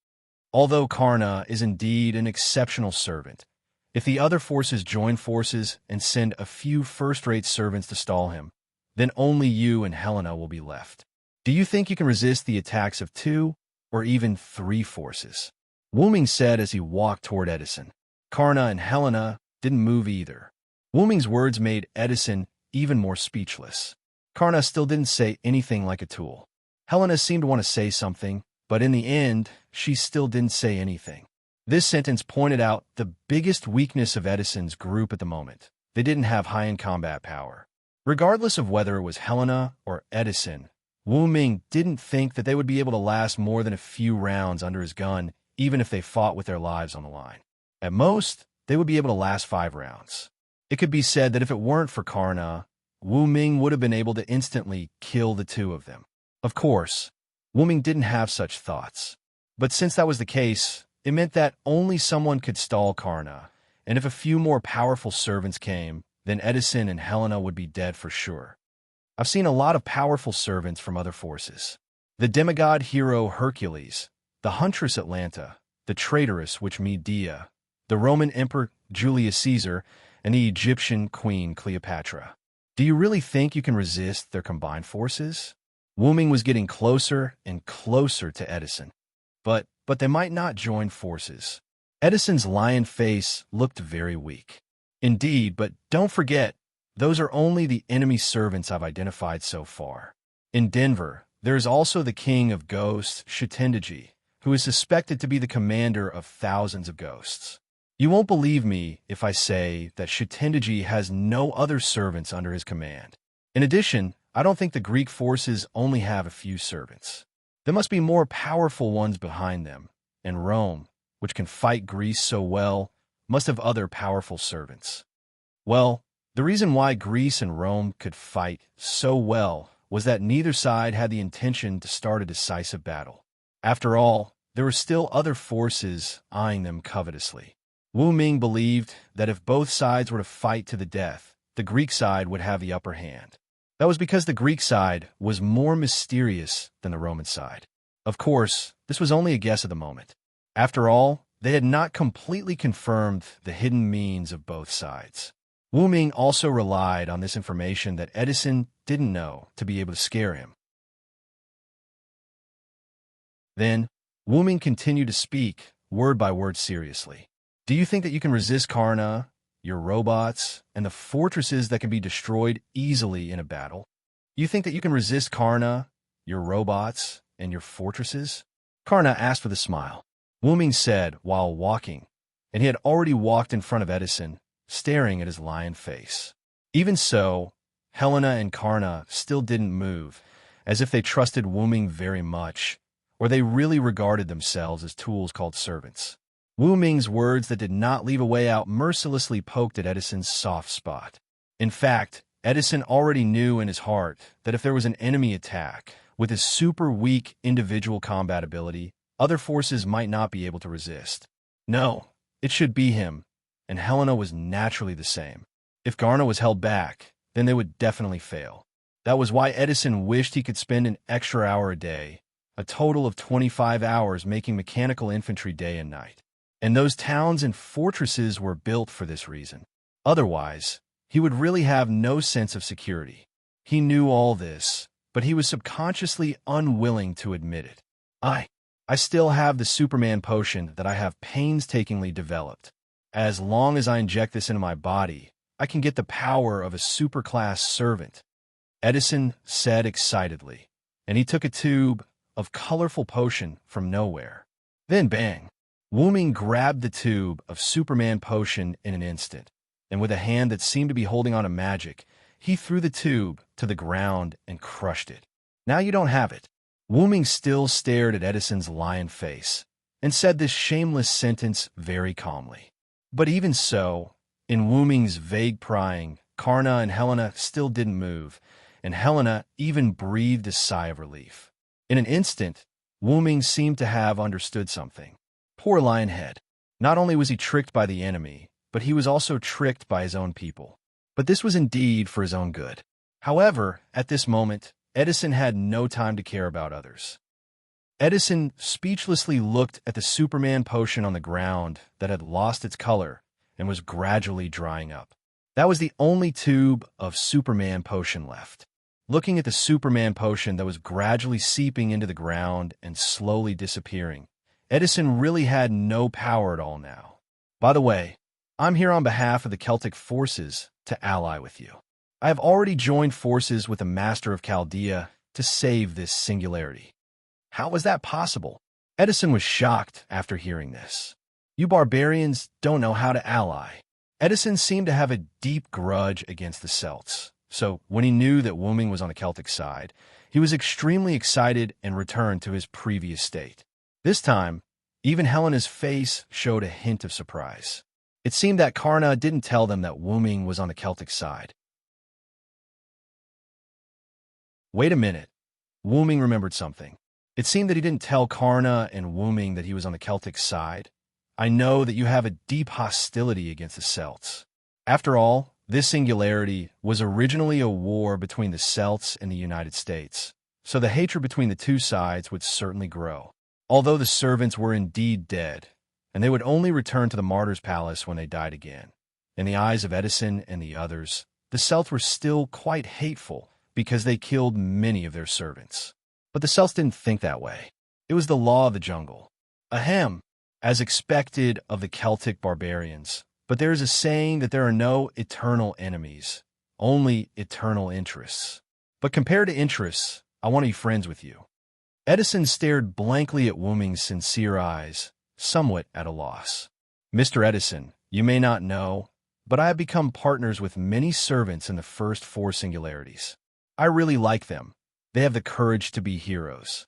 Although Karna is indeed an exceptional servant, if the other forces join forces and send a few first-rate servants to stall him, then only you and Helena will be left. Do you think you can resist the attacks of 2 or even 3 forces? Wu Ming said as he walked toward Edison. Karna and Helena didn't move either. Wu Ming's words made Edison even more speechless. Karna still didn't say anything like a tool. Helena seemed to want to say something, but in the end, she still didn't say anything. This sentence pointed out the biggest weakness of Edison's group at the moment. They didn't have high-end combat power. Regardless of whether it was Helena or Edison, Wu Ming didn't think that they would be able to last more than a few rounds under his gun, even if they fought with their lives on the line. At most, they would be able to last 5 rounds. It could be said that if it weren't for Karna, Wu Ming would have been able to instantly kill the two of them. Of course, Wu Ming didn't have such thoughts. But since that was the case, it meant that only someone could stall Karna, and if a few more powerful servants came, then Edison and Helena would be dead for sure. I've seen a lot of powerful servants from other forces. The demigod hero Hercules, the huntress Atlanta, the traitorous witch Medea, the Roman Emperor Julius Caesar, and the Egyptian Queen Cleopatra. Do you really think you can resist their combined forces? Wu Ming was getting closer and closer to Edison. But they might not join forces. Edison's lion face looked very weak. Indeed, but don't forget, those are only the enemy servants I've identified so far. In Denver, there is also the king of ghosts, Shitendaji, who is suspected to be the commander of thousands of ghosts. You won't believe me if I say that Shitendaji has no other servants under his command. In addition, I don't think the Greek forces only have a few servants. There must be more powerful ones behind them, and Rome, which can fight Greece so well, must have other powerful servants. Well, the reason why Greece and Rome could fight so well was that neither side had the intention to start a decisive battle. After all, there were still other forces eyeing them covetously. Wu Ming believed that if both sides were to fight to the death, the Greek side would have the upper hand. That was because the Greek side was more mysterious than the Roman side. Of course, this was only a guess at the moment. After all, they had not completely confirmed the hidden means of both sides. Wu Ming also relied on this information that Edison didn't know to be able to scare him. Then, Wu Ming continued to speak, word by word seriously. Do you think that you can resist Karna, your robots, and the fortresses that can be destroyed easily in a battle? You think that you can resist Karna, your robots, and your fortresses? Karna asked with a smile. Wu Ming said while walking, and he had already walked in front of Edison, staring at his lion face. Even so, Helena and Karna still didn't move, as if they trusted Wu Ming very much, or they really regarded themselves as tools called servants. Wu Ming's words that did not leave a way out mercilessly poked at Edison's soft spot. In fact, Edison already knew in his heart that if there was an enemy attack, with his super weak individual combat ability, other forces might not be able to resist. No, it should be him, and Helena was naturally the same. If Karna was held back, then they would definitely fail. That was why Edison wished he could spend an extra hour a day, a total of 25 hours making mechanical infantry day and night. And those towns and fortresses were built for this reason. Otherwise, he would really have no sense of security. He knew all this, but he was subconsciously unwilling to admit it. I still have the Superman potion that I have painstakingly developed. As long as I inject this into my body, I can get the power of a superclass servant, Edison said excitedly, and he took a tube of colorful potion from nowhere. Then bang! Wu Ming grabbed the tube of Superman potion in an instant, and with a hand that seemed to be holding on to magic, he threw the tube to the ground and crushed it. Now you don't have it. Wu Ming still stared at Edison's lion face and said this shameless sentence very calmly. But even so, in Wu Ming's vague prying, Karna and Helena still didn't move, and Helena even breathed a sigh of relief. In an instant, Wu Ming seemed to have understood something. Poor Lionhead. Not only was he tricked by the enemy, but he was also tricked by his own people. But this was indeed for his own good. However, at this moment, Edison had no time to care about others. Edison speechlessly looked at the Superman potion on the ground that had lost its color and was gradually drying up. That was the only tube of Superman potion left. Looking at the Superman potion that was gradually seeping into the ground and slowly disappearing, Edison really had no power at all now. By the way, I'm here on behalf of the Celtic forces to ally with you. I have already joined forces with the Master of Chaldea to save this singularity. How was that possible? Edison was shocked after hearing this. You barbarians don't know how to ally. Edison seemed to have a deep grudge against the Celts, So when he knew that Wooming was on the Celtic side, he was extremely excited and returned to his previous state. This time, even Helena's face showed a hint of surprise. It seemed that Karna didn't tell them that Wooming was on the Celtic side. Wait a minute. Wooming remembered something. It seemed that he didn't tell Karna and Wooming that he was on the Celtic side. I know that you have a deep hostility against the Celts. After all, this singularity was originally a war between the Celts and the United States, so the hatred between the two sides would certainly grow. Although the servants were indeed dead, and they would only return to the martyr's palace when they died again. In the eyes of Edison and the others, the Celts were still quite hateful because they killed many of their servants. But the Celts didn't think that way. It was the law of the jungle. Ahem, as expected of the Celtic barbarians. But there is a saying that there are no eternal enemies, only eternal interests. But compared to interests, I want to be friends with you. Edison stared blankly at Wooming's sincere eyes, somewhat at a loss. Mr. Edison, you may not know, but I have become partners with many servants in the first 4 singularities. I really like them. They have the courage to be heroes.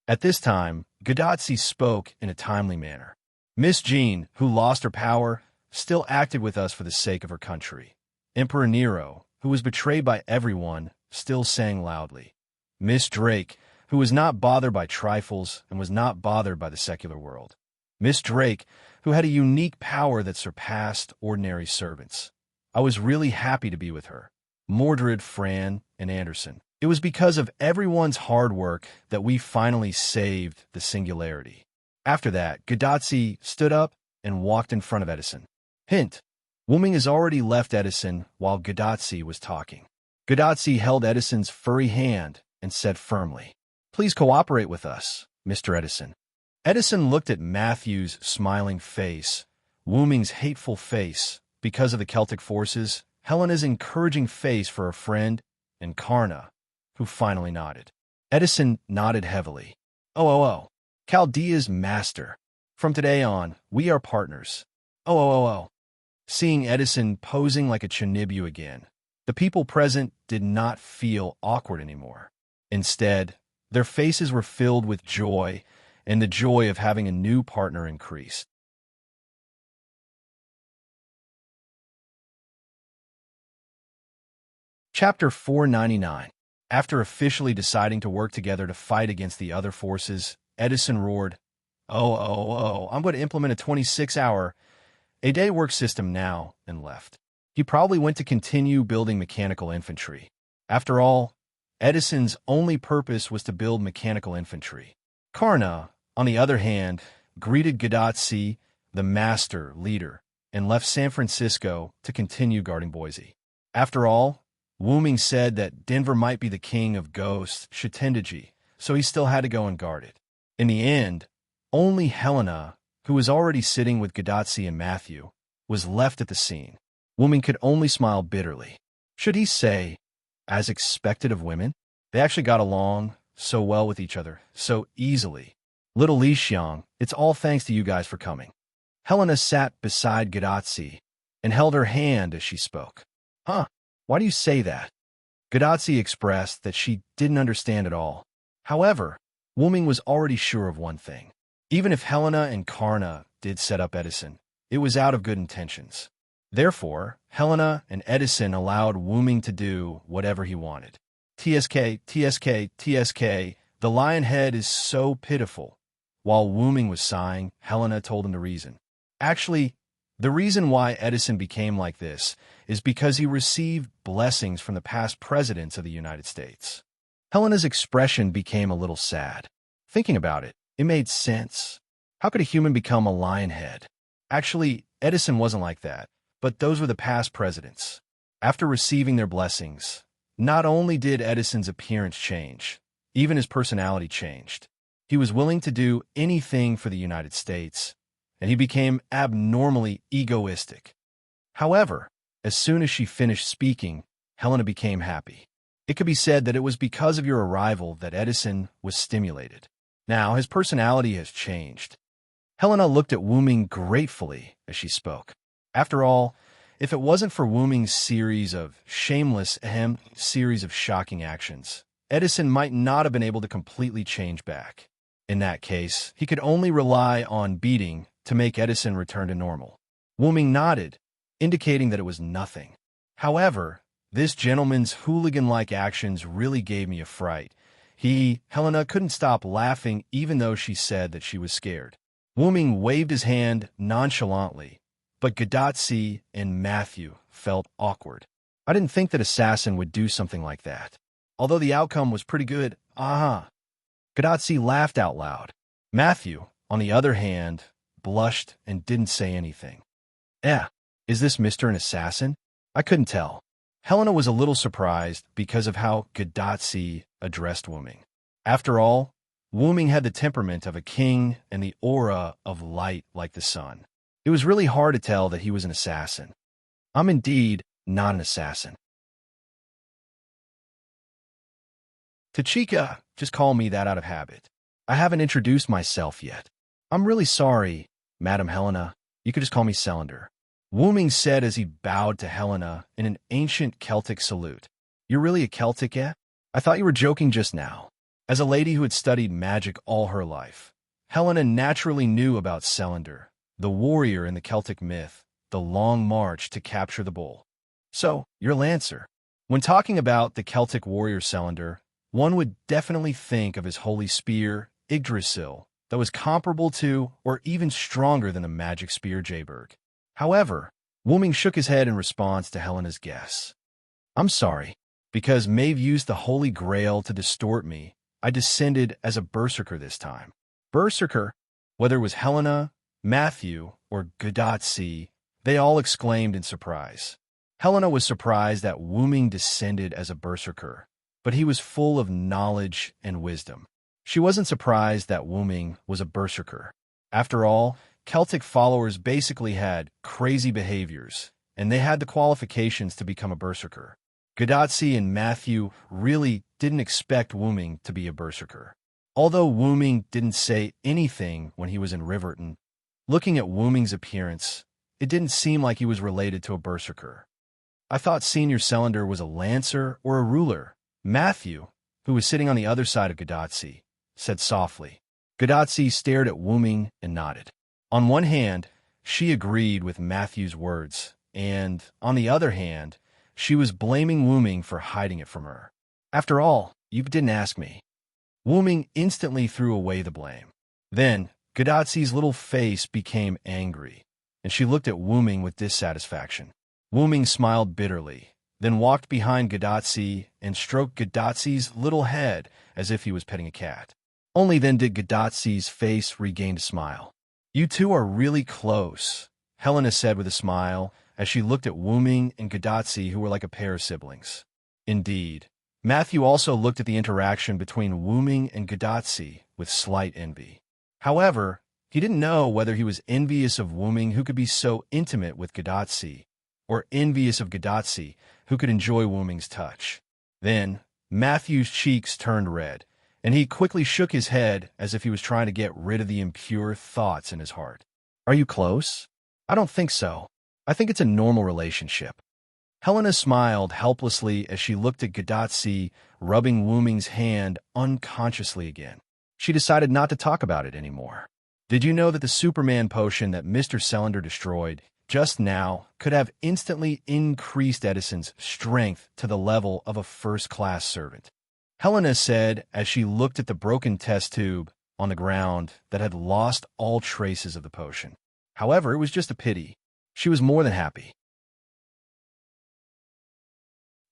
At this time, Gadotsi spoke in a timely manner. Miss Jean, who lost her power, still acted with us for the sake of her country. Emperor Nero, who was betrayed by everyone, still sang loudly. Miss Drake, who was not bothered by trifles and was not bothered by the secular world. Miss Drake, who had a unique power that surpassed ordinary servants. I was really happy to be with her. Mordred, Fran, and Anderson. It was because of everyone's hard work that we finally saved the singularity. After that, Gadotsi stood up and walked in front of Edison. Hint: Wooming has already left Edison while Gadotsi was talking. Gadotsi held Edison's furry hand and said firmly, "Please cooperate with us, Mr. Edison." Edison looked at Matthew's smiling face, Wooming's hateful face because of the Celtic forces, Helena's encouraging face for her friend, and Karna, who finally nodded. Edison nodded heavily. Oh, Chaldea's master. From today on, we are partners. Oh. Seeing Edison posing like a Chinibu again, the people present did not feel awkward anymore. Instead, their faces were filled with joy, and the joy of having a new partner increased. Chapter 499. After officially deciding to work together to fight against the other forces, Edison roared, Oh, I'm going to implement a 26-hour-a-day work system now, and left. He probably went to continue building mechanical infantry. After all, Edison's only purpose was to build mechanical infantry. Karna, on the other hand, greeted Gadotsi, the master leader, and left San Francisco to continue guarding Boise. After all, Wooming said that Denver might be the king of ghosts, Shitendaji, so he still had to go and guard it. In the end, only Helena, who was already sitting with Gadotsi and Matthew, was left at the scene. Wooming could only smile bitterly. Should he say, as expected of women? They actually got along so well with each other, so easily. Little Li Xiang, it's all thanks to you guys for coming. Helena sat beside Gadotsi and held her hand as she spoke. Huh? Why do you say that? Gadotsi expressed that she didn't understand at all. However, Wooming was already sure of one thing. Even if Helena and Karna did set up Edison, it was out of good intentions. Therefore, Helena and Edison allowed Wooming to do whatever he wanted. TSK, the lion head is so pitiful. While Wooming was sighing, Helena told him the reason. Actually, the reason why Edison became like this is because he received blessings from the past presidents of the United States. Helena's expression became a little sad. Thinking about it, it made sense. How could a human become a lion head? Actually, Edison wasn't like that, but those were the past presidents. After receiving their blessings, not only did Edison's appearance change, even his personality changed. He was willing to do anything for the United States, and he became abnormally egoistic. However, as soon as she finished speaking, Helena became happy. It could be said that it was because of your arrival that Edison was stimulated. Now, his personality has changed. Helena looked at Wooming gratefully as she spoke. After all, If it wasn't for Wu Ming's series of shocking actions, Edison might not have been able to completely change back. In that case, he could only rely on beating to make Edison return to normal. Wu Ming nodded, indicating that it was nothing. However, this gentleman's hooligan-like actions really gave me a fright. Helena couldn't stop laughing even though she said that she was scared. Wu Ming waved his hand nonchalantly, but Gadotsi and Matthew felt awkward. I didn't think that Assassin would do something like that. Although the outcome was pretty good, Gadotsi laughed out loud. Matthew, on the other hand, blushed and didn't say anything. Is this Mr. an Assassin? I couldn't tell. Helena was a little surprised because of how Gadotsi addressed Wu Ming. After all, Wu Ming had the temperament of a king and the aura of light like the sun. It was really hard to tell that he was an assassin. I'm indeed not an assassin. Tachika, just call me that out of habit. I haven't introduced myself yet. I'm really sorry, Madam Helena. You could just call me Cylinder. Wu Ming said as he bowed to Helena in an ancient Celtic salute. You're really a Celtic, eh? I thought you were joking just now. As a lady who had studied magic all her life, Helena naturally knew about Cylinder, the warrior in the Celtic myth, the long march to capture the bull. So, you're Lancer. When talking about the Celtic warrior Cylinder, one would definitely think of his holy spear, Yggdrasil, that was comparable to or even stronger than the magic spear Jayberg. However, Wu Ming shook his head in response to Helena's guess. I'm sorry, because Maeve used the Holy Grail to distort me. I descended as a berserker this time. Berserker? Whether it was Helena, Matthew, or Gadotsi, they all exclaimed in surprise. Helena was surprised that Wu Ming descended as a berserker, but he was full of knowledge and wisdom. She wasn't surprised that Wu Ming was a berserker. After all, Celtic followers basically had crazy behaviors, and they had the qualifications to become a berserker. Gadotsi and Matthew really didn't expect Wu Ming to be a berserker. Although Wu Ming didn't say anything when he was in Riverton, looking at Wu Ming's appearance, it didn't seem like he was related to a berserker. I thought Senior Cylinder was a lancer or a ruler. Matthew, who was sitting on the other side of Gadotsi, said softly. Gadotsi stared at Wu Ming and nodded. On one hand, she agreed with Matthew's words, and, on the other hand, she was blaming Wu Ming for hiding it from her. After all, you didn't ask me. Wu Ming instantly threw away the blame. Then, Gadotsi's little face became angry, and she looked at Wu Ming with dissatisfaction. Wu Ming smiled bitterly, then walked behind Gadotsi and stroked Gadotsi's little head as if he was petting a cat. Only then did Gadotsi's face regain a smile. You two are really close, Helena said with a smile as she looked at Wu Ming and Gadotsi, who were like a pair of siblings. Indeed, Matthew also looked at the interaction between Wu Ming and Gadotsi with slight envy. However, he didn't know whether he was envious of Wu Ming, who could be so intimate with Gadotsi, or envious of Gadotsi, who could enjoy Wu Ming's touch. Then, Matthew's cheeks turned red, and he quickly shook his head as if he was trying to get rid of the impure thoughts in his heart. Are you close? I don't think so. I think it's a normal relationship. Helena smiled helplessly as she looked at Gadotsi rubbing Wu Ming's hand unconsciously again. She decided not to talk about it anymore. Did you know that the Superman potion that Mr. Cylinder destroyed just now could have instantly increased Edison's strength to the level of a first-class servant? Helena said as she looked at the broken test tube on the ground that had lost all traces of the potion. However, it was just a pity. She was more than happy.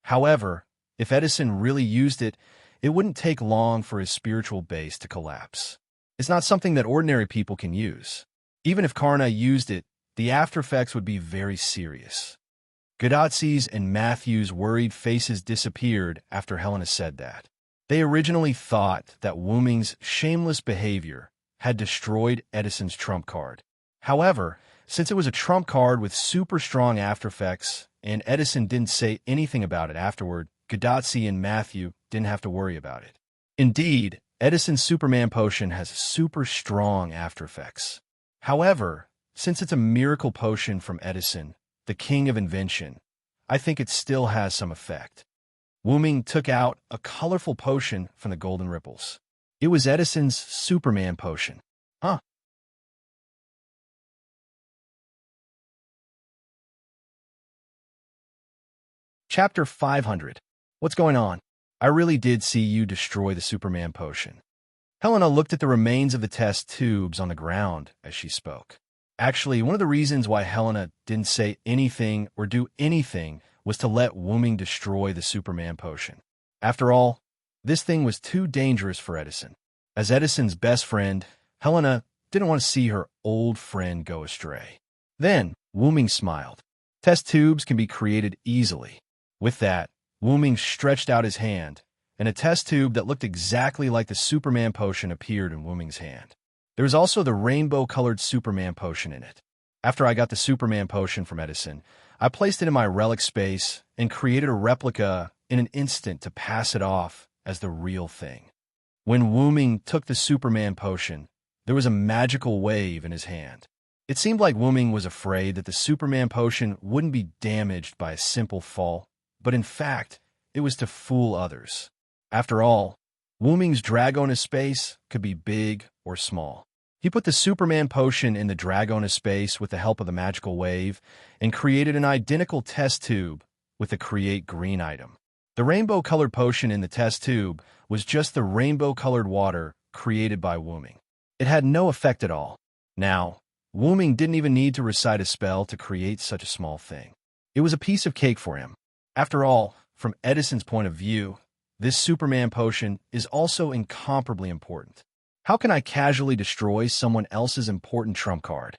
However, if Edison really used it, it wouldn't take long for his spiritual base to collapse. It's not something that ordinary people can use. Even if Karna used it, the after effects would be very serious. Gadotsi's and Matthew's worried faces disappeared after Helena said that. They originally thought that Wu Ming's shameless behavior had destroyed Edison's trump card. However, since it was a trump card with super strong after effects, and Edison didn't say anything about it afterward, Gadotsi and Matthew didn't have to worry about it. Indeed, Edison's Superman potion has super strong after effects. However, since it's a miracle potion from Edison, the king of invention, I think it still has some effect. Wu-Ming took out a colorful potion from the golden ripples. It was Edison's Superman potion. Huh? Chapter 500. What's going on? I really did see you destroy the Superman potion. Helena looked at the remains of the test tubes on the ground as she spoke. Actually, one of the reasons why Helena didn't say anything or do anything was to let Wu-Ming destroy the Superman potion. After all, this thing was too dangerous for Edison. As Edison's best friend, Helena didn't want to see her old friend go astray. Then, Wu-Ming smiled. Test tubes can be created easily. With that, Wu-Ming stretched out his hand, and a test tube that looked exactly like the Superman potion appeared in Wu-Ming's hand. There was also the rainbow-colored Superman potion in it. After I got the Superman potion from Edison, I placed it in my relic space and created a replica in an instant to pass it off as the real thing. When Wu-Ming took the Superman potion, there was a magical wave in his hand. It seemed like Wu-Ming was afraid that the Superman potion wouldn't be damaged by a simple fall, but in fact, it was to fool others. After all, Wu-Ming's Dragoness space could be big or small. He put the Superman potion in the Dragoness space with the help of the magical wave and created an identical test tube with the Create Green item. The rainbow-colored potion in the test tube was just the rainbow-colored water created by Wu-Ming. It had no effect at all. Now, Wu-Ming didn't even need to recite a spell to create such a small thing. It was a piece of cake for him. After all, from Edison's point of view, this Superman potion is also incomparably important. How can I casually destroy someone else's important trump card?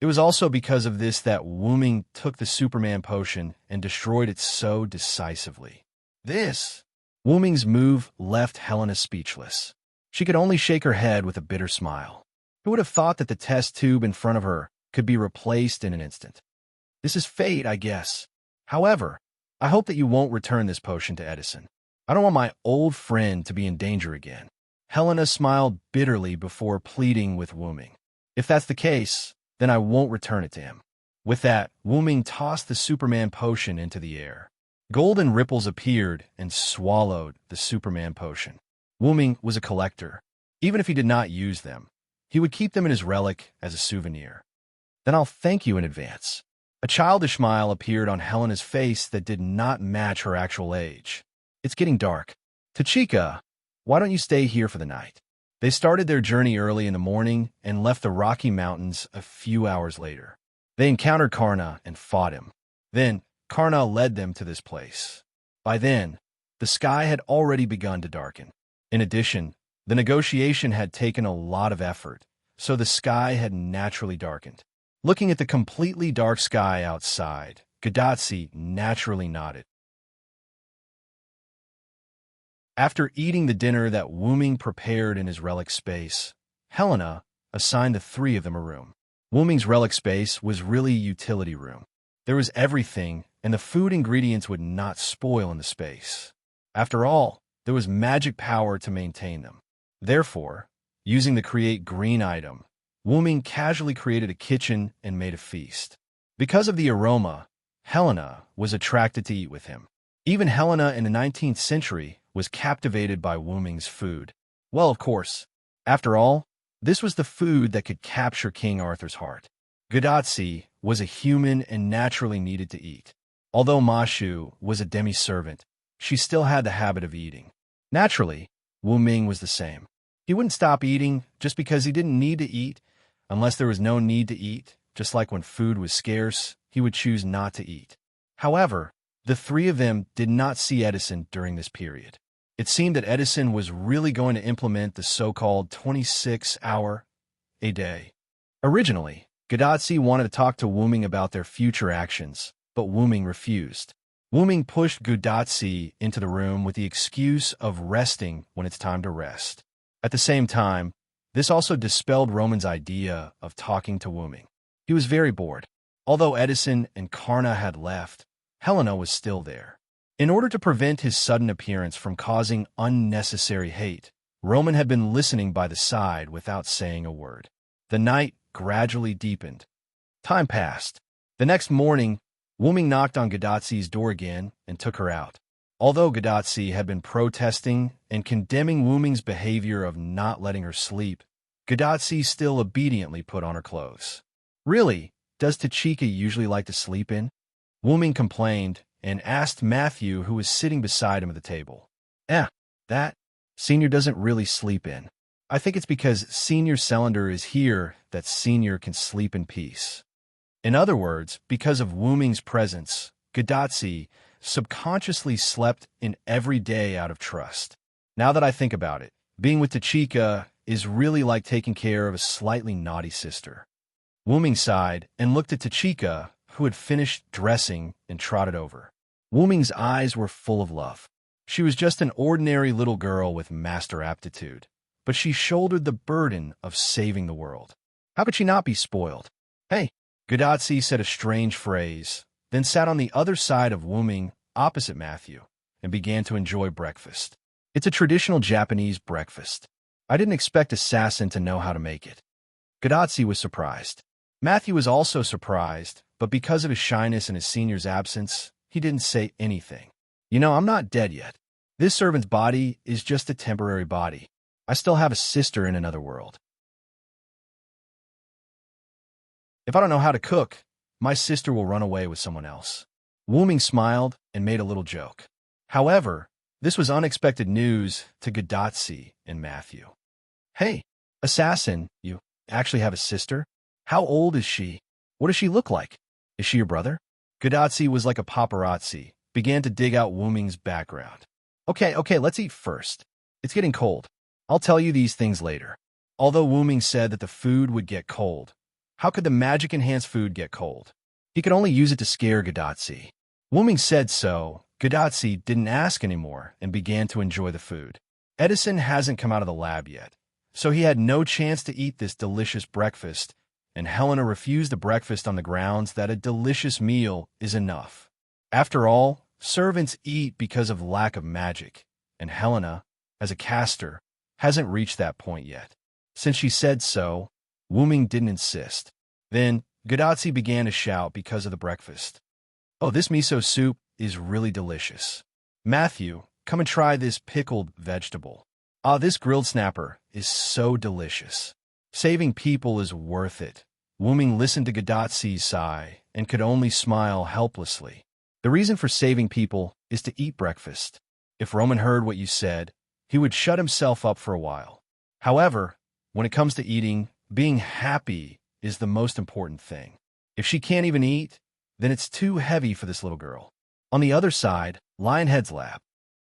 It was also because of this that Wu-Ming took the Superman potion and destroyed it so decisively. Wu-Ming's move left Helena speechless. She could only shake her head with a bitter smile. Who would have thought that the test tube in front of her could be replaced in an instant? This is fate, I guess. However, I hope that you won't return this potion to Edison. I don't want my old friend to be in danger again. Helena smiled bitterly before pleading with Wu-Ming. If that's the case, then I won't return it to him. With that, Wu-Ming tossed the Superman potion into the air. Golden ripples appeared and swallowed the Superman potion. Wu-Ming was a collector. Even if he did not use them, he would keep them in his relic as a souvenir. Then I'll thank you in advance. A childish smile appeared on Helena's face that did not match her actual age. It's getting dark. Tachika, why don't you stay here for the night? They started their journey early in the morning and left the Rocky Mountains a few hours later. They encountered Karna and fought him. Then, Karna led them to this place. By then, the sky had already begun to darken. In addition, the negotiation had taken a lot of effort, so the sky had naturally darkened. Looking at the completely dark sky outside, Gadotsi naturally nodded. After eating the dinner that Wu-Ming prepared in his relic space, Helena assigned the three of them a room. Wu-Ming's relic space was really a utility room. There was everything, and the food ingredients would not spoil in the space. After all, there was magic power to maintain them. Therefore, using the Create Green item, Wu-Ming casually created a kitchen and made a feast. Because of the aroma, Helena was attracted to eat with him. Even Helena in the 19th century was captivated by Wu-Ming's food. Well, of course. After all, this was the food that could capture King Arthur's heart. Gadotsi was a human and naturally needed to eat. Although Mashu was a demi-servant, she still had the habit of eating. Naturally, Wu-Ming was the same. He wouldn't stop eating just because he didn't need to eat. Unless there was no need to eat, just like when food was scarce, he would choose not to eat. However, the three of them did not see Edison during this period. It seemed that Edison was really going to implement the so-called 26-hour-a-day. Originally, Gadotsi wanted to talk to Wu-Ming about their future actions, but Wu-Ming refused. Wu-Ming pushed Gadotsi into the room with the excuse of resting when it's time to rest. At the same time, this also dispelled Roman's idea of talking to Wu-Ming. He was very bored. Although Edison and Karna had left, Helena was still there. In order to prevent his sudden appearance from causing unnecessary hate, Roman had been listening by the side without saying a word. The night gradually deepened. Time passed. The next morning, Wuming knocked on Gadatzi's door again and took her out. Although Gadatzi had been protesting and condemning Wuming's behavior of not letting her sleep, Gadatzi still obediently put on her clothes. Really, does Tachika usually like to sleep in? Wuming complained and asked Matthew, who was sitting beside him at the table. That Senior doesn't really sleep in. I think it's because Senior Cylinder is here that Senior can sleep in peace. In other words, because of Wuming's presence, Gadatzi subconsciously slept in every day out of trust. Now that I think about it, being with Tachika is really like taking care of a slightly naughty sister. Wuming sighed and looked at Tachika, who had finished dressing and trotted over. Wuming's eyes were full of love. She was just an ordinary little girl with master aptitude, but she shouldered the burden of saving the world. How could she not be spoiled? Hey, Gadatzi said a strange phrase, then sat on the other side of Wuming, opposite Matthew, and began to enjoy breakfast. It's a traditional Japanese breakfast. I didn't expect Assassin to know how to make it. Gadatzi was surprised. Matthew was also surprised, but because of his shyness and his senior's absence, he didn't say anything. I'm not dead yet. This servant's body is just a temporary body. I still have a sister in another world. If I don't know how to cook, my sister will run away with someone else. Wuming smiled and made a little joke. However, this was unexpected news to Gadatzi and Matthew. Hey, Assassin, you actually have a sister? How old is she? What does she look like? Is she your brother? Gadatzi was like a paparazzi, began to dig out Wuming's background. Okay, let's eat first. It's getting cold. I'll tell you these things later. Although Wuming said that the food would get cold, how could the magic-enhanced food get cold? He could only use it to scare Gadatzi. Wuming said so. Gadatzi didn't ask anymore and began to enjoy the food. Edison hasn't come out of the lab yet, so he had no chance to eat this delicious breakfast, and Helena refused the breakfast on the grounds that a delicious meal is enough. After all, servants eat because of lack of magic, and Helena, as a caster, hasn't reached that point yet. Since she said so, Wuming didn't insist. Then, Gadatzi began to shout because of the breakfast. Oh, this miso soup is really delicious. Matthew, come and try this pickled vegetable. This grilled snapper is so delicious. Saving people is worth it. Wuming listened to Gadatzi's sigh and could only smile helplessly. The reason for saving people is to eat breakfast. If Roman heard what you said, he would shut himself up for a while. However, when it comes to eating, being happy is the most important thing. If she can't even eat, then it's too heavy for this little girl. On the other side, Lionhead's lab.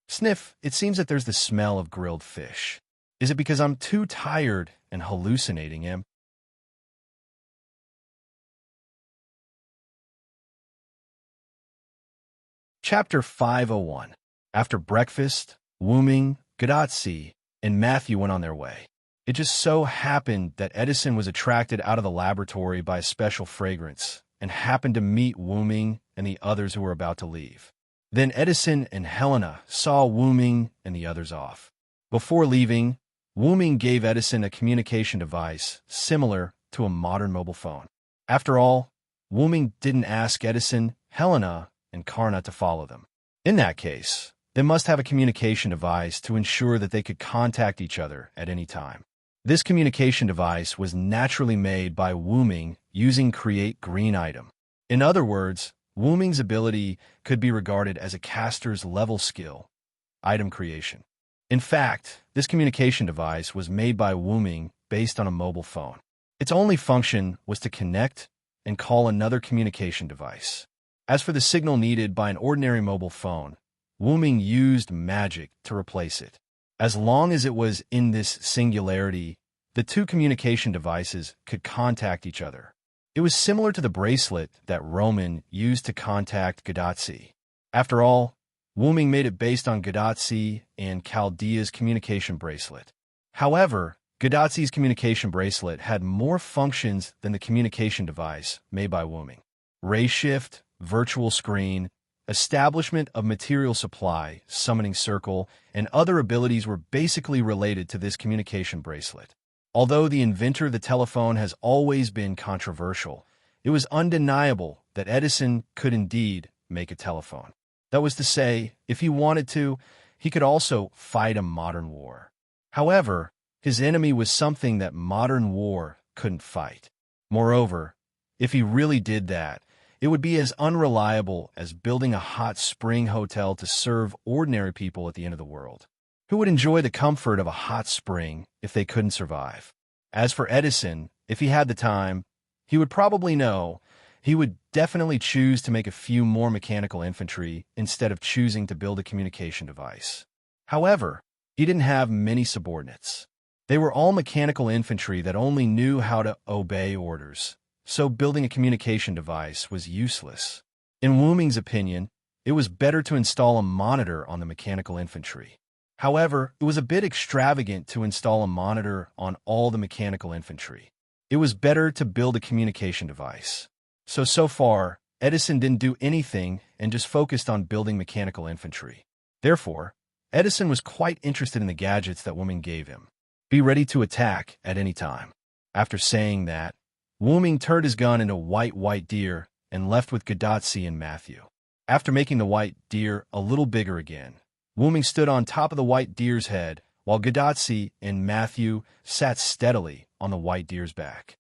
Sniff, it seems that there's the smell of grilled fish. Is it because I'm too tired and hallucinating him? Chapter 501. After breakfast, Wuming, Gadatzi, and Matthew went on their way. It just so happened that Edison was attracted out of the laboratory by a special fragrance and happened to meet Wuming and the others who were about to leave. Then Edison and Helena saw Wuming and the others off. Before leaving, Wuming gave Edison a communication device similar to a modern mobile phone. After all, Wuming didn't ask Edison, Helena, and Karna to follow them. In that case, they must have a communication device to ensure that they could contact each other at any time. This communication device was naturally made by Wuming using Create Green Item. In other words, Wuming's ability could be regarded as a caster's level skill, item creation. In fact, this communication device was made by Wuming based on a mobile phone. Its only function was to connect and call another communication device. As for the signal needed by an ordinary mobile phone, Wuming used magic to replace it. As long as it was in this singularity, the two communication devices could contact each other. It was similar to the bracelet that Roman used to contact Gadatzi. After all, Wuming made it based on Gadatzi and Chaldea's communication bracelet. However, Gadatzi's communication bracelet had more functions than the communication device made by Wuming. Ray shift, virtual screen, establishment of material supply, summoning circle, and other abilities were basically related to this communication bracelet. Although the inventor of the telephone has always been controversial, it was undeniable that Edison could indeed make a telephone. That was to say, if he wanted to, he could also fight a modern war. However, his enemy was something that modern war couldn't fight. Moreover, if he really did that, it would be as unreliable as building a hot spring hotel to serve ordinary people at the end of the world. Who would enjoy the comfort of a hot spring if they couldn't survive? As for Edison, if he had the time, he would probably know. He would definitely choose to make a few more mechanical infantry instead of choosing to build a communication device. However, he didn't have many subordinates. They were all mechanical infantry that only knew how to obey orders, so building a communication device was useless. In Wu Ming's opinion, it was better to install a monitor on the mechanical infantry. However, it was a bit extravagant to install a monitor on all the mechanical infantry. It was better to build a communication device. So far, Edison didn't do anything and just focused on building mechanical infantry. Therefore, Edison was quite interested in the gadgets that Wu Ming gave him. Be ready to attack at any time. After saying that, Wu Ming turned his gun into white deer and left with Gadotsi and Matthew. After making the white deer a little bigger again, Wu Ming stood on top of the white deer's head while Gadotsi and Matthew sat steadily on the white deer's back.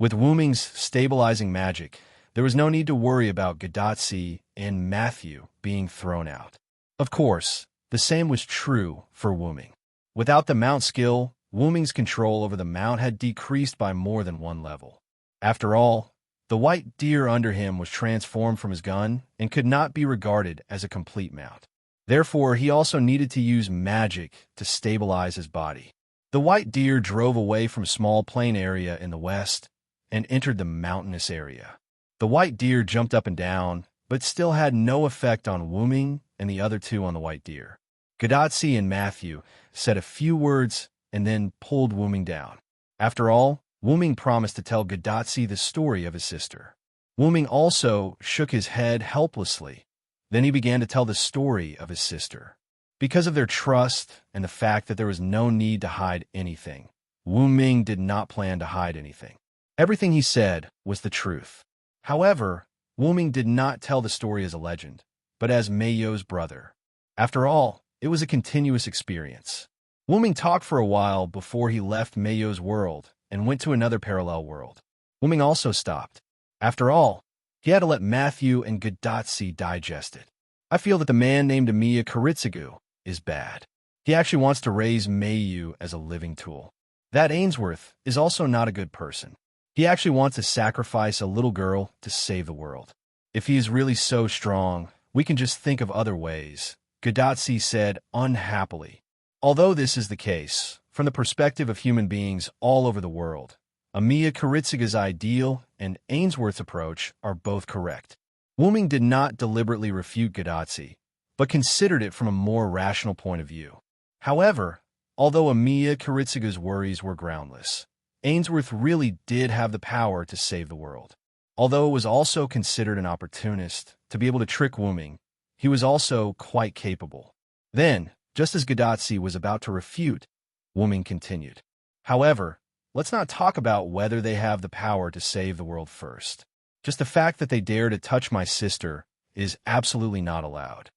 With Wu Ming's stabilizing magic, there was no need to worry about Gadotsi and Matthew being thrown out. Of course, the same was true for Wu Ming. Without the mount skill, Wu Ming's control over the mount had decreased by more than one level. After all, the white deer under him was transformed from his gun and could not be regarded as a complete mount. Therefore, he also needed to use magic to stabilize his body. The white deer drove away from a small plain area in the west and entered the mountainous area. The white deer jumped up and down, but still had no effect on Wu Ming and the other two on the white deer. Gadotsi and Matthew said a few words and then pulled Wu Ming down. After all, Wu Ming promised to tell Gadotsi the story of his sister. Wu Ming also shook his head helplessly. Then he began to tell the story of his sister. Because of their trust and the fact that there was no need to hide anything, Wu Ming did not plan to hide anything. Everything he said was the truth. However, Wu Ming did not tell the story as a legend, but as Meiyo's brother. After all, it was a continuous experience. Wu Ming talked for a while before he left Meiyo's world and went to another parallel world. Wu Ming also stopped. After all, he had to let Matthew and Gadotsi digest it. I feel that the man named Emiya Kuritsugu is bad. He actually wants to raise Meiyu as a living tool. That Ainsworth is also not a good person. He actually wants to sacrifice a little girl to save the world. If he is really so strong, we can just think of other ways, Gadotsi said unhappily. Although this is the case, from the perspective of human beings all over the world, Emiya Kuritsugu's ideal and Ainsworth's approach are both correct. Wu Ming did not deliberately refute Gadotsi, but considered it from a more rational point of view. However, although Emiya Kuritsugu's worries were groundless, Ainsworth really did have the power to save the world. Although it was also considered an opportunist to be able to trick Wu Ming, he was also quite capable. Then, just as Gadotsi was about to refute, Wu Ming continued. However, let's not talk about whether they have the power to save the world first. Just the fact that they dare to touch my sister is absolutely not allowed.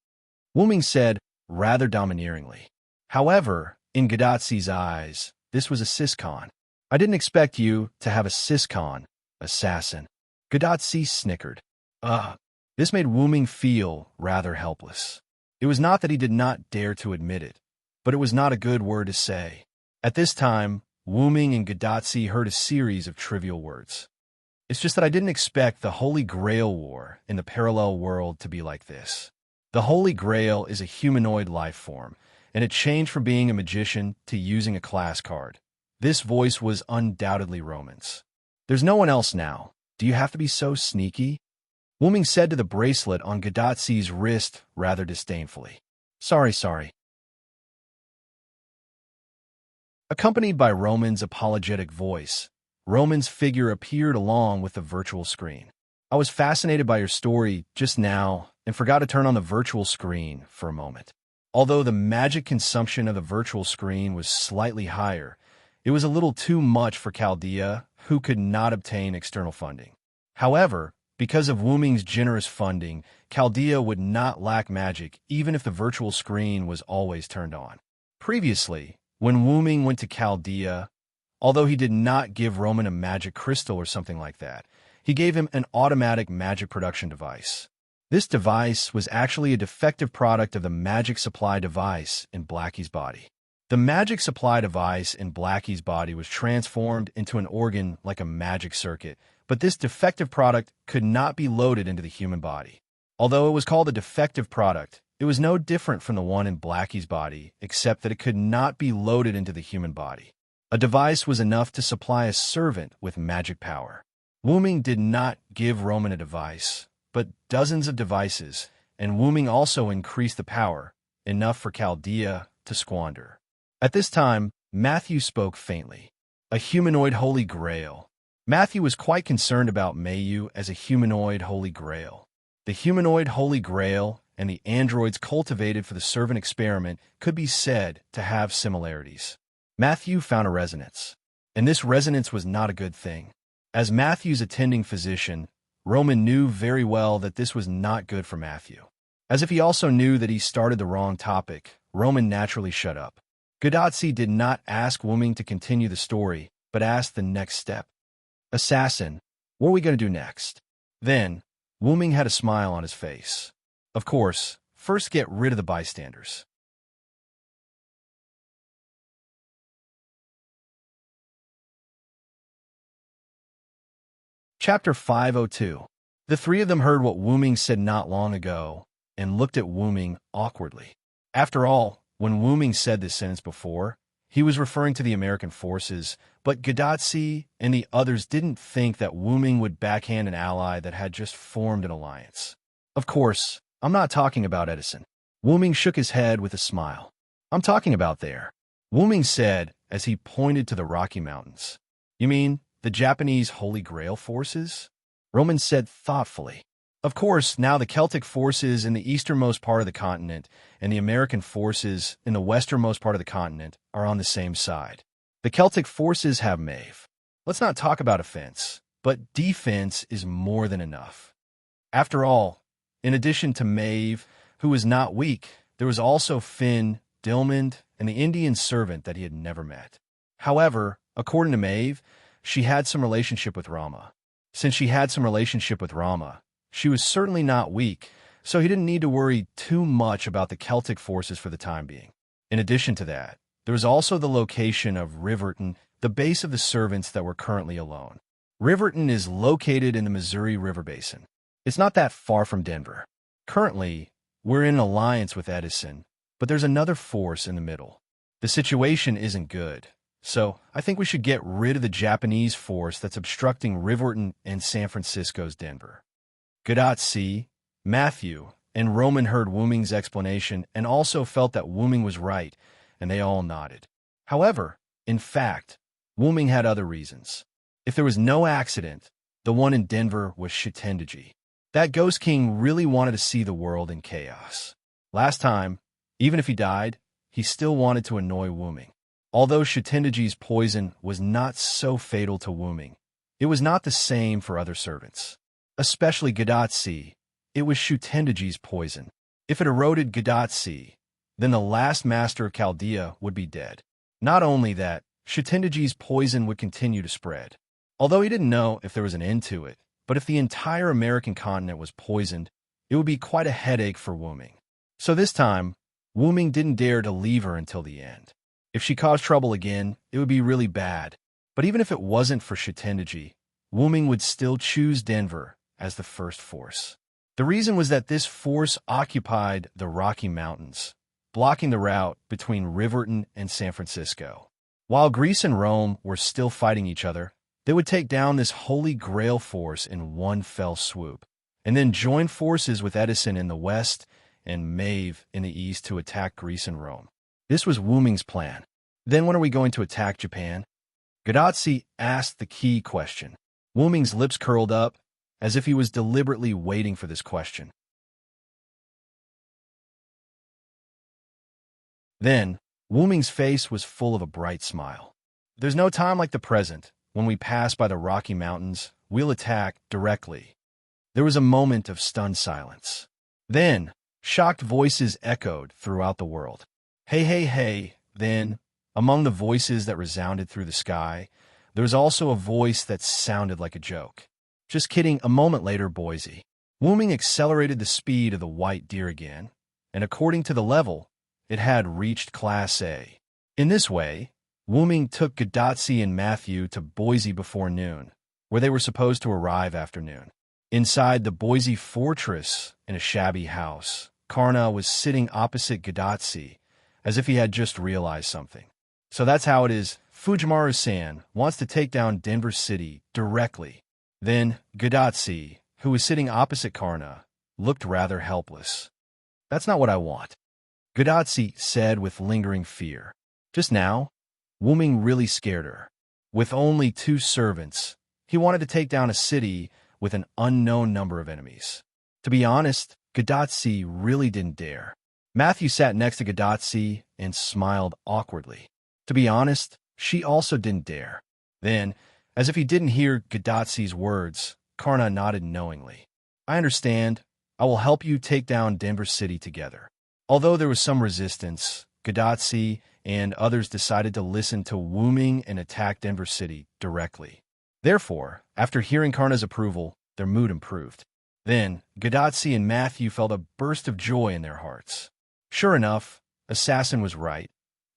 Wu Ming said, rather domineeringly. However, in Gadotsi's eyes, this was a siscon. I didn't expect you to have a siscon, assassin. Gadotsi snickered. This made Wu Ming feel rather helpless. It was not that he did not dare to admit it, but it was not a good word to say. At this time, Wu Ming and Gadotsi heard a series of trivial words. It's just that I didn't expect the Holy Grail War in the parallel world to be like this. The Holy Grail is a humanoid life form, and it changed from being a magician to using a class card. This voice was undoubtedly Romance. There's no one else now. Do you have to be so sneaky? Wu Ming said to the bracelet on Gadotsi's wrist rather disdainfully. Sorry. Accompanied by Roman's apologetic voice, Roman's figure appeared along with the virtual screen. I was fascinated by your story just now and forgot to turn on the virtual screen for a moment. Although the magic consumption of the virtual screen was slightly higher, It was a little too much for Chaldea, who could not obtain external funding. However, because of Wu Ming's generous funding, Chaldea would not lack magic even if the virtual screen was always turned on. Previously, when Wu Ming went to Chaldea, although he did not give Roman a magic crystal or something like that, he gave him an automatic magic production device. This device was actually a defective product of the magic supply device in Blackie's body. The magic supply device in Blackie's body was transformed into an organ like a magic circuit, but this defective product could not be loaded into the human body. Although it was called a defective product, it was no different from the one in Blackie's body, except that it could not be loaded into the human body. A device was enough to supply a servant with magic power. Wu Ming did not give Roman a device, but dozens of devices, and Wu Ming also increased the power, enough for Chaldea to squander. At this time, Matthew spoke faintly. A humanoid Holy Grail. Matthew was quite concerned about Mayu as a humanoid Holy Grail. The humanoid Holy Grail and the androids cultivated for the servant experiment could be said to have similarities. Matthew found a resonance, and this resonance was not a good thing. As Matthew's attending physician, Roman knew very well that this was not good for Matthew. As if he also knew that he started the wrong topic, Roman naturally shut up. Gadotsi did not ask Wu Ming to continue the story, but asked the next step. Assassin, what are we going to do next? Then, Wu Ming had a smile on his face. Of course, first get rid of the bystanders. Chapter 502. The three of them heard what Wu Ming said not long ago, and looked at Wu Ming awkwardly. After all, when Wu Ming said this sentence before, he was referring to the American forces, but Gadotsi and the others didn't think that Wu Ming would backhand an ally that had just formed an alliance. Of course, I'm not talking about Edison. Wu Ming shook his head with a smile. I'm talking about there. Wu Ming said as he pointed to the Rocky Mountains. You mean the Japanese Holy Grail forces? Roman said thoughtfully. Of course, now the Celtic forces in the easternmost part of the continent and the American forces in the westernmost part of the continent are on the same side. The Celtic forces have Maeve. Let's not talk about offense, but defense is more than enough. After all, in addition to Maeve, who was not weak, there was also Finn, Dilmond, and the Indian servant that he had never met. However, according to Maeve, she had some relationship with Rama. Since she had some relationship with Rama, she was certainly not weak, so he didn't need to worry too much about the Celtic forces for the time being. In addition to that, there was also the location of Riverton, the base of the servants that were currently alone. Riverton is located in the Missouri River Basin. It's not that far from Denver. Currently, we're in an alliance with Edison, but there's another force in the middle. The situation isn't good, so I think we should get rid of the Japanese force that's obstructing Riverton and San Francisco's Denver. Gadotsi, Matthew, and Roman heard Wu Ming's explanation and also felt that Wu Ming was right, and they all nodded. However, in fact, Wu Ming had other reasons. If there was no accident, the one in Denver was Shitendaji. That Ghost King really wanted to see the world in chaos. Last time, even if he died, he still wanted to annoy Wu Ming. Although Shitendaji's poison was not so fatal to Wu Ming, it was not the same for other servants. Especially Gadotsi, it was Shitendaji's poison. If it eroded Gadotsi, then the last master of Chaldea would be dead. Not only that, Shitendaji's poison would continue to spread. Although he didn't know if there was an end to it, but if the entire American continent was poisoned, it would be quite a headache for Wu Ming. So this time, Wu Ming didn't dare to leave her until the end. If she caused trouble again, it would be really bad. But even if it wasn't for Shitendaji, Wu Ming would still choose Denver as the first force. The reason was that this force occupied the Rocky Mountains, blocking the route between Riverton and San Francisco. While Greece and Rome were still fighting each other, they would take down this Holy Grail force in one fell swoop, and then join forces with Edison in the west and Maeve in the east to attack Greece and Rome. This was Wu Ming's plan. Then when are we going to attack Japan? Gadotsi asked the key question. Wu Ming's lips curled up, as if he was deliberately waiting for this question. Then, Wu Ming's face was full of a bright smile. There's no time like the present. When we pass by the Rocky Mountains, we'll attack directly. There was a moment of stunned silence. Then, shocked voices echoed throughout the world. Hey, hey, hey. Then, among the voices that resounded through the sky, there was also a voice that sounded like a joke. Just kidding, a moment later, Boise. Wooming accelerated the speed of the white deer again, and according to the level, it had reached Class A. In this way, Wooming took Gadatsi and Matthew to Boise before noon, where they were supposed to arrive after noon. Inside the Boise fortress, in a shabby house, Karna was sitting opposite Gadatsi, as if he had just realized something. So that's how it is. Fujimaru-san wants to take down Denver City directly. Then Gadatsi, who was sitting opposite Karna, looked rather helpless. That's not what I want, Gadatsi said with lingering fear. Just now, Wooming really scared her. With only 2 servants, he wanted to take down a city with an unknown number of enemies. To be honest, Gadatsi really didn't dare. Matthew sat next to Gadatsi and smiled awkwardly. To be honest, she also didn't dare. Then, as if he didn't hear Gadatsi's words, Karna nodded knowingly. I understand. I will help you take down Denver City together. Although there was some resistance, Gadatsi and others decided to listen to Wooming and attack Denver City directly. Therefore, after hearing Karna's approval, their mood improved. Then, Gadatsi and Matthew felt a burst of joy in their hearts. Sure enough, Assassin was right.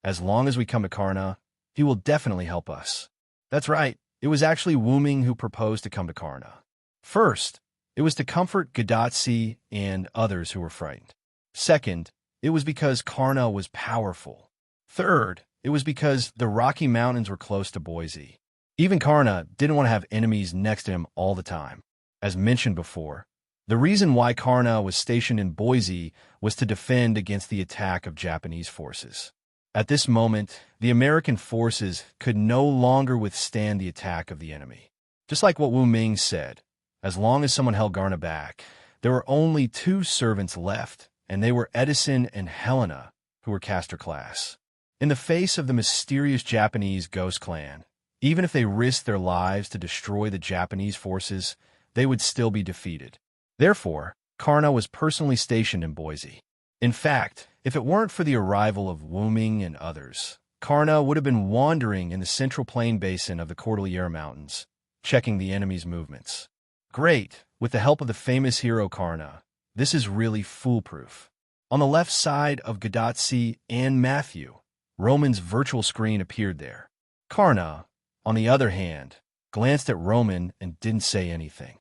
As long as we come to Karna, he will definitely help us. That's right, it was actually Wooming who proposed to come to Karna. First, it was to comfort Gadatsi and others who were frightened. Second, it was because Karna was powerful. Third, it was because the Rocky Mountains were close to Boise. Even Karna didn't want to have enemies next to him all the time. As mentioned before, the reason why Karna was stationed in Boise was to defend against the attack of Japanese forces. At this moment, the American forces could no longer withstand the attack of the enemy. Just like what Wu Ming said, as long as someone held Karna back, there were only 2 servants left, and they were Edison and Helena, who were caster class. In the face of the mysterious Japanese ghost clan, even if they risked their lives to destroy the Japanese forces, they would still be defeated. Therefore, Karna was personally stationed in Boise. In fact, if it weren't for the arrival of Wooming and others, Karna would have been wandering in the central plain basin of the Cordillera Mountains, checking the enemy's movements. Great! With the help of the famous hero Karna, this is really foolproof. On the left side of Gadatsi and Matthew, Roman's virtual screen appeared there. Karna, on the other hand, glanced at Roman and didn't say anything.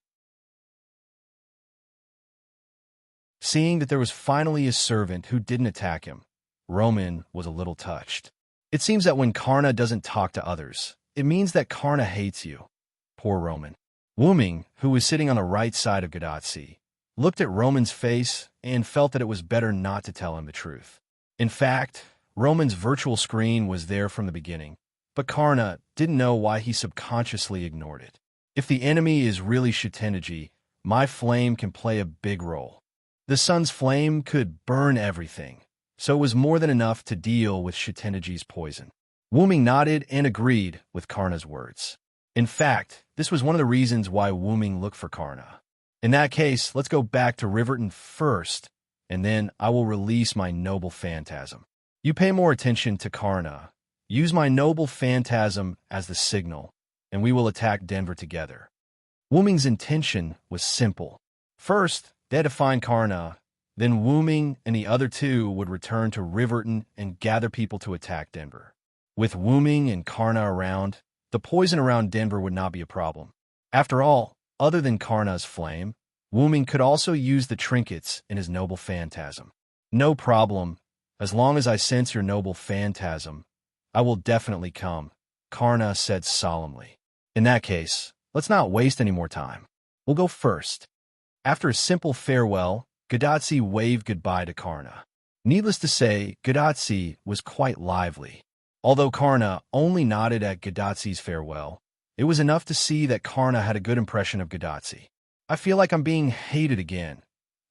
Seeing that there was finally a servant who didn't attack him, Roman was a little touched. It seems that when Karna doesn't talk to others, it means that Karna hates you. Poor Roman. Wooming, who was sitting on the right side of Gadatsi, looked at Roman's face and felt that it was better not to tell him the truth. In fact, Roman's virtual screen was there from the beginning, but Karna didn't know why he subconsciously ignored it. If the enemy is really Shitenji, my flame can play a big role. The sun's flame could burn everything, so it was more than enough to deal with Shitenji's poison. Wooming nodded and agreed with Karna's words. In fact, this was one of the reasons why Wooming looked for Karna. In that case, let's go back to Riverton first, and then I will release my noble phantasm. You pay more attention to Karna. Use my noble phantasm as the signal, and we will attack Denver together. Wooming's intention was simple. First, they had to find Karna, then Wooming and the other 2 would return to Riverton and gather people to attack Denver. With Wooming and Karna around, the poison around Denver would not be a problem. After all, other than Karna's flame, Wooming could also use the trinkets in his noble phantasm. No problem. As long as I sense your noble phantasm, I will definitely come, Karna said solemnly. In that case, let's not waste any more time. We'll go first. After a simple farewell, Gadatsi waved goodbye to Karna. Needless to say, Gadatsi was quite lively. Although Karna only nodded at Gadatsi's farewell, it was enough to see that Karna had a good impression of Gadatsi. I feel like I'm being hated again.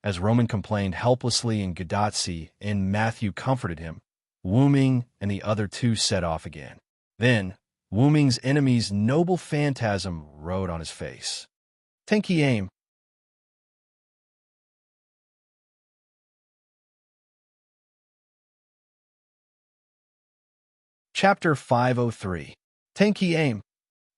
As Roman complained helplessly and Gadatsi and Matthew comforted him, Wooming and the other 2 set off again. Then, Wu Ming's enemy's noble phantasm rode on his face. Tenki aim. Chapter 503. Tenki aim.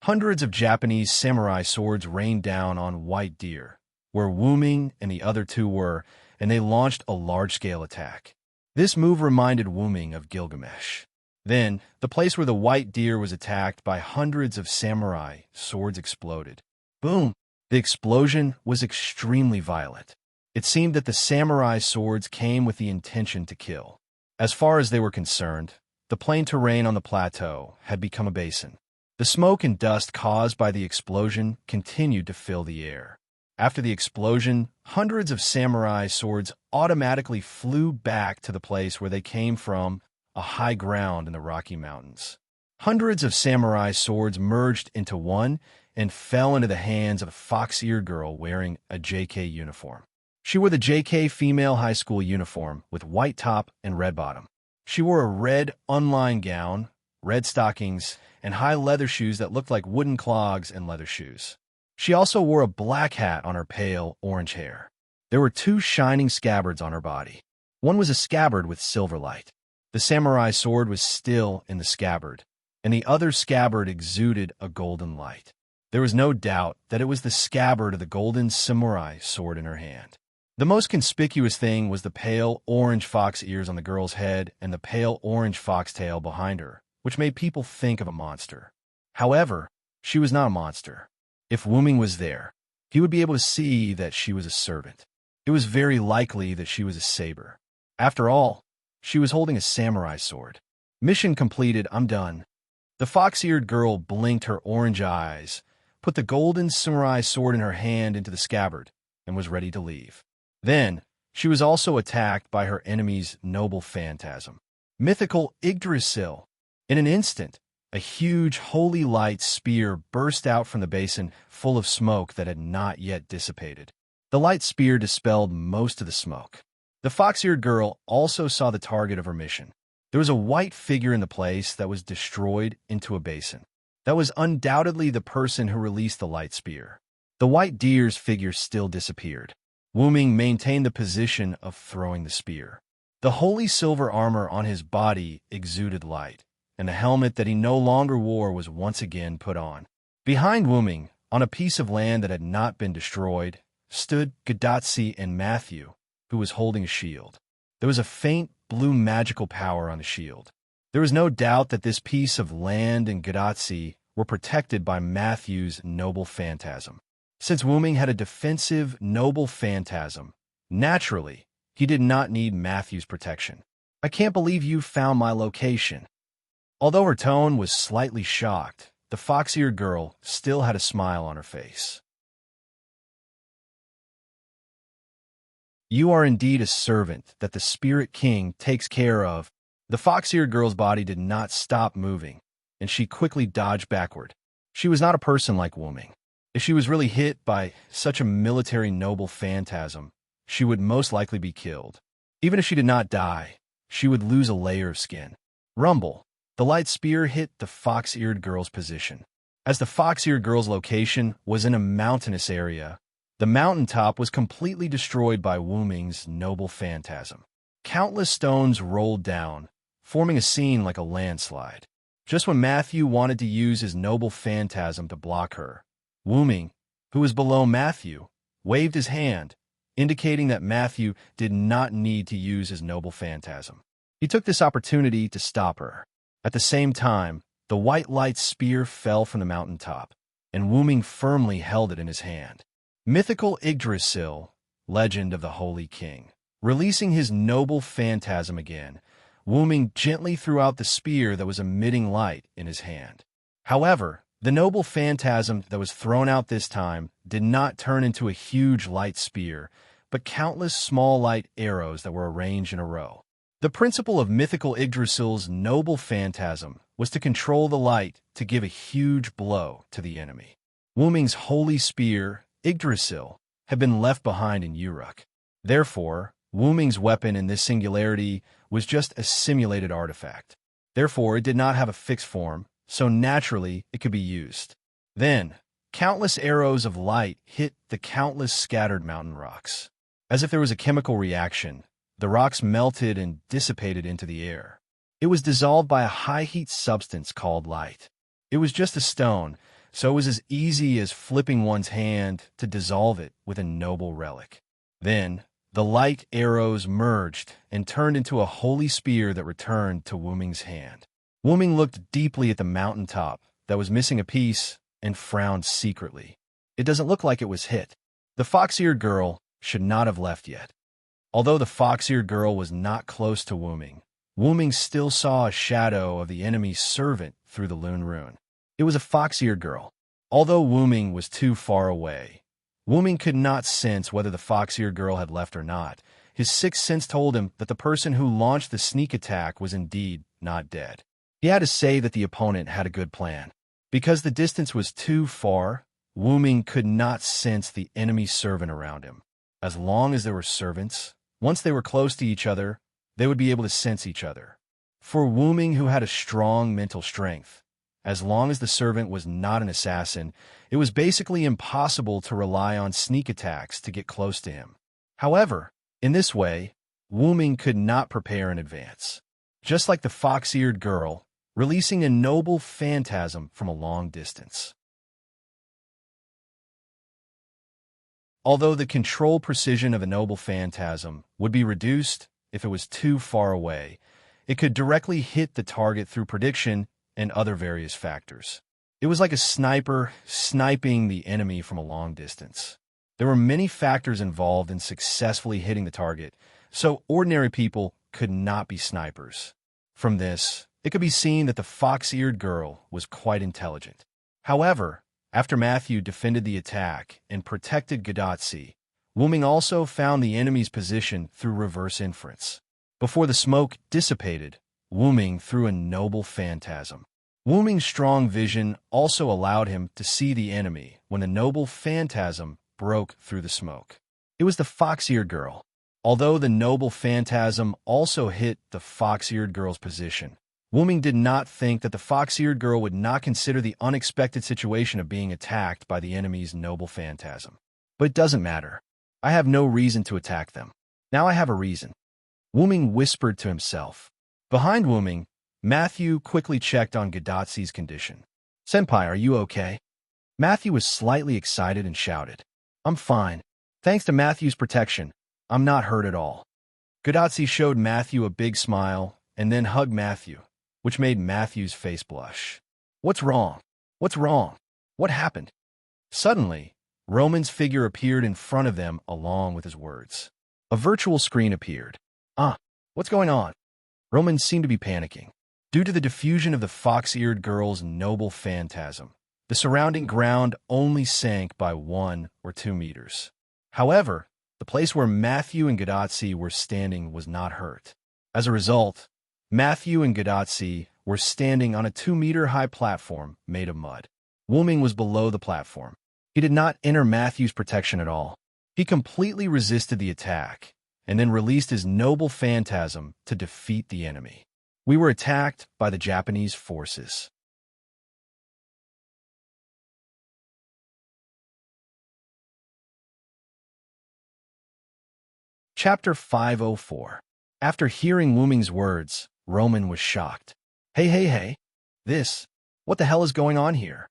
Hundreds of Japanese samurai swords rained down on White Deer, where Wu Ming and the other two were, and they launched a large-scale attack. This move reminded Wu Ming of Gilgamesh. Then, the place where the White Deer was attacked by hundreds of samurai swords exploded. Boom! The explosion was extremely violent. It seemed that the samurai swords came with the intention to kill. As far as they were concerned, the plain terrain on the plateau had become a basin. The smoke and dust caused by the explosion continued to fill the air. After the explosion, hundreds of samurai swords automatically flew back to the place where they came from, a high ground in the Rocky Mountains. Hundreds of samurai swords merged into one and fell into the hands of a fox-eared girl wearing a JK uniform. She wore the JK female high school uniform with white top and red bottom. She wore a red unlined gown, red stockings, and high leather shoes that looked like wooden clogs and leather shoes. She also wore a black hat on her pale orange hair. There were two shining scabbards on her body. One was a scabbard with silver light. The samurai sword was still in the scabbard, and the other scabbard exuded a golden light. There was no doubt that it was the scabbard of the golden samurai sword in her hand. The most conspicuous thing was the pale orange fox ears on the girl's head and the pale orange foxtail behind her, which made people think of a monster. However, she was not a monster. If Wu Ming was there, he would be able to see that she was a servant. It was very likely that she was a saber. After all, she was holding a samurai sword. Mission completed, I'm done. The fox-eared girl blinked her orange eyes, put the golden samurai sword in her hand into the scabbard, and was ready to leave. Then, she was also attacked by her enemy's noble phantasm, mythical Yggdrasil. In an instant, a huge holy light spear burst out from the basin full of smoke that had not yet dissipated. The light spear dispelled most of the smoke. The fox-eared girl also saw the target of her mission. There was a white figure in the place that was destroyed into a basin. That was undoubtedly the person who released the light spear. The white deer's figure still disappeared. Wu Ming maintained the position of throwing the spear. The holy silver armor on his body exuded light, and the helmet that he no longer wore was once again put on. Behind Wu Ming, on a piece of land that had not been destroyed, stood Gadatsi and Matthew, who was holding a shield. There was a faint blue magical power on the shield. There was no doubt that this piece of land and Gadatsi were protected by Matthew's noble phantasm. Since Wu Ming had a defensive noble phantasm, naturally, he did not need Matthew's protection. I can't believe you found my location. Although her tone was slightly shocked, the fox-eared girl still had a smile on her face. You are indeed a servant that the Spirit King takes care of. The fox-eared girl's body did not stop moving, and she quickly dodged backward. She was not a person like Wu Ming. If she was really hit by such a military noble phantasm, she would most likely be killed. Even if she did not die, she would lose a layer of skin. Rumble. The light spear hit the fox-eared girl's position. As the fox-eared girl's location was in a mountainous area, the mountaintop was completely destroyed by Wu Ming's noble phantasm. Countless stones rolled down, forming a scene like a landslide. Just when Matthew wanted to use his noble phantasm to block her, Wu Ming, who was below Matthew, waved his hand, indicating that Matthew did not need to use his noble phantasm. He took this opportunity to stop her. At the same time, the white light spear fell from the mountaintop, and Wu Ming firmly held it in his hand. Mythical Yggdrasil, legend of the Holy King. Releasing his noble phantasm again, Wu Ming gently threw out the spear that was emitting light in his hand. However, the noble phantasm that was thrown out this time did not turn into a huge light spear, but countless small light arrows that were arranged in a row. The principle of mythical Yggdrasil's noble phantasm was to control the light to give a huge blow to the enemy. Wu Ming's holy spear, Yggdrasil, had been left behind in Uruk. Therefore, Wu Ming's weapon in this singularity was just a simulated artifact. Therefore, it did not have a fixed form, so naturally it could be used. Then, countless arrows of light hit the countless scattered mountain rocks. As if there was a chemical reaction, the rocks melted and dissipated into the air. It was dissolved by a high-heat substance called light. It was just a stone, so it was as easy as flipping one's hand to dissolve it with a noble relic. Then, the light arrows merged and turned into a holy spear that returned to Wuming's hand. Wuming looked deeply at the mountaintop that was missing a piece and frowned secretly. It doesn't look like it was hit. The fox-eared girl should not have left yet. Although the fox-eared girl was not close to Wuming, Wuming still saw a shadow of the enemy's servant through the Lune Rune. It was a fox-eared girl. Although Wuming was too far away, Wuming could not sense whether the fox-eared girl had left or not. His sixth sense told him that the person who launched the sneak attack was indeed not dead. He had to say that the opponent had a good plan. Because the distance was too far, Wuming could not sense the enemy servant around him. As long as there were servants, once they were close to each other, they would be able to sense each other. For Wuming, who had a strong mental strength, as long as the servant was not an assassin, it was basically impossible to rely on sneak attacks to get close to him. However, in this way, Wuming could not prepare in advance. Just like the fox-eared girl, releasing a noble phantasm from a long distance. Although the control precision of a noble phantasm would be reduced if it was too far away, it could directly hit the target through prediction and other various factors. It was like a sniper sniping the enemy from a long distance. There were many factors involved in successfully hitting the target, so ordinary people could not be snipers. From this, it could be seen that the fox-eared girl was quite intelligent. However, after Matthew defended the attack and protected Gadotsi, Wuming also found the enemy's position through reverse inference. Before the smoke dissipated, Wuming threw a noble phantasm. Wuming's strong vision also allowed him to see the enemy when the noble phantasm broke through the smoke. It was the fox-eared girl. Although the noble phantasm also hit the fox-eared girl's position, Wuming did not think that the fox-eared girl would not consider the unexpected situation of being attacked by the enemy's noble phantasm. But it doesn't matter. I have no reason to attack them. Now I have a reason. Wuming whispered to himself. Behind Wuming, Matthew quickly checked on Gadotsi's condition. "Senpai, are you okay?" Matthew was slightly excited and shouted, "I'm fine. Thanks to Matthew's protection, I'm not hurt at all." Gadotsi showed Matthew a big smile and then hugged Matthew, which made Matthew's face blush. "What's wrong? What's wrong? What happened?" Suddenly, Roman's figure appeared in front of them along with his words. A virtual screen appeared. What's going on?" Roman seemed to be panicking. Due to the diffusion of the fox-eared girl's noble phantasm, the surrounding ground only sank by 1 or 2 meters. However, the place where Matthew and Gadotsi were standing was not hurt. As a result, Matthew and Gadotsi were standing on a 2-meter-high platform made of mud. Wuming was below the platform. He did not enter Matthew's protection at all. He completely resisted the attack, and then released his noble phantasm to defeat the enemy. We were attacked by the Japanese forces. Chapter 504. After hearing Wuming's words, Roman was shocked. Hey. What the hell is going on here?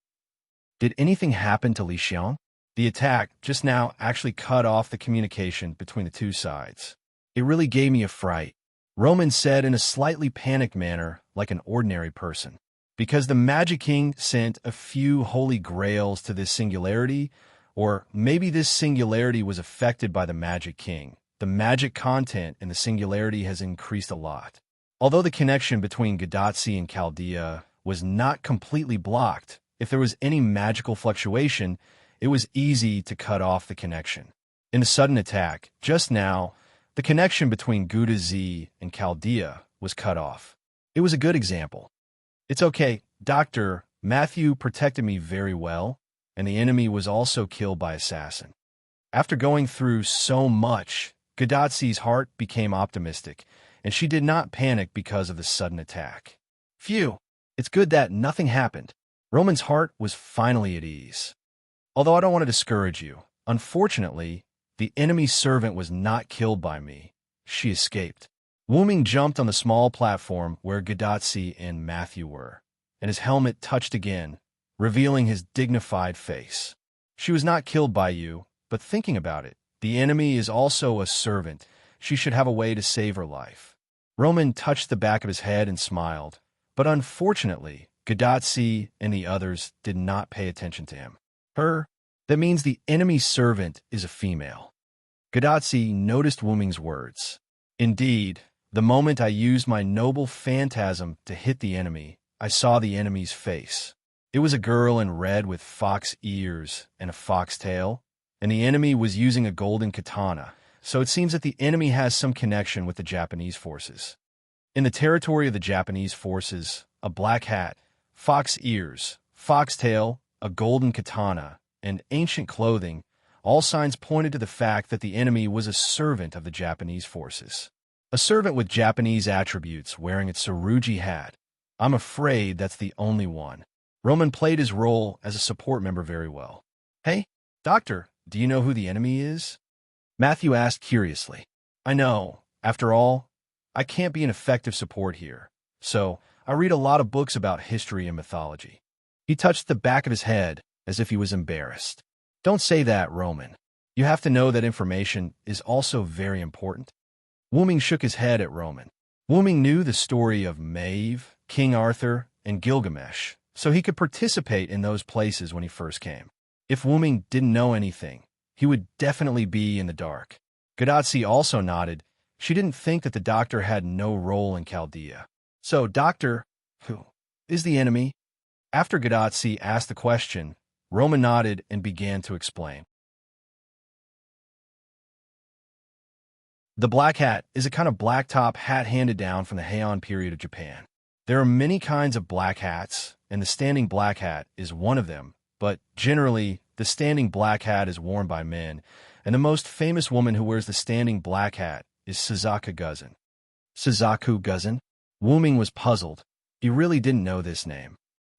Did anything happen to Li Xiong? The attack just now actually cut off the communication between the two sides. It really gave me a fright, Roman said in a slightly panicked manner, like an ordinary person. Because the Magic King sent a few holy grails to this singularity, or maybe this singularity was affected by the Magic King. The magic content in the singularity has increased a lot. Although the connection between Gadotsi and Chaldea was not completely blocked, if there was any magical fluctuation, it was easy to cut off the connection. In the sudden attack, just now, the connection between Gouda Z and Chaldea was cut off. It was a good example. It's okay, Dr. Matthew protected me very well, and the enemy was also killed by assassin. After going through so much, Gadotsi's heart became optimistic, and she did not panic because of the sudden attack. Phew, It's good that nothing happened. Roman's heart was finally at ease. Although I don't want to discourage you, unfortunately, the enemy's servant was not killed by me. She escaped. Wuming jumped on the small platform where Gadotsi and Matthew were, and his helmet touched again, revealing his dignified face. She was not killed by you, but thinking about it, the enemy is also a servant. She should have a way to save her life. Roman touched the back of his head and smiled, but unfortunately, Gadotsi and the others did not pay attention to him. That means the enemy's servant is a female. Gadotsi noticed Wuming's words. Indeed, the moment I used my noble phantasm to hit the enemy, I saw the enemy's face. It was a girl in red with fox ears and a fox tail, and the enemy was using a golden katana, so it seems that the enemy has some connection with the Japanese forces. In the territory of the Japanese forces, a black hat, fox ears, fox tail, a golden katana, and ancient clothing, all signs pointed to the fact that the enemy was a servant of the Japanese forces. A servant with Japanese attributes wearing a tsurugi hat. I'm afraid that's the only one. Roman played his role as a support member very well. Hey, Doctor, do you know who the enemy is? Matthew asked curiously. I know. After all, I can't be an effective support here, so I read a lot of books about history and mythology. He touched the back of his head as if he was embarrassed. Don't say that, Roman. You have to know that information is also very important. Wuming shook his head at Roman. Wuming knew the story of Maeve, King Arthur, and Gilgamesh, so he could participate in those places when he first came. If Wuming didn't know anything, he would definitely be in the dark. Gadotsi also nodded. She didn't think that the doctor had no role in Chaldea. So, Doctor, who is the enemy? After Gadotsi asked the question, Roman nodded and began to explain. The black hat is a kind of blacktop hat handed down from the Heian period of Japan. There are many kinds of black hats, and the standing black hat is one of them, but generally, the standing black hat is worn by men, and the most famous woman who wears the standing black hat is Suzaku Guzan. Suzaku Guzan? Wuming was puzzled. He really didn't know this name.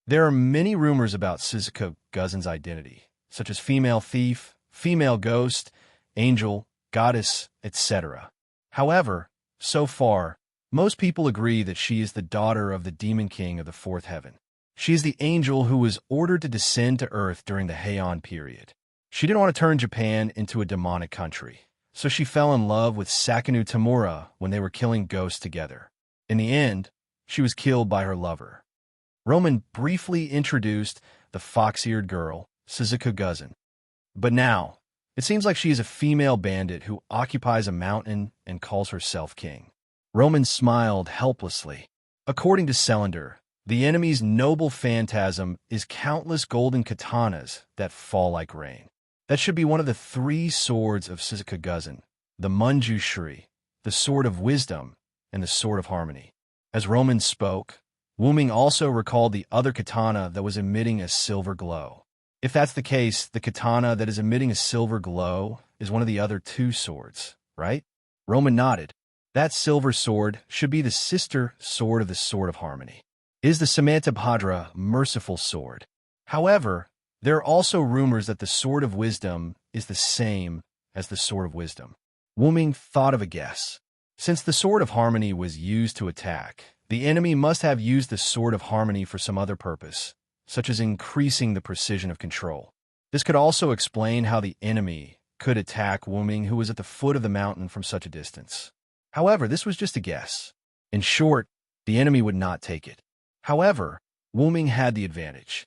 There are many rumors about Suzaku Guzan's identity, such as female thief, female ghost, angel, goddess, etc. However, so far, most people agree that she is the daughter of the demon king of the fourth heaven. She is the angel who was ordered to descend to Earth during the Heian period. She didn't want to turn Japan into a demonic country, so she fell in love with Sakunu Tamura when they were killing ghosts together. In the end, she was killed by her lover. Roman briefly introduced the fox-eared girl, Suzaku Guzan. But now, it seems like she is a female bandit who occupies a mountain and calls herself king. Roman smiled helplessly. According to Celander, the enemy's noble phantasm is countless golden katanas that fall like rain. That should be one of the 3 swords of Suzaku Guzan, the Manjushri, the Sword of Wisdom, and the Sword of Harmony. As Roman spoke, Wuming also recalled the other katana that was emitting a silver glow. If that's the case, the katana that is emitting a silver glow is one of the other 2 swords, right? Roman nodded. That silver sword should be the sister sword of the Sword of Harmony. It is the Samantabhadra merciful sword. However, there are also rumors that the Sword of Wisdom is the same as the Sword of Wisdom. Wuming thought of a guess. Since the Sword of Harmony was used to attack, the enemy must have used the Sword of Harmony for some other purpose, such as increasing the precision of control. This could also explain how the enemy could attack Wuming, who was at the foot of the mountain from such a distance. However, this was just a guess. In short, the enemy would not take it. However, Wuming had the advantage.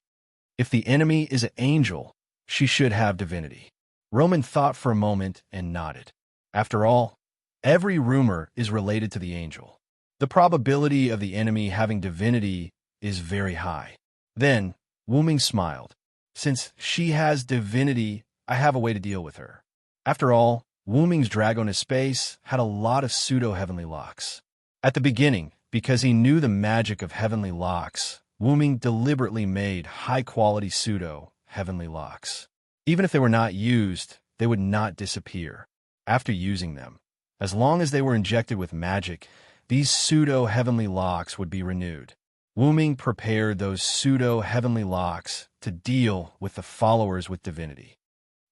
If the enemy is an angel, she should have divinity. Roman thought for a moment and nodded. After all, every rumor is related to the angel. The probability of the enemy having divinity is very high. Then, Wuming smiled. Since she has divinity, I have a way to deal with her. After all, Wuming's Dragoness space had a lot of pseudo-heavenly locks. At the beginning, because he knew the magic of heavenly locks, Wuming deliberately made high-quality pseudo-heavenly locks. Even if they were not used, they would not disappear. After using them, as long as they were injected with magic, these pseudo-heavenly locks would be renewed. Wu Ming prepared those pseudo-heavenly locks to deal with the followers with divinity.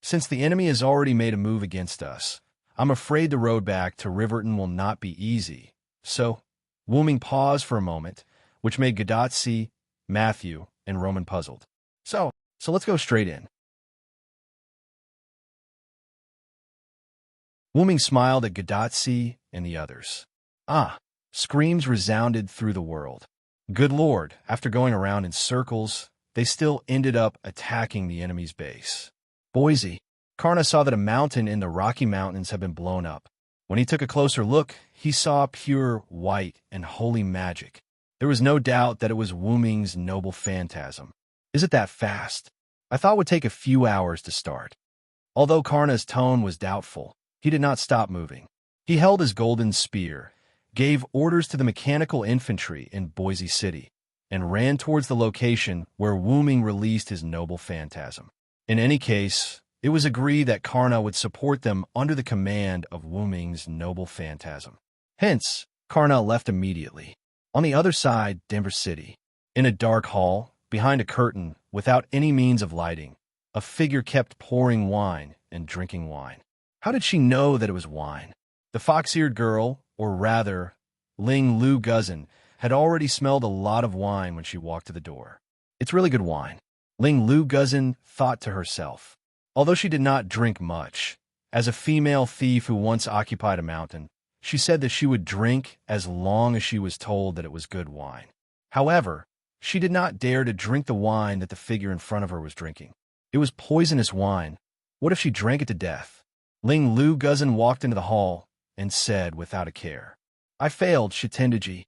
Since the enemy has already made a move against us, I'm afraid the road back to Riverton will not be easy. So, Wu Ming paused for a moment, which made Gadatsi, Matthew, and Roman puzzled. So let's go straight in. Wu Ming smiled at Gadatsi and the others. Ah, screams resounded through the world. Good Lord, after going around in circles, they still ended up attacking the enemy's base. Boise. Karna saw that a mountain in the Rocky Mountains had been blown up. When he took a closer look, he saw pure white and holy magic. There was no doubt that it was Wu Ming's noble phantasm. Is it that fast? I thought it would take a few hours to start. Although Karna's tone was doubtful, he did not stop moving. He held his golden spear, gave orders to the mechanical infantry in Boise City, and ran towards the location where Wu Ming released his noble phantasm. In any case, it was agreed that Karna would support them under the command of Wu Ming's noble phantasm. Hence, Karna left immediately. On the other side, Denver City. In a dark hall, behind a curtain, without any means of lighting, a figure kept pouring wine and drinking wine. How did she know that it was wine? The fox-eared girl, or rather, Ling Lu Guzin, had already smelled a lot of wine when she walked to the door. It's really good wine, Ling Lu Guzin thought to herself. Although she did not drink much, as a female thief who once occupied a mountain, she said that she would drink as long as she was told that it was good wine. However, she did not dare to drink the wine that the figure in front of her was drinking. It was poisonous wine. What if she drank it to death? Ling Lu Guzin walked into the hall and said without a care, I failed, Shitendaji.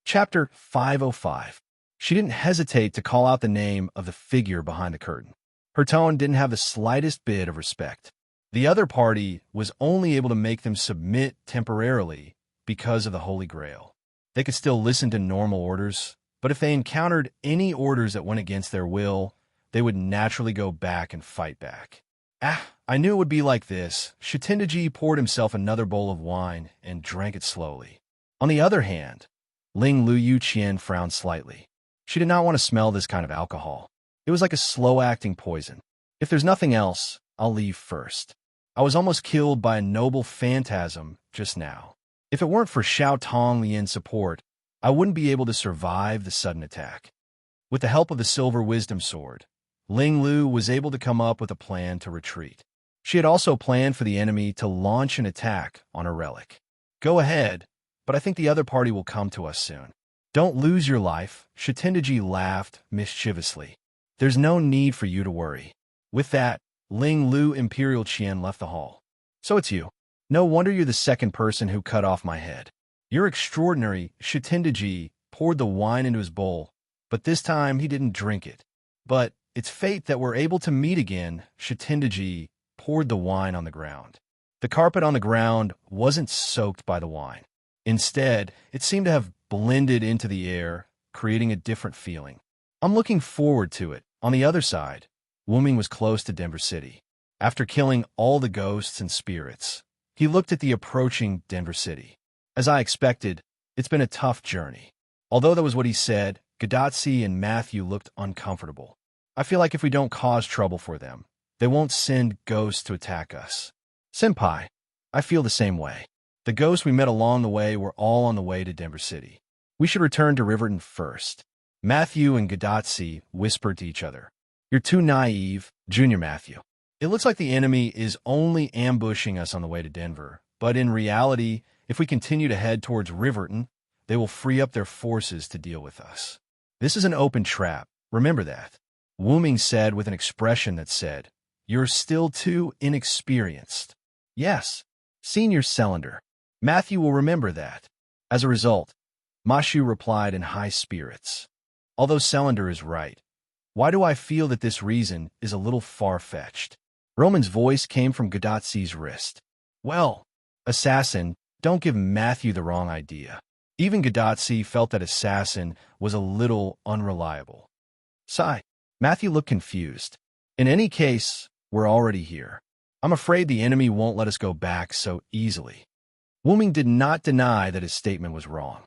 Chapter 505. She didn't hesitate to call out the name of the figure behind the curtain. Her tone didn't have the slightest bit of respect. The other party was only able to make them submit temporarily because of the Holy Grail. They could still listen to normal orders, but if they encountered any orders that went against their will, they would naturally go back and fight back. I knew it would be like this. Shitendaji poured himself another bowl of wine and drank it slowly. On the other hand, Ling Lu Yuqian frowned slightly. She did not want to smell this kind of alcohol. It was like a slow-acting poison. If there's nothing else, I'll leave first. I was almost killed by a noble phantasm just now. If it weren't for Xiao Tong Lian's support, I wouldn't be able to survive the sudden attack. With the help of the Silver Wisdom Sword, Ling Lu was able to come up with a plan to retreat. She had also planned for the enemy to launch an attack on a relic. Go ahead, but I think the other party will come to us soon. Don't lose your life, Shitendaji laughed mischievously. There's no need for you to worry. With that, Ling Lu Imperial Qian left the hall. So it's you. No wonder you're the second person who cut off my head. You're extraordinary. Shitendaji poured the wine into his bowl, but this time he didn't drink it. But it's fate that we're able to meet again. Shitendaji poured the wine on the ground. The carpet on the ground wasn't soaked by the wine. Instead, it seemed to have blended into the air, creating a different feeling. I'm looking forward to it. On the other side, Wu Ming was close to Denver City. After killing all the ghosts and spirits, he looked at the approaching Denver City. As I expected, it's been a tough journey. Although that was what he said, Gadatsi and Matthew looked uncomfortable. I feel like if we don't cause trouble for them, they won't send ghosts to attack us. Senpai, I feel the same way. The ghosts we met along the way were all on the way to Denver City. We should return to Riverton first. Matthew and Gadatsi whispered to each other. You're too naive, Junior Matthew. It looks like the enemy is only ambushing us on the way to Denver, but in reality, if we continue to head towards Riverton, they will free up their forces to deal with us. This is an open trap, remember that. Wu Ming said with an expression that said, You're still too inexperienced. Yes, Senior Cylinder. Matthew will remember that. As a result, Mashu replied in high spirits. Although Cylinder is right, why do I feel that this reason is a little far-fetched? Roman's voice came from Gadatsi's wrist. Well, Assassin, don't give Matthew the wrong idea. Even Gadatsi felt that Assassin was a little unreliable. Sigh. Matthew looked confused. In any case, We're already here. I'm afraid the enemy won't let us go back so easily. Wu Ming did not deny that his statement was wrong.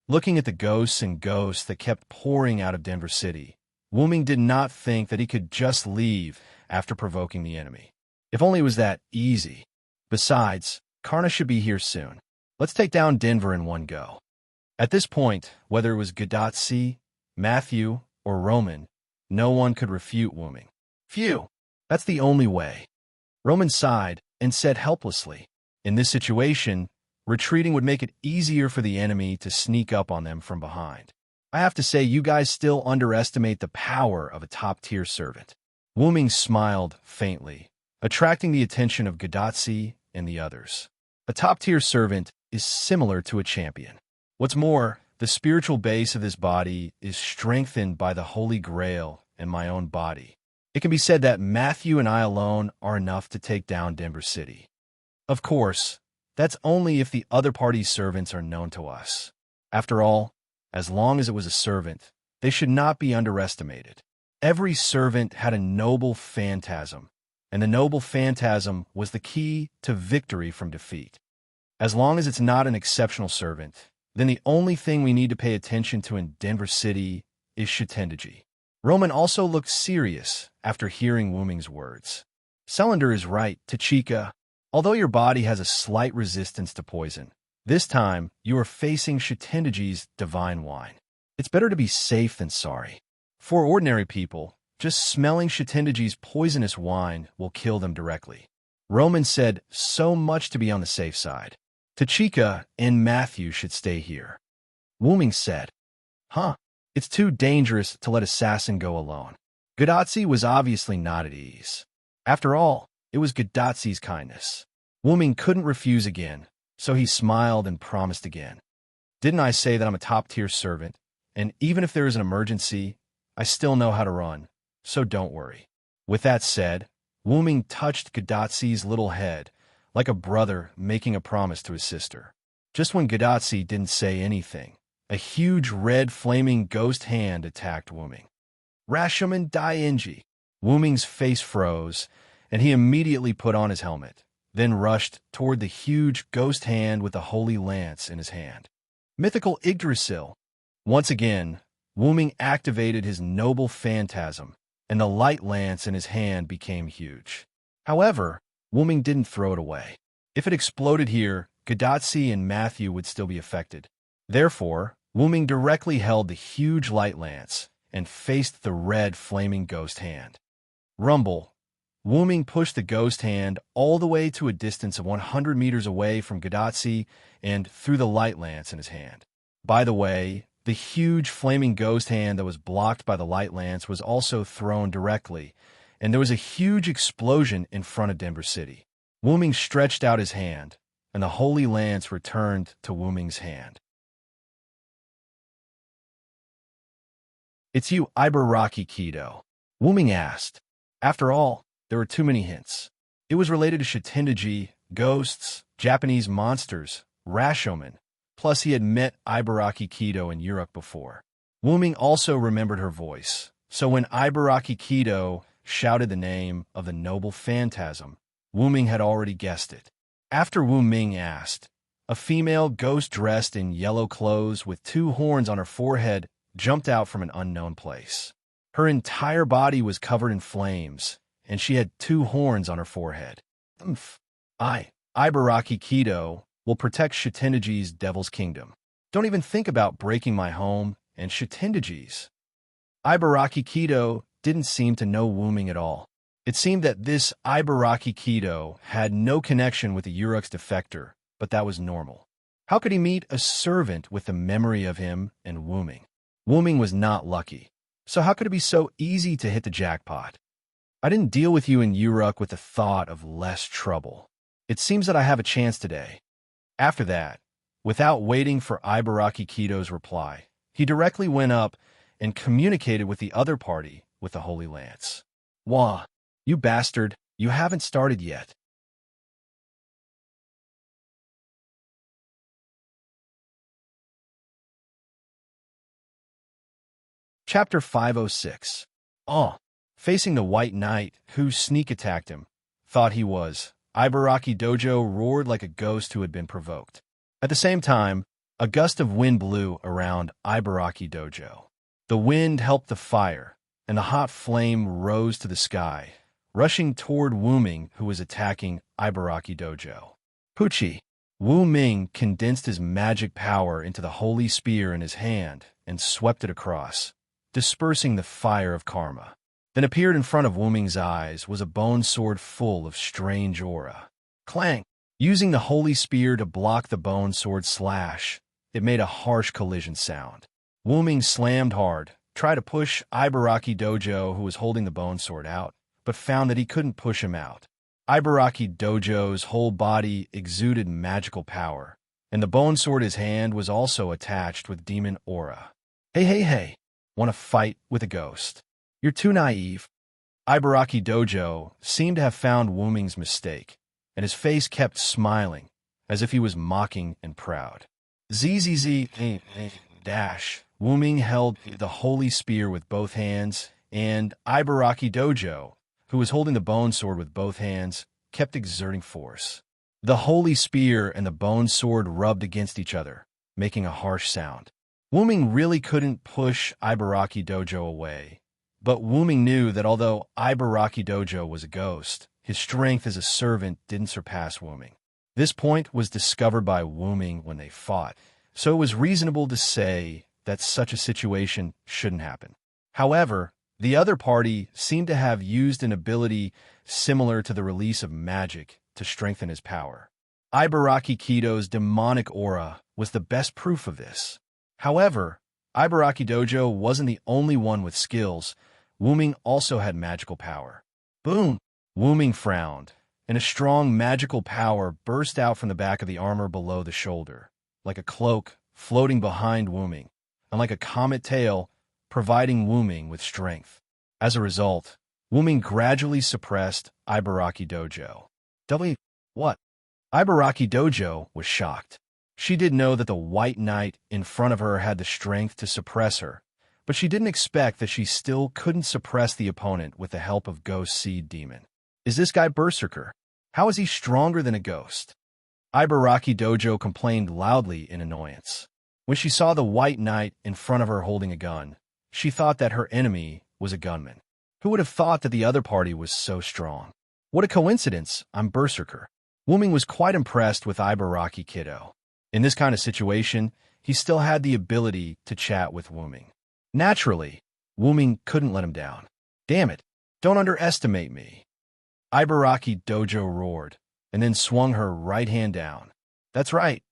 Looking at the ghosts and ghosts that kept pouring out of Denver City, Wu Ming did not think that he could just leave after provoking the enemy. If only it was that easy. Besides, Karna should be here soon. Let's take down Denver in one go. At this point, whether it was Gadatsi, Matthew, or Roman, no one could refute Wu Ming. Phew, that's the only way. Roman sighed and said helplessly, in this situation, retreating would make it easier for the enemy to sneak up on them from behind. I have to say, you guys still underestimate the power of a top-tier servant. Wu Ming smiled faintly, attracting the attention of Gadatsi and the others. A top-tier servant is similar to a champion. What's more, the spiritual base of this body is strengthened by the Holy Grail and my own body. It can be said that Matthew and I alone are enough to take down Denver City. Of course, that's only if the other party's servants are known to us. After all, as long as it was a servant, they should not be underestimated. Every servant had a noble phantasm, and the noble phantasm was the key to victory from defeat. As long as it's not an exceptional servant, then the only thing we need to pay attention to in Denver City is Shitendaji. Roman also looked serious after hearing Wu Ming's words. Cylinder is right, Tachika. Although your body has a slight resistance to poison, this time you are facing Shitendaji's divine wine. It's better to be safe than sorry. For ordinary people, just smelling Shitendaji's poisonous wine will kill them directly. Roman said so much to be on the safe side. Tachika and Matthew should stay here. Wu Ming said, Huh, it's too dangerous to let Assassin go alone. Gadatsi was obviously not at ease. After all, it was Gadatsi's kindness. Wu Ming couldn't refuse again, so he smiled and promised again. Didn't I say that I'm a top-tier servant, and even if there is an emergency, I still know how to run, so don't worry. With that said, Wu Ming touched Gadatsi's little head, like a brother making a promise to his sister. Just when Gadatsi didn't say anything, a huge red flaming ghost hand attacked Wu Ming. Rashomon Dainji! Wu Ming's face froze, and he immediately put on his helmet, then rushed toward the huge ghost hand with the holy lance in his hand. Mythical Yggdrasil! Once again, Wu Ming activated his noble phantasm, and the light lance in his hand became huge. However, Wu Ming didn't throw it away. If it exploded here, Gadatsi and Matthew would still be affected. Therefore, Wu Ming directly held the huge light lance and faced the red flaming ghost hand. Rumble. Wu Ming pushed the ghost hand all the way to a distance of 100 meters away from Gadatsi and threw the light lance in his hand. By the way, the huge flaming ghost hand that was blocked by the light lance was also thrown directly, and there was a huge explosion in front of Denver City. Wu Ming stretched out his hand, and the holy lance returned to Wu Ming's hand. It's you, Ibaraki Kido? Wu Ming asked. After all, there were too many hints. It was related to Shitendaji, ghosts, Japanese monsters, Rashomon, plus he had met Ibaraki Kido in Europe before. Wu Ming also remembered her voice, so when Ibaraki Kido shouted the name of the noble phantasm, Wu Ming had already guessed it. After Wu Ming asked, a female ghost dressed in yellow clothes with 2 horns on her forehead jumped out from an unknown place. Her entire body was covered in flames, and she had 2 horns on her forehead. Ibaraki Kido, will protect Shitendaji's Devil's Kingdom. Don't even think about breaking my home and Shitendaji's. Ibaraki Kido didn't seem to know Wu Ming at all. It seemed that this Ibaraki Kido had no connection with the Uruk's defector, but that was normal. How could he meet a servant with the memory of him and Wu Ming? Wu Ming was not lucky, so how could it be so easy to hit the jackpot? I didn't deal with you in Uruk with the thought of less trouble. It seems that I have a chance today. After that, without waiting for Ibaraki Kido's reply, he directly went up and communicated with the other party with the Holy Lance. Wah, you bastard, you haven't started yet. Chapter 506. Oh, facing the White Knight, who sneak attacked him, thought he was. Ibaraki Dojo roared like a ghost who had been provoked. At the same time, a gust of wind blew around Ibaraki Dojo. The wind helped the fire, and the hot flame rose to the sky, rushing toward Wu Ming, who was attacking Ibaraki Dojo. Pucci. Wu Ming condensed his magic power into the holy spear in his hand and swept it across, dispersing the fire of karma. Then appeared in front of Wu Ming's eyes was a bone sword full of strange aura. Clang! Using the holy spear to block the bone sword slash, it made a harsh collision sound. Wu Ming slammed hard, tried to push Ibaraki Dojo, who was holding the bone sword, out, but found that he couldn't push him out. Ibaraki Dojo's whole body exuded magical power, and the bone sword in his hand was also attached with demon aura. Hey, want to fight with a ghost? You're too naive. Ibaraki Dojo seemed to have found Wu Ming's mistake, and his face kept smiling, as if he was mocking and proud. Zzz dash. Wu Ming held the holy spear with both hands, and Ibaraki Dojo, who was holding the bone sword with both hands, kept exerting force. The holy spear and the bone sword rubbed against each other, making a harsh sound. Wu Ming really couldn't push Ibaraki Dojo away, but Wu Ming knew that although Ibaraki Dojo was a ghost, his strength as a servant didn't surpass Wu Ming. This point was discovered by Wu Ming when they fought, so it was reasonable to say that such a situation shouldn't happen. However, the other party seemed to have used an ability similar to the release of magic to strengthen his power. Ibaraki Kido's demonic aura was the best proof of this. However, Ibaraki Dojo wasn't the only one with skills. Wu Ming also had magical power. Boom! Wu Ming frowned, and a strong magical power burst out from the back of the armor below the shoulder, like a cloak floating behind Wu Ming, and like a comet tail providing Wu Ming with strength. As a result, Wu Ming gradually suppressed Ibaraki Dojo. What? Ibaraki Dojo was shocked. She did know that the White Knight in front of her had the strength to suppress her, but she didn't expect that she still couldn't suppress the opponent with the help of Ghost Seed Demon. Is this guy Berserker? How is he stronger than a ghost? Ibaraki Dojo complained loudly in annoyance. When she saw the White Knight in front of her holding a gun, she thought that her enemy was a gunman. Who would have thought that the other party was so strong? What a coincidence, I'm Berserker. Wu Ming was quite impressed with Ibaraki Kiddo. In this kind of situation, he still had the ability to chat with Wu Ming. Naturally, Wu Ming couldn't let him down. Damn it, don't underestimate me. Ibaraki Dojo roared, and then swung her right hand down. That's right.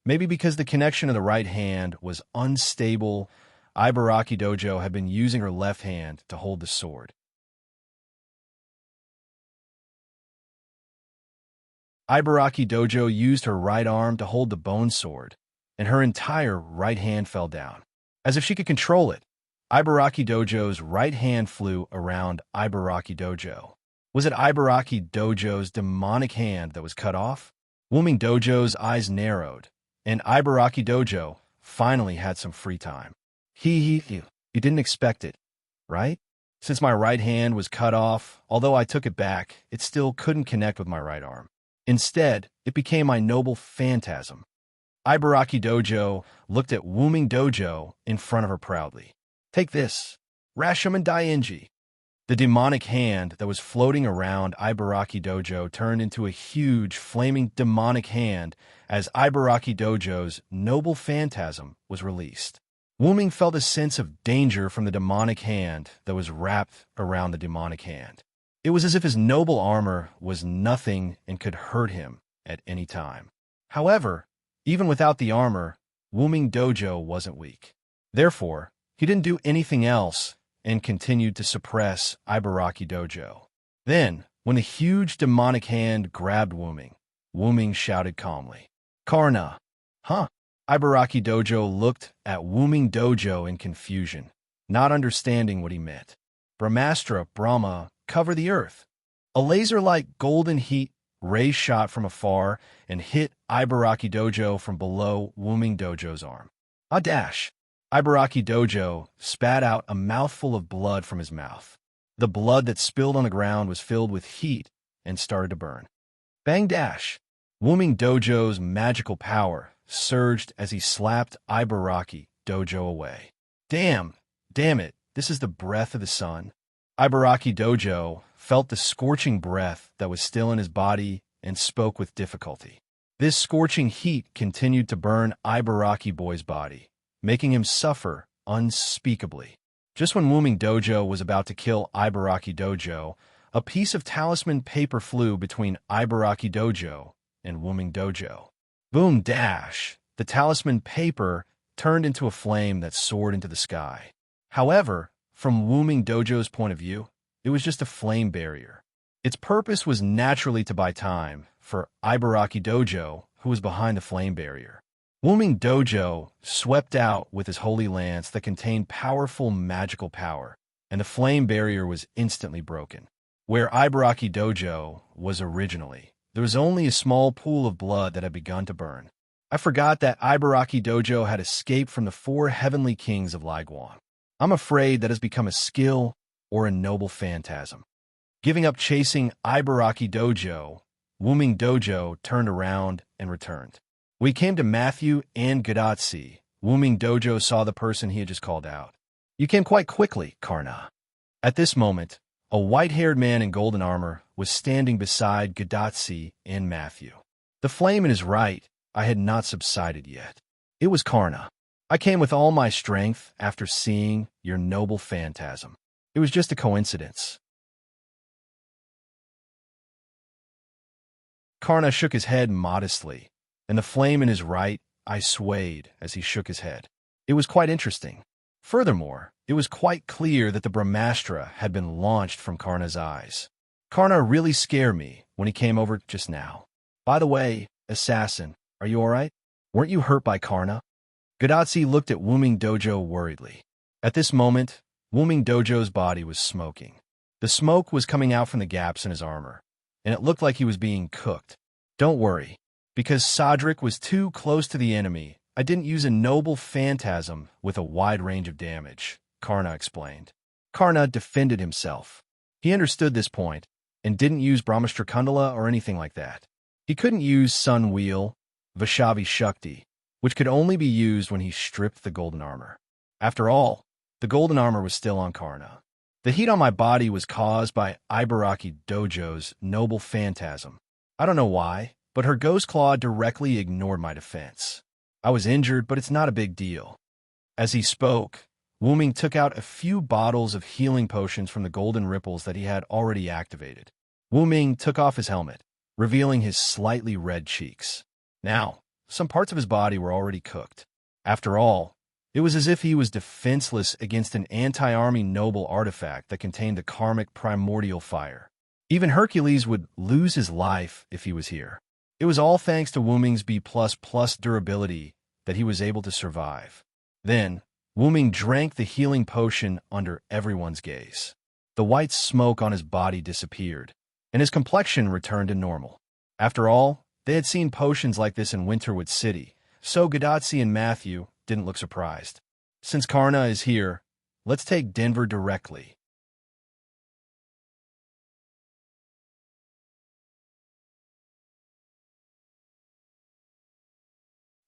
Maybe because the connection of the right hand was unstable, Ibaraki Dojo had been using her left hand to hold the sword. Ibaraki Dojo used her right arm to hold the bone sword, and her entire right hand fell down. As if she could control it, Ibaraki Dojo's right hand flew around Ibaraki Dojo. Was it Ibaraki Dojo's demonic hand that was cut off? Wu Ming Dojo's eyes narrowed, and Ibaraki Dojo finally had some free time. You didn't expect it, right? Since my right hand was cut off, although I took it back, it still couldn't connect with my right arm. Instead, it became my noble phantasm. Ibaraki Dojo looked at Wu Ming Dojo in front of her proudly. Take this, Rashomon Dainji. The demonic hand that was floating around Ibaraki Dojo turned into a huge, flaming demonic hand as Ibaraki Dojo's noble phantasm was released. Wu Ming felt a sense of danger from the demonic hand that was wrapped around the demonic hand. It was as if his noble armor was nothing and could hurt him at any time. However, even without the armor, Wu Ming Dojo wasn't weak. Therefore, he didn't do anything else and continued to suppress Ibaraki Dojo. Then, when the huge demonic hand grabbed Wu Ming shouted calmly, Karna! Huh? Ibaraki Dojo looked at Wu Ming Dojo in confusion, not understanding what he meant. Brahmastra, Brahma, cover the earth. A laser-like golden heat ray shot from afar and hit Ibaraki Dojo from below Wu Ming Dojo's arm. A dash! Ibaraki Dojo spat out a mouthful of blood from his mouth. The blood that spilled on the ground was filled with heat and started to burn. Bang dash! Wuming Dojo's magical power surged as he slapped Ibaraki Dojo away. Damn it, this is the breath of the sun. Ibaraki Dojo felt the scorching breath that was still in his body and spoke with difficulty. This scorching heat continued to burn Ibaraki Boy's body, making him suffer unspeakably. Just when Wuming Dojo was about to kill Ibaraki Dojo, a piece of talisman paper flew between Ibaraki Dojo and Wuming Dojo. Boom dash! The talisman paper turned into a flame that soared into the sky. However, from Wuming Dojo's point of view, it was just a flame barrier. Its purpose was naturally to buy time for Ibaraki Dojo, who was behind the flame barrier. Wuming Dojo swept out with his holy lance that contained powerful magical power, and the flame barrier was instantly broken. Where Ibaraki Dojo was originally, there was only a small pool of blood that had begun to burn. I forgot that Ibaraki Dojo had escaped from the 4 heavenly kings of Liguan. I'm afraid that has become a skill or a noble phantasm. Giving up chasing Ibaraki Dojo, Wuming Dojo turned around and returned. When he came to Matthew and Gadatsi, Wuming Dojo saw the person he had just called out. You came quite quickly, Karna. At this moment, a white-haired man in golden armor was standing beside Gadatsi and Matthew. The flame in his right eye had not subsided yet. It was Karna. I came with all my strength after seeing your noble phantasm. It was just a coincidence. Karna shook his head modestly, and the flame in his right eye swayed as he shook his head. It was quite interesting. Furthermore, it was quite clear that the Brahmastra had been launched from Karna's eyes. Karna really scared me when he came over just now. By the way, assassin, are you all right? Weren't you hurt by Karna? Gadatsi looked at Wuming Dojo worriedly. At this moment, Wuming Dojo's body was smoking. The smoke was coming out from the gaps in his armor, and it looked like he was being cooked. Don't worry, because Sadrik was too close to the enemy, I didn't use a noble phantasm with a wide range of damage, Karna explained. Karna defended himself. He understood this point and didn't use Brahmastra Kundala or anything like that. He couldn't use Sun Wheel, Vaishnavi Shakti, which could only be used when he stripped the golden armor. After all, the golden armor was still on Karna. The heat on my body was caused by Ibaraki Dojo's noble phantasm. I don't know why, but her ghost claw directly ignored my defense. I was injured, but it's not a big deal. As he spoke, Wuming took out a few bottles of healing potions from the golden ripples that he had already activated. Wuming took off his helmet, revealing his slightly red cheeks. Now, some parts of his body were already cooked. After all, it was as if he was defenseless against an anti-army noble artifact that contained the karmic primordial fire. Even Hercules would lose his life if he was here. It was all thanks to Wuming's B++ durability that he was able to survive. Then, Wuming drank the healing potion under everyone's gaze. The white smoke on his body disappeared, and his complexion returned to normal. After all, they had seen potions like this in Winterwood City, so Gadatsi and Matthew didn't look surprised. Since Karna is here, let's take Denver directly.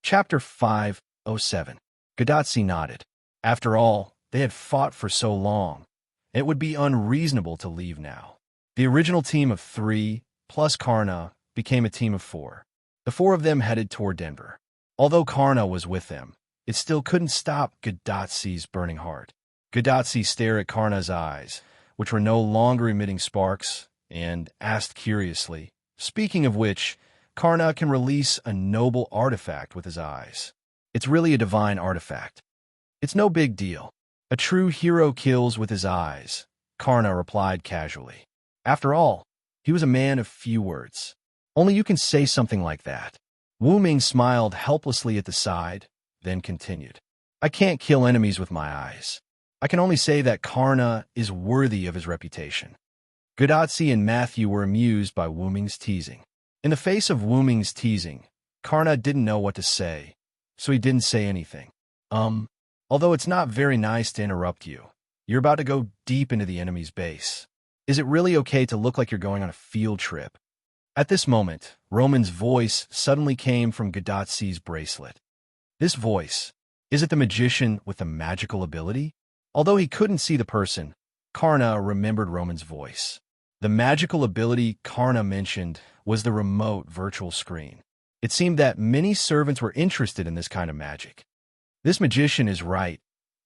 Chapter 507. Gadatsi nodded. After all, they had fought for so long. It would be unreasonable to leave now. The original team of 3, plus Karna, became a team of 4. The 4 of them headed toward Denver. Although Karna was with them, it still couldn't stop Gadatsi's burning heart. Gadatsi stared at Karna's eyes, which were no longer emitting sparks, and asked curiously, speaking of which, Karna can release a noble artifact with his eyes. It's really a divine artifact. It's no big deal. A true hero kills with his eyes, Karna replied casually. After all, he was a man of few words. Only you can say something like that. Wuming smiled helplessly at the side, then continued. I can't kill enemies with my eyes. I can only say that Karna is worthy of his reputation. Gadatsi and Matthew were amused by Wuming's teasing. In the face of Wuming's teasing, Karna didn't know what to say, so he didn't say anything. Although it's not very nice to interrupt you, you're about to go deep into the enemy's base. Is it really okay to look like you're going on a field trip? At this moment, Roman's voice suddenly came from Gadatsi's bracelet. This voice, is it the magician with the magical ability? Although he couldn't see the person, Karna remembered Roman's voice. The magical ability Karna mentioned was the remote virtual screen. It seemed that many servants were interested in this kind of magic. This magician is right.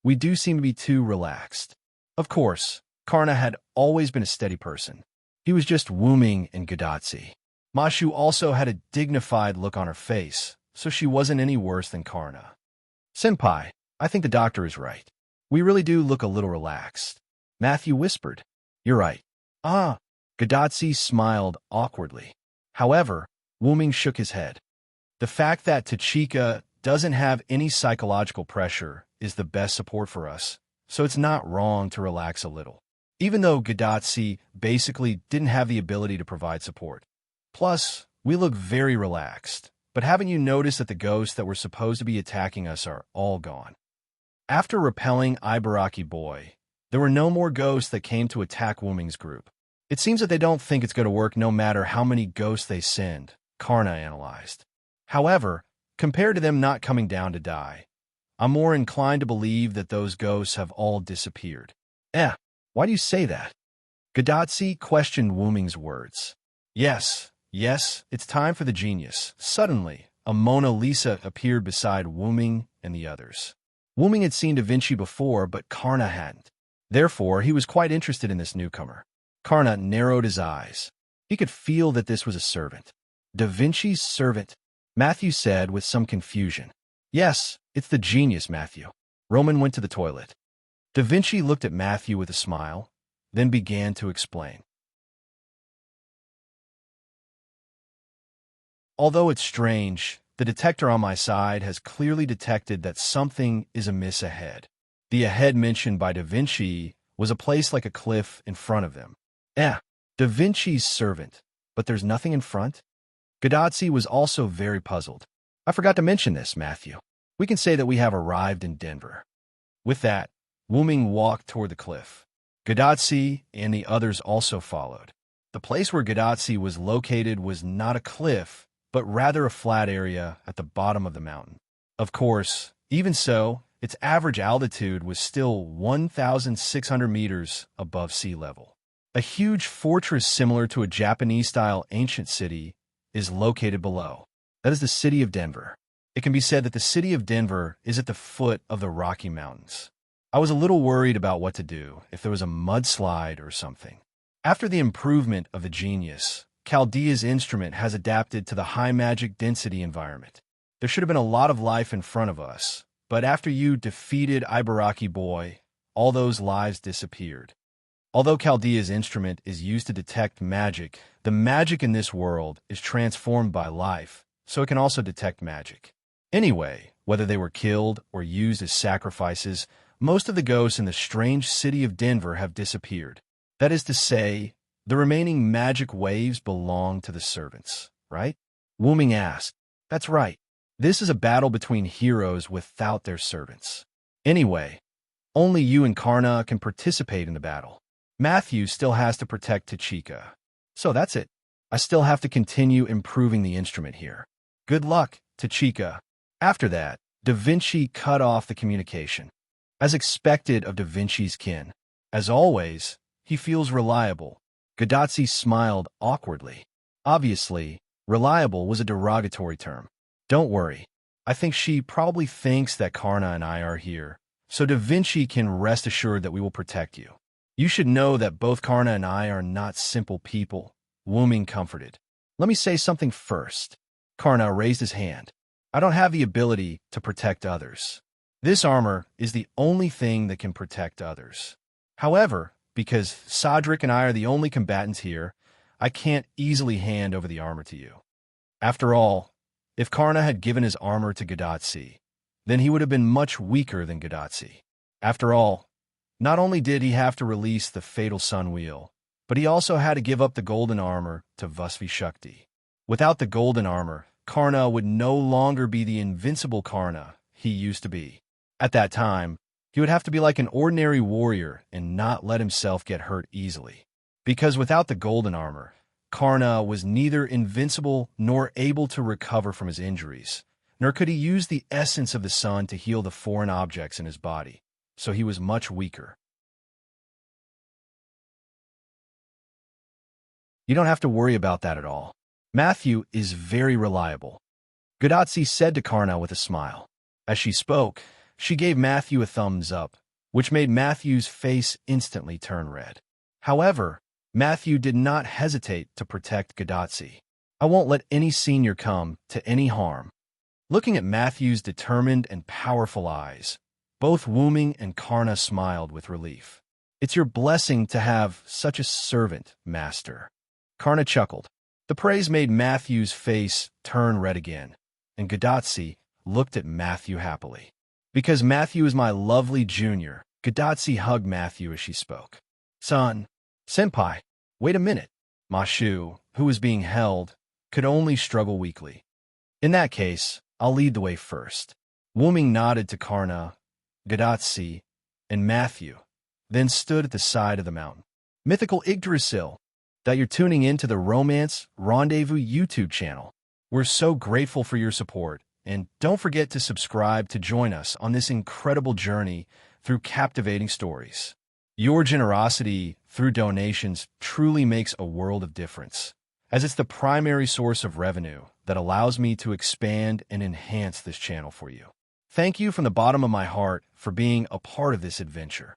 We do seem to be too relaxed. Of course, Karna had always been a steady person. He was just wooming in Gadatsi. Mashu also had a dignified look on her face, so she wasn't any worse than Karna. Senpai, I think the doctor is right. We really do look a little relaxed. Matthew whispered. You're right. Ah, Gadatsi smiled awkwardly. However, Wooming shook his head. The fact that Tachika doesn't have any psychological pressure is the best support for us, so it's not wrong to relax a little. Even though Gadatsi basically didn't have the ability to provide support. Plus, we look very relaxed, but haven't you noticed that the ghosts that were supposed to be attacking us are all gone? After repelling Ibaraki Boy, there were no more ghosts that came to attack Wooming's group. It seems that they don't think it's going to work no matter how many ghosts they send, Karna analyzed. However, compared to them not coming down to die, I'm more inclined to believe that those ghosts have all disappeared. Why do you say that? Gadatsi questioned Wooming's words. Yes, it's time for the genius. Suddenly, a Mona Lisa appeared beside Wooming and the others. Wooming had seen Da Vinci before, but Karna hadn't. Therefore, he was quite interested in this newcomer. Karna narrowed his eyes. He could feel that this was a servant. Da Vinci's servant, Matthew said with some confusion. Yes, it's the genius, Matthew. Roman went to the toilet. Da Vinci looked at Matthew with a smile, then began to explain. Although it's strange, the detector on my side has clearly detected that something is amiss ahead. The ahead mentioned by Da Vinci was a place like a cliff in front of them. Da Vinci's servant, but there's nothing in front? Gadatsi was also very puzzled. I forgot to mention this, Matthew. We can say that we have arrived in Denver. With that, Wooming walked toward the cliff. Gadatsi and the others also followed. The place where Gadatsi was located was not a cliff, but rather a flat area at the bottom of the mountain. Of course, even so, its average altitude was still 1,600 meters above sea level. A huge fortress similar to a Japanese-style ancient city is located below. That is the city of Denver. It can be said that the city of Denver is at the foot of the Rocky Mountains. I was a little worried about what to do if there was a mudslide or something. After the improvement of the genius, Chaldea's instrument has adapted to the high magic density environment. There should have been a lot of life in front of us, but after you defeated Ibaraki Boy, all those lives disappeared. Although Chaldea's instrument is used to detect magic, the magic in this world is transformed by life, so it can also detect magic. Anyway, whether they were killed or used as sacrifices, most of the ghosts in the strange city of Denver have disappeared. That is to say, the remaining magic waves belong to the servants, right? Wooming asked. That's right. This is a battle between heroes without their servants. Anyway, only you and Karna can participate in the battle. Matthew still has to protect Tachika. So that's it. I still have to continue improving the instrument here. Good luck, Tachika. After that, Da Vinci cut off the communication. As expected of Da Vinci's kin. As always, he feels reliable. Gadatsi smiled awkwardly. Obviously, reliable was a derogatory term. Don't worry. I think she probably thinks that Karna and I are here, so Da Vinci can rest assured that we will protect you. You should know that both Karna and I are not simple people, Wooming comforted. Let me say something first. Karna raised his hand. I don't have the ability to protect others. This armor is the only thing that can protect others. However, because Sadric and I are the only combatants here, I can't easily hand over the armor to you. After all, if Karna had given his armor to Gadatsi, then he would have been much weaker than Gadatsi. After all, not only did he have to release the fatal sun wheel, but he also had to give up the golden armor to Vasvi Shakti. Without the golden armor, Karna would no longer be the invincible Karna he used to be. At that time, he would have to be like an ordinary warrior and not let himself get hurt easily. Because without the golden armor, Karna was neither invincible nor able to recover from his injuries, nor could he use the essence of the sun to heal the foreign objects in his body, so he was much weaker. You don't have to worry about that at all. Matthew is very reliable, Gadotsi said to Karna with a smile. As she spoke, she gave Matthew a thumbs up, which made Matthew's face instantly turn red. However, Matthew did not hesitate to protect Gadotsi. I won't let any senior come to any harm. Looking at Matthew's determined and powerful eyes, both Wuming and Karna smiled with relief. It's your blessing to have such a servant, master. Karna chuckled. The praise made Matthew's face turn red again, and Gadotsi looked at Matthew happily. Because Matthew is my lovely junior, Gadotsi hugged Matthew as she spoke. Son, senpai, wait a minute. Mashu, who was being held, could only struggle weakly. In that case, I'll lead the way first. Wuming nodded to Karna, Gadotsi, and Matthew, then stood at the side of the mountain. Mythical Yggdrasil, that you're tuning in to the Romance Rendezvous YouTube channel. We're so grateful for your support, and don't forget to subscribe to join us on this incredible journey through captivating stories. Your generosity through donations truly makes a world of difference, as it's the primary source of revenue that allows me to expand and enhance this channel for you. Thank you from the bottom of my heart for being a part of this adventure.